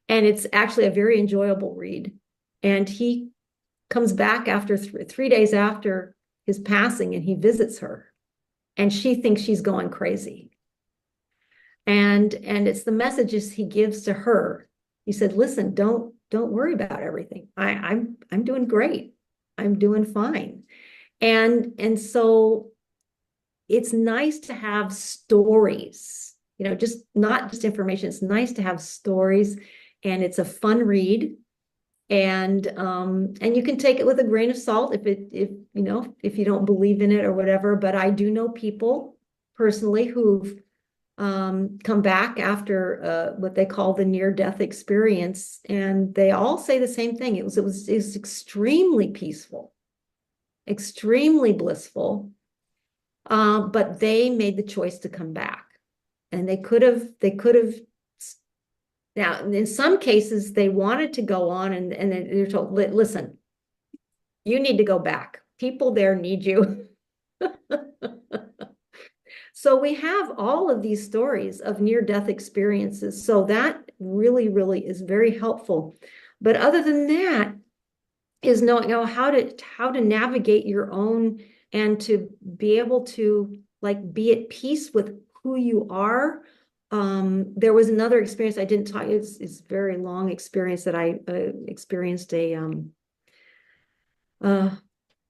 B: And it's actually a very enjoyable read. And he comes back after 3 days after his passing, and he visits her. And she thinks she's going crazy. And it's the messages he gives to her. He said, listen, don't worry about everything. I'm doing great. I'm doing fine. And so it's nice to have stories, just not just information. It's nice to have stories, and it's a fun read. And you can take it with a grain of salt if you don't believe in it or whatever. But I do know people personally who've come back after what they call the near-death experience, and they all say the same thing. It was extremely peaceful, extremely blissful, but they made the choice to come back, and they could have Now, in some cases, they wanted to go on and they're told, listen, you need to go back. People there need you. So we have all of these stories of near-death experiences. So that really, really is very helpful. But other than that, is knowing how to navigate your own and to be able to like be at peace with who you are. There was another experience I didn't talk. It's very long experience that I experienced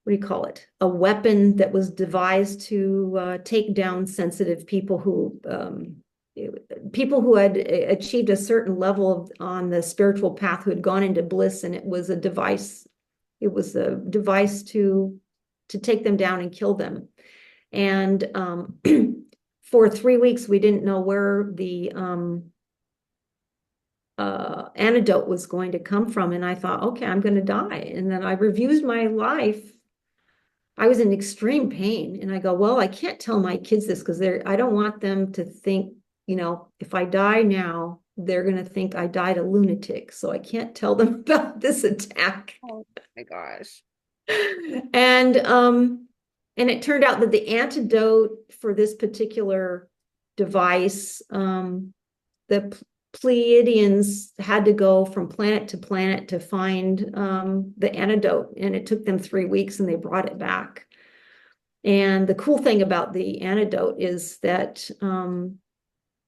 B: what do you call it? A weapon that was devised to take down sensitive people who had achieved a certain level on the spiritual path, who had gone into bliss, and it was a device. It was a device to take them down and kill them. And for 3 weeks, we didn't know where the antidote was going to come from. And I thought, okay, I'm going to die. And then I reviewed my life. I was in extreme pain. And I go, well, I can't tell my kids this because I don't want them to think, if I die now, they're going to think I died a lunatic. So I can't tell them about this attack.
A: Oh my gosh.
B: And it turned out that the antidote for this particular device, the Pleiadians had to go from planet to planet to find the antidote, and it took them 3 weeks, and they brought it back. And the cool thing about the antidote is that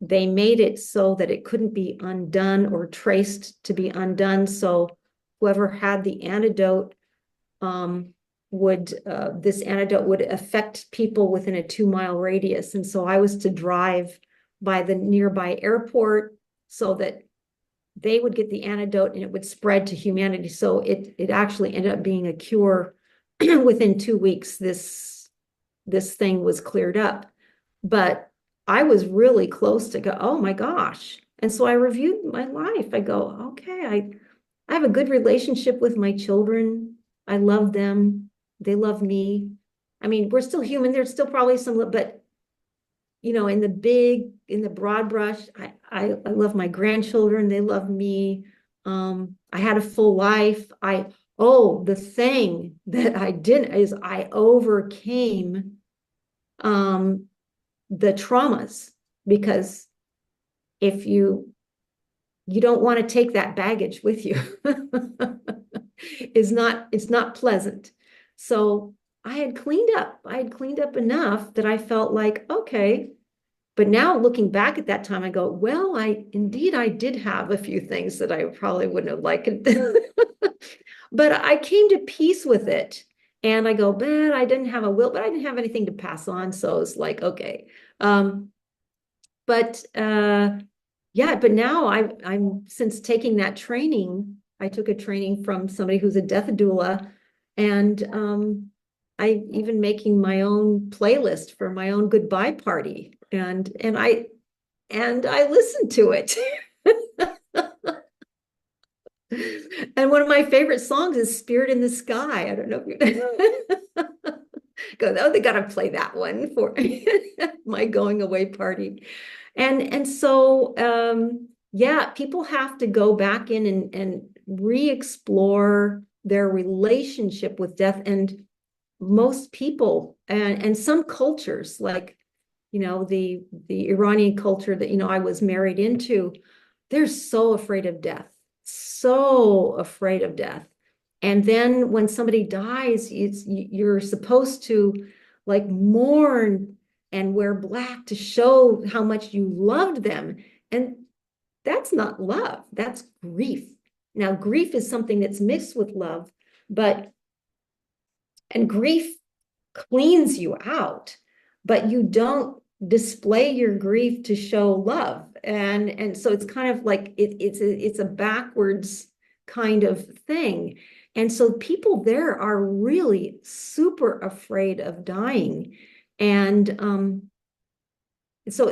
B: they made it so that it couldn't be undone or traced to be undone. So whoever had the antidote this antidote would affect people within a 2-mile radius. And so I was to drive by the nearby airport so that they would get the antidote and it would spread to humanity. So it actually ended up being a cure. Within 2 weeks, this thing was cleared up. But I was really close to go, oh my gosh. And so I reviewed my life. I go, okay, I have a good relationship with my children. I love them. They love me. I mean, we're still human. There's still probably some, but in the broad brush, I love my grandchildren. They love me. I had a full life. The thing that I didn't is I overcame the traumas, because if you don't want to take that baggage with you. It's not pleasant. So I had cleaned up enough that I felt like, okay. But now looking back at that time, I go, well, I did have a few things that I probably wouldn't have liked. But I came to peace with it. And I go, man, I didn't have a will, but I didn't have anything to pass on. So it's like, okay. But yeah, but now I'm since taking that training, I took a training from somebody who's a death doula, and I even making my own playlist for my own goodbye party, and I listen to it. And one of my favorite songs is Spirit in the Sky. I don't know if you go, oh, they got to play that one for my going away party. And so yeah, people have to go back in and re-explore their relationship with death. And most people and some cultures, like the Iranian culture that I was married into, they're so afraid of death, so afraid of death. And then when somebody dies, you're supposed to like mourn and wear black to show how much you loved them. And that's not love, that's grief. Now, grief is something that's mixed with love, and grief cleans you out, but you don't display your grief to show love. And so it's kind of like it's a backwards kind of thing. And so people there are really super afraid of dying. And so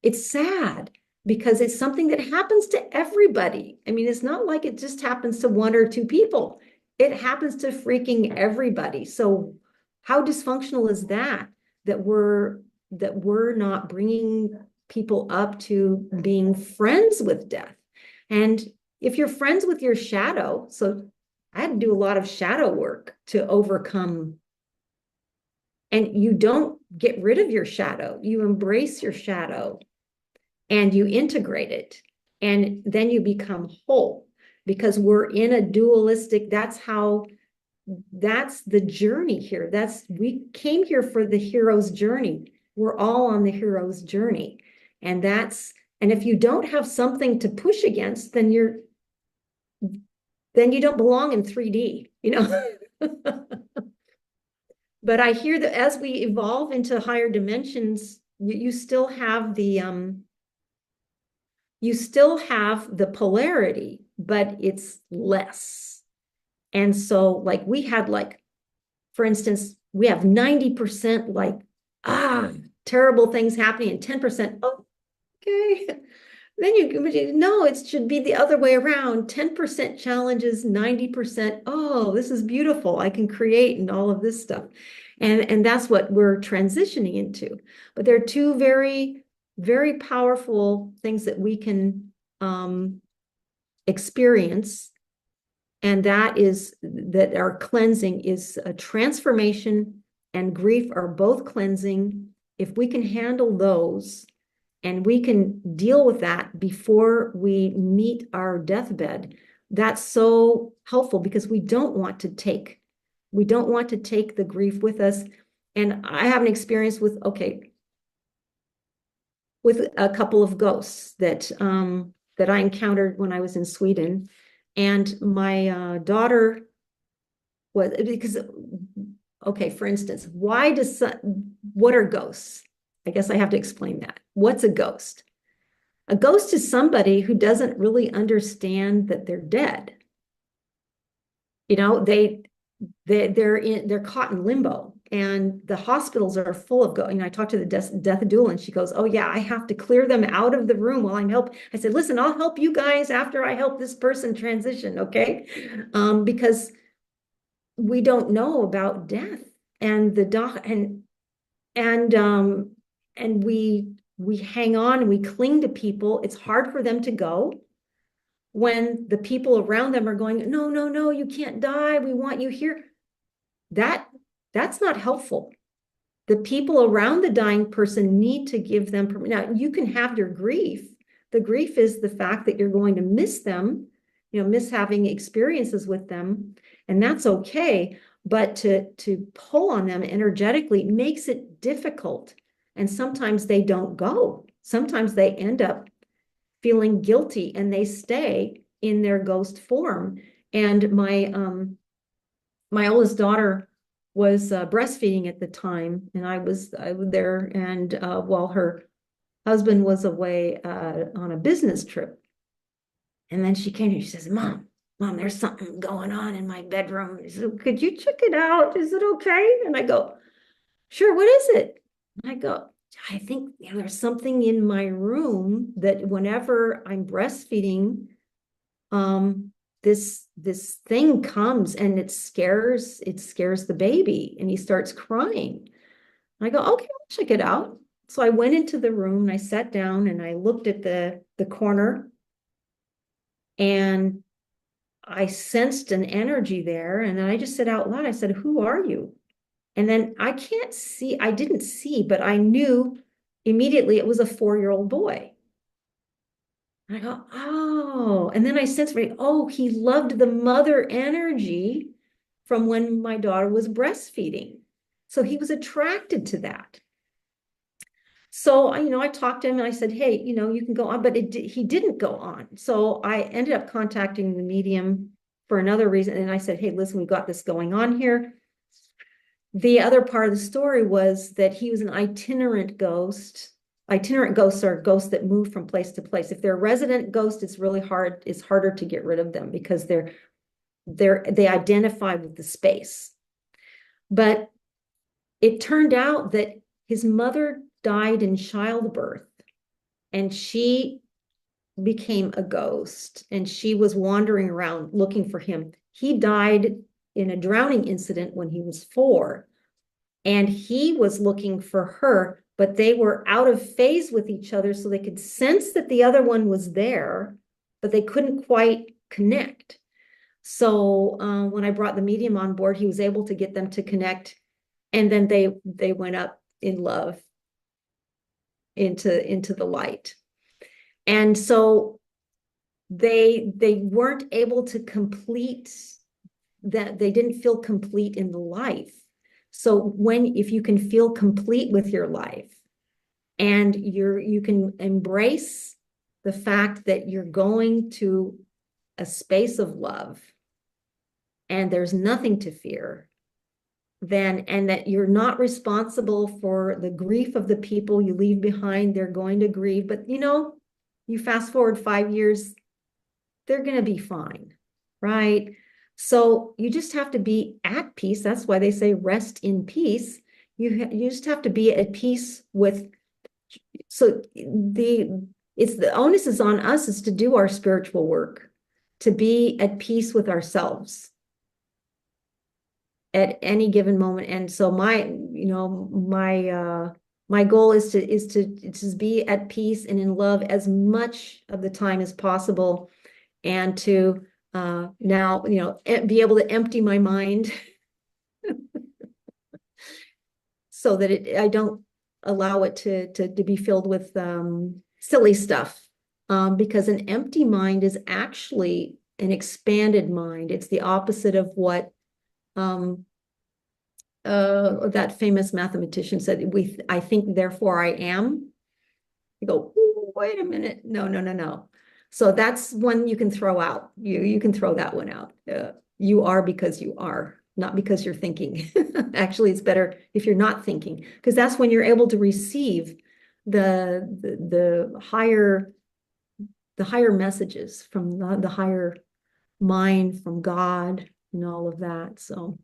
B: it's sad because it's something that happens to everybody. I mean, it's not like it just happens to 1 or 2 people. It happens to freaking everybody. So how dysfunctional is that we're not bringing people up to being friends with death. And if you're friends with your shadow, so I had to do a lot of shadow work to overcome. And you don't get rid of your shadow, you embrace your shadow and you integrate it. And then you become whole, because we're in a dualistic, that's the journey here. We came here for the hero's journey. We're all on the hero's journey. And if you don't have something to push against, then you don't belong in 3D, you know. But I hear that as we evolve into higher dimensions, you still have the polarity, but it's less. And so like we had for instance, we have 90% terrible things happening and 10%, oh, okay. Then it should be the other way around. 10% challenges, 90%, oh, this is beautiful. I can create and all of this stuff. And that's what we're transitioning into. But there are two very, very powerful things that we can experience. And that is that our cleansing is a transformation, and grief are both cleansing. If we can handle those, and we can deal with that before we meet our deathbed, that's so helpful, because we don't want to take the grief with us. And I have an experience with a couple of ghosts that I encountered when I was in Sweden. And my daughter was, because, for instance, what are ghosts? I guess I have to explain that. What's a ghost? A ghost is somebody who doesn't really understand that they're dead. You know, they're caught in limbo, and the hospitals are full of ghosts. I talked to the death doula, and she goes, "Oh yeah, I have to clear them out of the room while I'm help." I said, "Listen, I'll help you guys after I help this person transition, okay?" Because we don't know about death, and and we hang on and we cling to people. It's hard for them to go when the people around them are going, "No, no, no, you can't die. We want you here." That's not helpful. The people around the dying person need to give them permission. Now, you can have your grief. The grief is the fact that you're going to miss them, miss having experiences with them, and that's okay. But to pull on them energetically makes it difficult. And sometimes they don't go. Sometimes they end up feeling guilty and they stay in their ghost form. And my oldest daughter was breastfeeding at the time, and I was there, and while her husband was away on a business trip. And then she came and she says, Mom, there's something going on in my bedroom. She said, "Could you check it out? Is it okay?" And I go, "Sure, what is it?" And I go, "I think there's something in my room that whenever I'm breastfeeding, this thing comes and it scares the baby, and he starts crying." And I go, "Okay, I'll check it out." So I went into the room and I sat down and I looked at the corner, and I sensed an energy there. And then I just said out loud, I said, "Who are you?" And then I didn't see, but I knew immediately it was a 4-year-old boy. And I go, "Oh," and then I sensed, oh, he loved the mother energy from when my daughter was breastfeeding. So he was attracted to that. So, I talked to him and I said, "Hey, you can go on," but he didn't go on. So I ended up contacting the medium for another reason. And I said, "Hey, listen, we've got this going on here." The other part of the story was that he was an itinerant ghost. Itinerant ghosts are ghosts that move from place to place. If they're a resident ghost, it's really hard. It's harder to get rid of them because they identify with the space. But it turned out that his mother died in childbirth, and she became a ghost, and she was wandering around looking for him. He died in a drowning incident when he was 4, and he was looking for her but they were out of phase with each other, so they could sense that the other one was there, but they couldn't quite connect. So when I brought the medium on board, he was able to get them to connect, and then they went up in love into the light. And so they weren't able to complete that. They didn't feel complete in the life. So if you can feel complete with your life, and you can embrace the fact that you're going to a space of love and there's nothing to fear, then, and that you're not responsible for the grief of the people you leave behind. They're going to grieve, but you fast forward 5 years, they're going to be fine, right? So you just have to be at peace. That's why they say rest in peace. You just have to be at peace with. So the onus is on us is to do our spiritual work, to be at peace with ourselves at any given moment. And so my goal is to be at peace and in love as much of the time as possible, and to now be able to empty my mind so that I don't allow it to be filled with silly stuff, because an empty mind is actually an expanded mind. It's the opposite of what that famous mathematician said. I think, therefore I am. You go, wait a minute. No, no, no, no. So that's one you can throw out. You can throw that one out. You are because you are, not because you're thinking. Actually, it's better if you're not thinking, because that's when you're able to receive the higher messages from the higher mind, from God, and all of that. So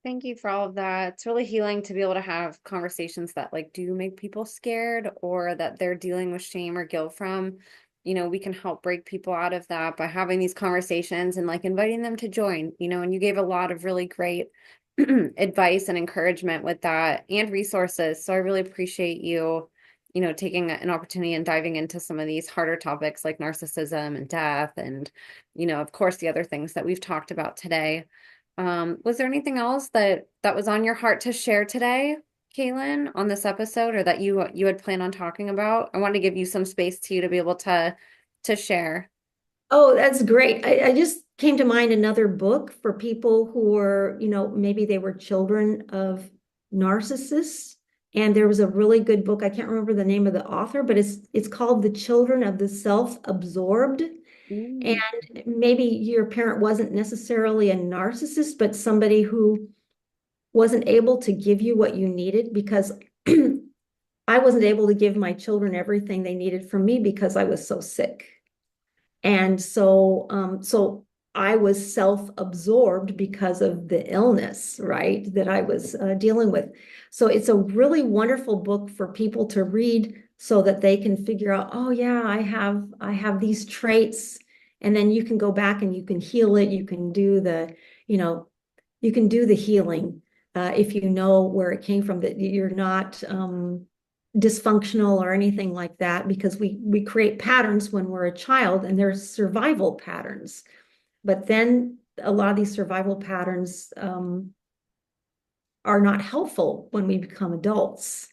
A: Thank you for all of that. It's really healing to be able to have conversations that like do make people scared, or that they're dealing with shame or guilt from. We can help break people out of that by having these conversations and like inviting them to join, and you gave a lot of really great advice and encouragement with that, and resources. So I really appreciate you, taking an opportunity and diving into some of these harder topics like narcissism and death and, of course, the other things that we've talked about today. Was there anything else that was on your heart to share today, Caylen, on this episode, or that you had planned on talking about? I want to give you some space to be able to share.
B: Oh, that's great. I just came to mind another book for people who are, maybe they were children of narcissists. And there was a really good book. I can't remember the name of the author, but it's called The Children of the Self-Absorbed. And
A: Mm.
B: maybe your parent wasn't necessarily a narcissist, but somebody who wasn't able to give you what you needed, because I wasn't able to give my children everything they needed from me because I was so sick. And so I was self-absorbed because of the illness, right, that I was dealing with. So it's a really wonderful book for people to read so that they can figure out, oh yeah, I have these traits, and then you can go back and you can heal it. You can do you can do the healing if you know where it came from, that you're not dysfunctional or anything like that, because we create patterns when we're a child, and there's survival patterns. But then a lot of these survival patterns are not helpful when we become adults.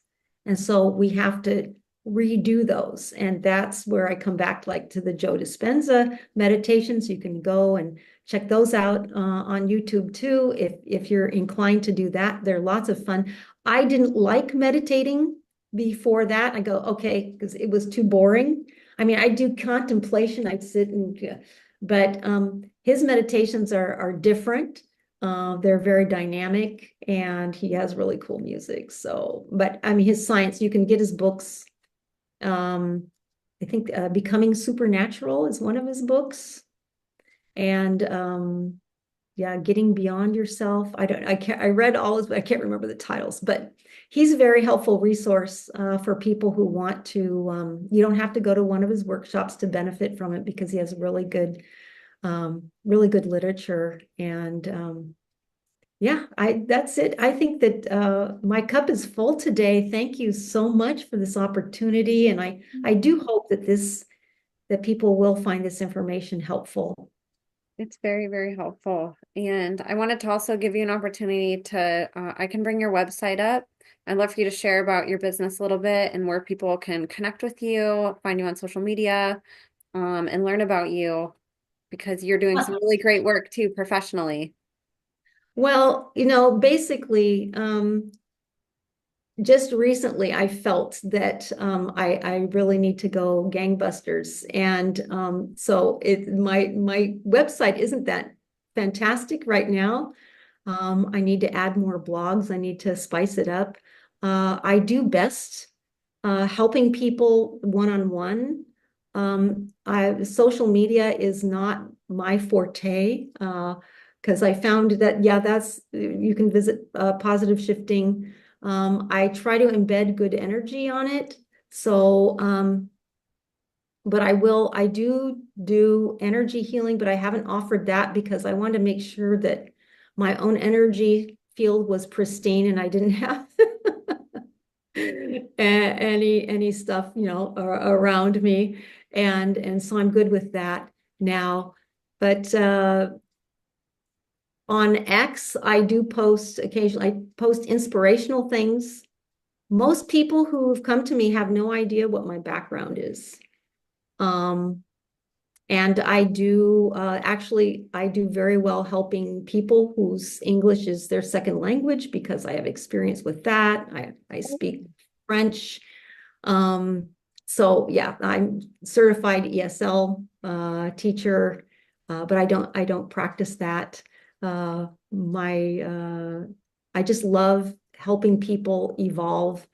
B: And so we have to redo those. And that's where I come back to the Joe Dispenza meditations. You can go and check those out on YouTube too, if you're inclined to do that. They're lots of fun. I didn't like meditating before that. I go, okay, because it was too boring. I mean, I do contemplation. I'd sit but his meditations are different. They're very dynamic, and he has really cool music. So, but I mean, his science, you can get his books. I think Becoming Supernatural is one of his books. And yeah, Getting Beyond Yourself. I read all his, I can't remember the titles, but he's a very helpful resource for people who want to, you don't have to go to one of his workshops to benefit from it, because he has really good literature. And Yeah, that's it. I think that my cup is full today. Thank you so much for this opportunity. And I do hope that that people will find this information helpful.
A: It's very, very helpful. And I wanted to also give you an opportunity to, I can bring your website up. I'd love for you to share about your business a little bit and where people can connect with you, find you on social media, and learn about you because you're doing some really great work too professionally.
B: Well, basically, just recently I felt that I really need to go gangbusters. And so my website isn't that fantastic right now. I need to add more blogs. I need to spice it up. I do best helping people one-on-one. Social media is not my forte because I found that, yeah, you can visit Positive Shifting. I try to embed good energy on it. So, but I do energy healing, but I haven't offered that because I wanted to make sure that my own energy field was pristine and I didn't have any stuff, around me. And so I'm good with that now. But on X, I do post occasionally, I post inspirational things. Most people who have come to me have no idea what my background is. Um, and I do very well helping people whose English is their second language because I have experience with that. I speak French. Um, so yeah, I'm certified ESL teacher, but I don't practice that. My I just love helping people evolve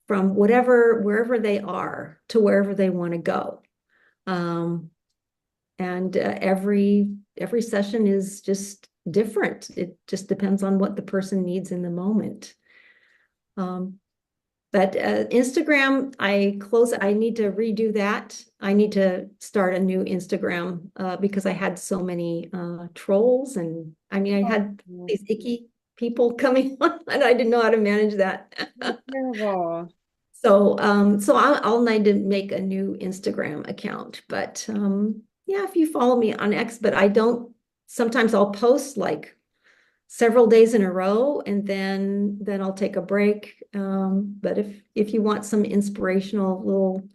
B: from wherever they are to wherever they want to go. Um, and every session is just different. It just depends on what the person needs in the moment. Um, but Instagram, I need to redo that. I need to start a new Instagram because I had so many trolls, and I mean, I had
A: Oh,
B: these icky people coming on, and I didn't know how to manage that.
A: that's terrible.
B: So I'll need to make a new Instagram account. But yeah, if you follow me on X, but I don't, sometimes I'll post like several days in a row and then I'll take a break. But if you want some inspirational little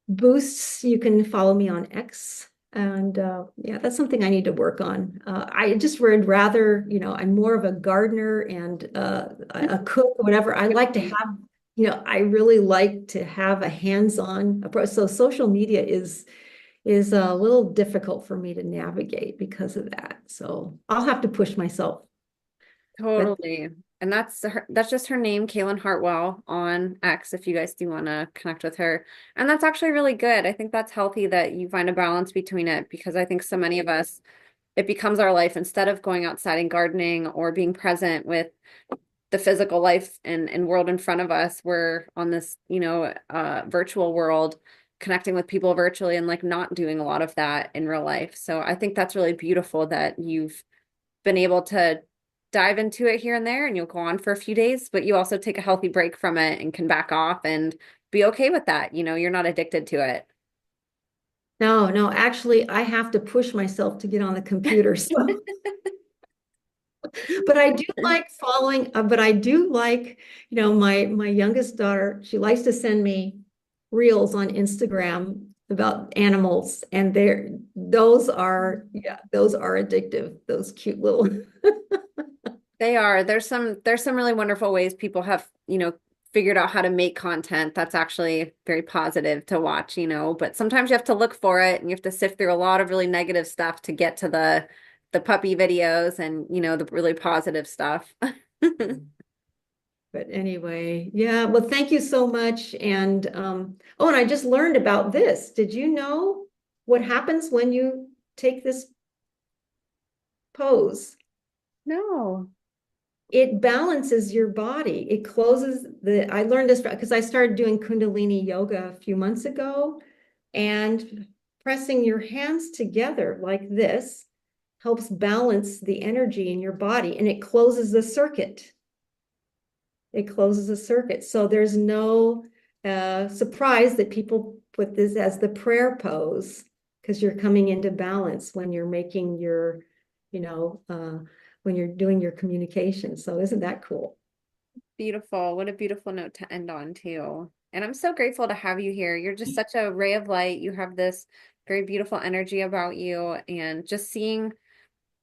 B: boosts, you can follow me on X. And yeah, that's something I need to work on. I just would rather, I'm more of a gardener and a cook, whatever. I like to have, I really like to have a hands-on approach. So social media is a little difficult for me to navigate because of that. So I'll have to push myself. But
A: Totally. And that's just her name, Caylen Hartwell on X if you guys do want to connect with her. And that's actually really good. I think that's healthy that you find a balance between it because I think so many of us it becomes our life instead of going outside and gardening or being present with the physical life and world in front of us. We're on this, virtual world connecting with people virtually and like not doing a lot of that in real life. So I think that's really beautiful that you've been able to dive into it here and there and you'll go on for a few days, but you also take a healthy break from it and can back off and be okay with that. You're not addicted to it.
B: no, actually, I have to push myself to get on the computer. So, but I do like following, but I do like, my youngest daughter, she likes to send me reels on Instagram about animals, and those are addictive, those cute little.
A: They are. There's some really wonderful ways people have, figured out how to make content that's actually very positive to watch, but sometimes you have to look for it and you have to sift through a lot of really negative stuff to get to the puppy videos and, the really positive stuff.
B: But anyway, yeah, well, thank you so much. And oh, and I just learned about this. Did you know what happens when you take this pose?
A: No.
B: It balances your body. It closes I learned this because I started doing Kundalini yoga a few months ago, and pressing your hands together like this helps balance the energy in your body, and it closes the circuit. It closes a circuit. So there's no surprise that people put this as the prayer pose, because you're coming into balance when you're making your, when you're doing your communication. So isn't that cool?
A: Beautiful. What a beautiful note to end on, too. And I'm so grateful to have you here. You're just such a ray of light. You have this very beautiful energy about you, and just seeing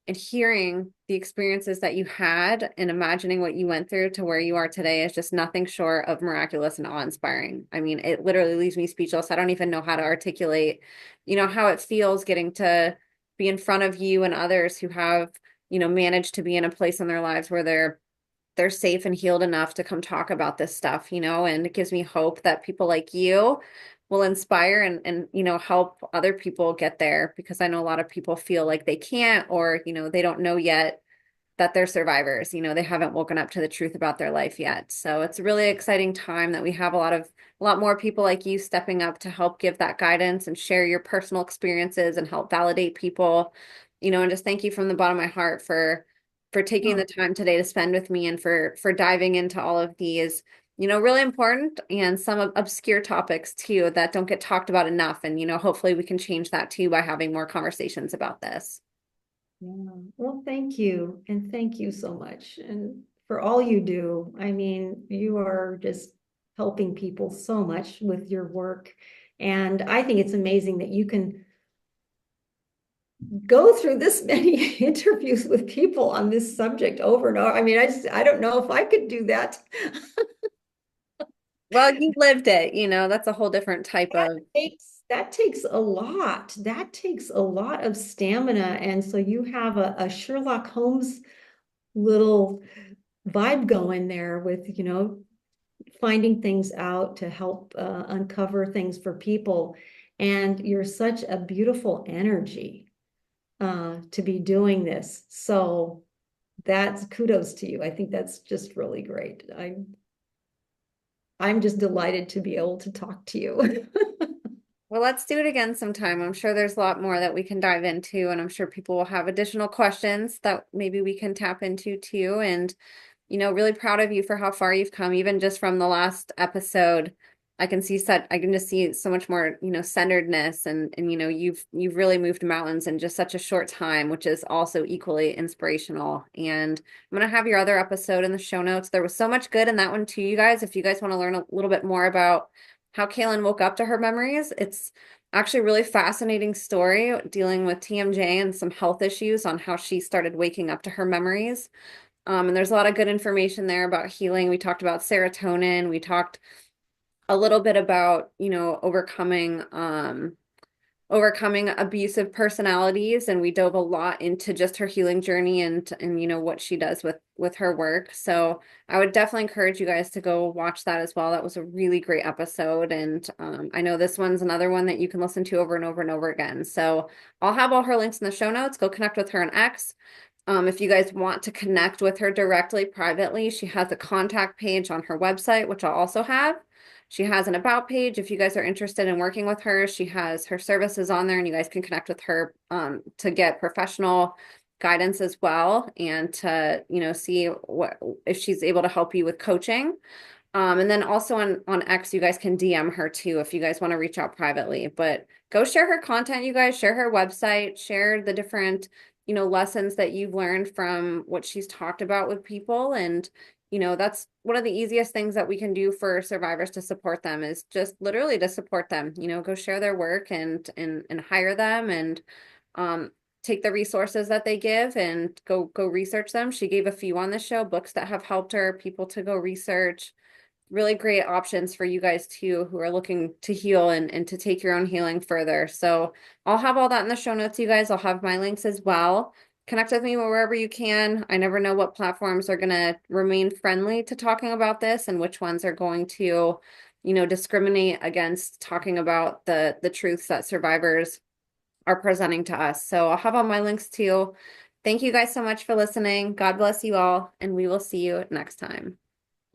A: and hearing the experiences that you had and imagining what you went through to where you are today is just nothing short of miraculous and awe-inspiring. I mean, it literally leaves me speechless. I don't even know how to articulate, how it feels getting to be in front of you and others who have, managed to be in a place in their lives where they're safe and healed enough to come talk about this stuff, and it gives me hope that people like you will inspire and help other people get there, because I know a lot of people feel like they can't, or they don't know yet that they're survivors. They haven't woken up to the truth about their life yet. So it's a really exciting time that we have a lot more people like you stepping up to help give that guidance and share your personal experiences and help validate people, and just thank you from the bottom of my heart for taking the
B: Oh,
A: time today to spend with me, and for diving into all of these, really important and some obscure topics too that don't get talked about enough. And, hopefully we can change that too by having more conversations about this.
B: yeah. Well, thank you. And thank you so much. And for all you do. I mean, you are just helping people so much with your work. And I think it's amazing that you can go through this many interviews with people on this subject over and over. I mean, I don't know if I could do that.
A: Well, you lived it, that's a whole different type
B: That
A: of.
B: takes a lot. That takes a lot of stamina. And so you have a Sherlock Holmes little vibe going there with, finding things out to help uncover things for people. And you're such a beautiful energy to be doing this. So that's kudos to you. I think that's just really great. I'm just delighted to be able to talk to you.
A: Well, let's do it again sometime. I'm sure there's a lot more that we can dive into, and I'm sure people will have additional questions that maybe we can tap into too. And, really proud of you for how far you've come, even just from the last episode. I can just see so much more, centeredness, and you've really moved mountains in just such a short time, which is also equally inspirational. And I'm gonna have your other episode in the show notes. There was so much good in that one too, you guys. If you guys want to learn a little bit more about how Caylen woke up to her memories, it's actually a really fascinating story dealing with TMJ and some health issues on how she started waking up to her memories. And there's a lot of good information there about healing. We talked about serotonin. We talked a little bit about, overcoming abusive personalities, and we dove a lot into just her healing journey and what she does with her work. So I would definitely encourage you guys to go watch that as well. That was a really great episode, and I know this one's another one that you can listen to over and over and over again. So I'll have all her links in the show notes. Go connect with her on X. If you guys want to connect with her directly, privately, she has a contact page on her website, which I'll also have. She has an about page. If you guys are interested in working with her, she has her services on there, and you guys can connect with her to get professional guidance as well, and to, see what if she's able to help you with coaching. And then also on X, you guys can DM her too if you guys want to reach out privately. But go share her content, you guys. Share her website, share the different, lessons that you've learned from what she's talked about with people. And, that's one of the easiest things that we can do for survivors to support them, is just literally to support them. Go share their work and hire them, and take the resources that they give and go research them. She gave a few on the show, books that have helped her, people to go research. Really great options for you guys too, who are looking to heal and to take your own healing further. So I'll have all that in the show notes, you guys. I'll have my links as well. Connect with me wherever you can. I never know what platforms are going to remain friendly to talking about this, and which ones are going to, discriminate against talking about the truths that survivors are presenting to us. So I'll have all my links too. Thank you guys so much for listening. God bless you all, and we will see you next time.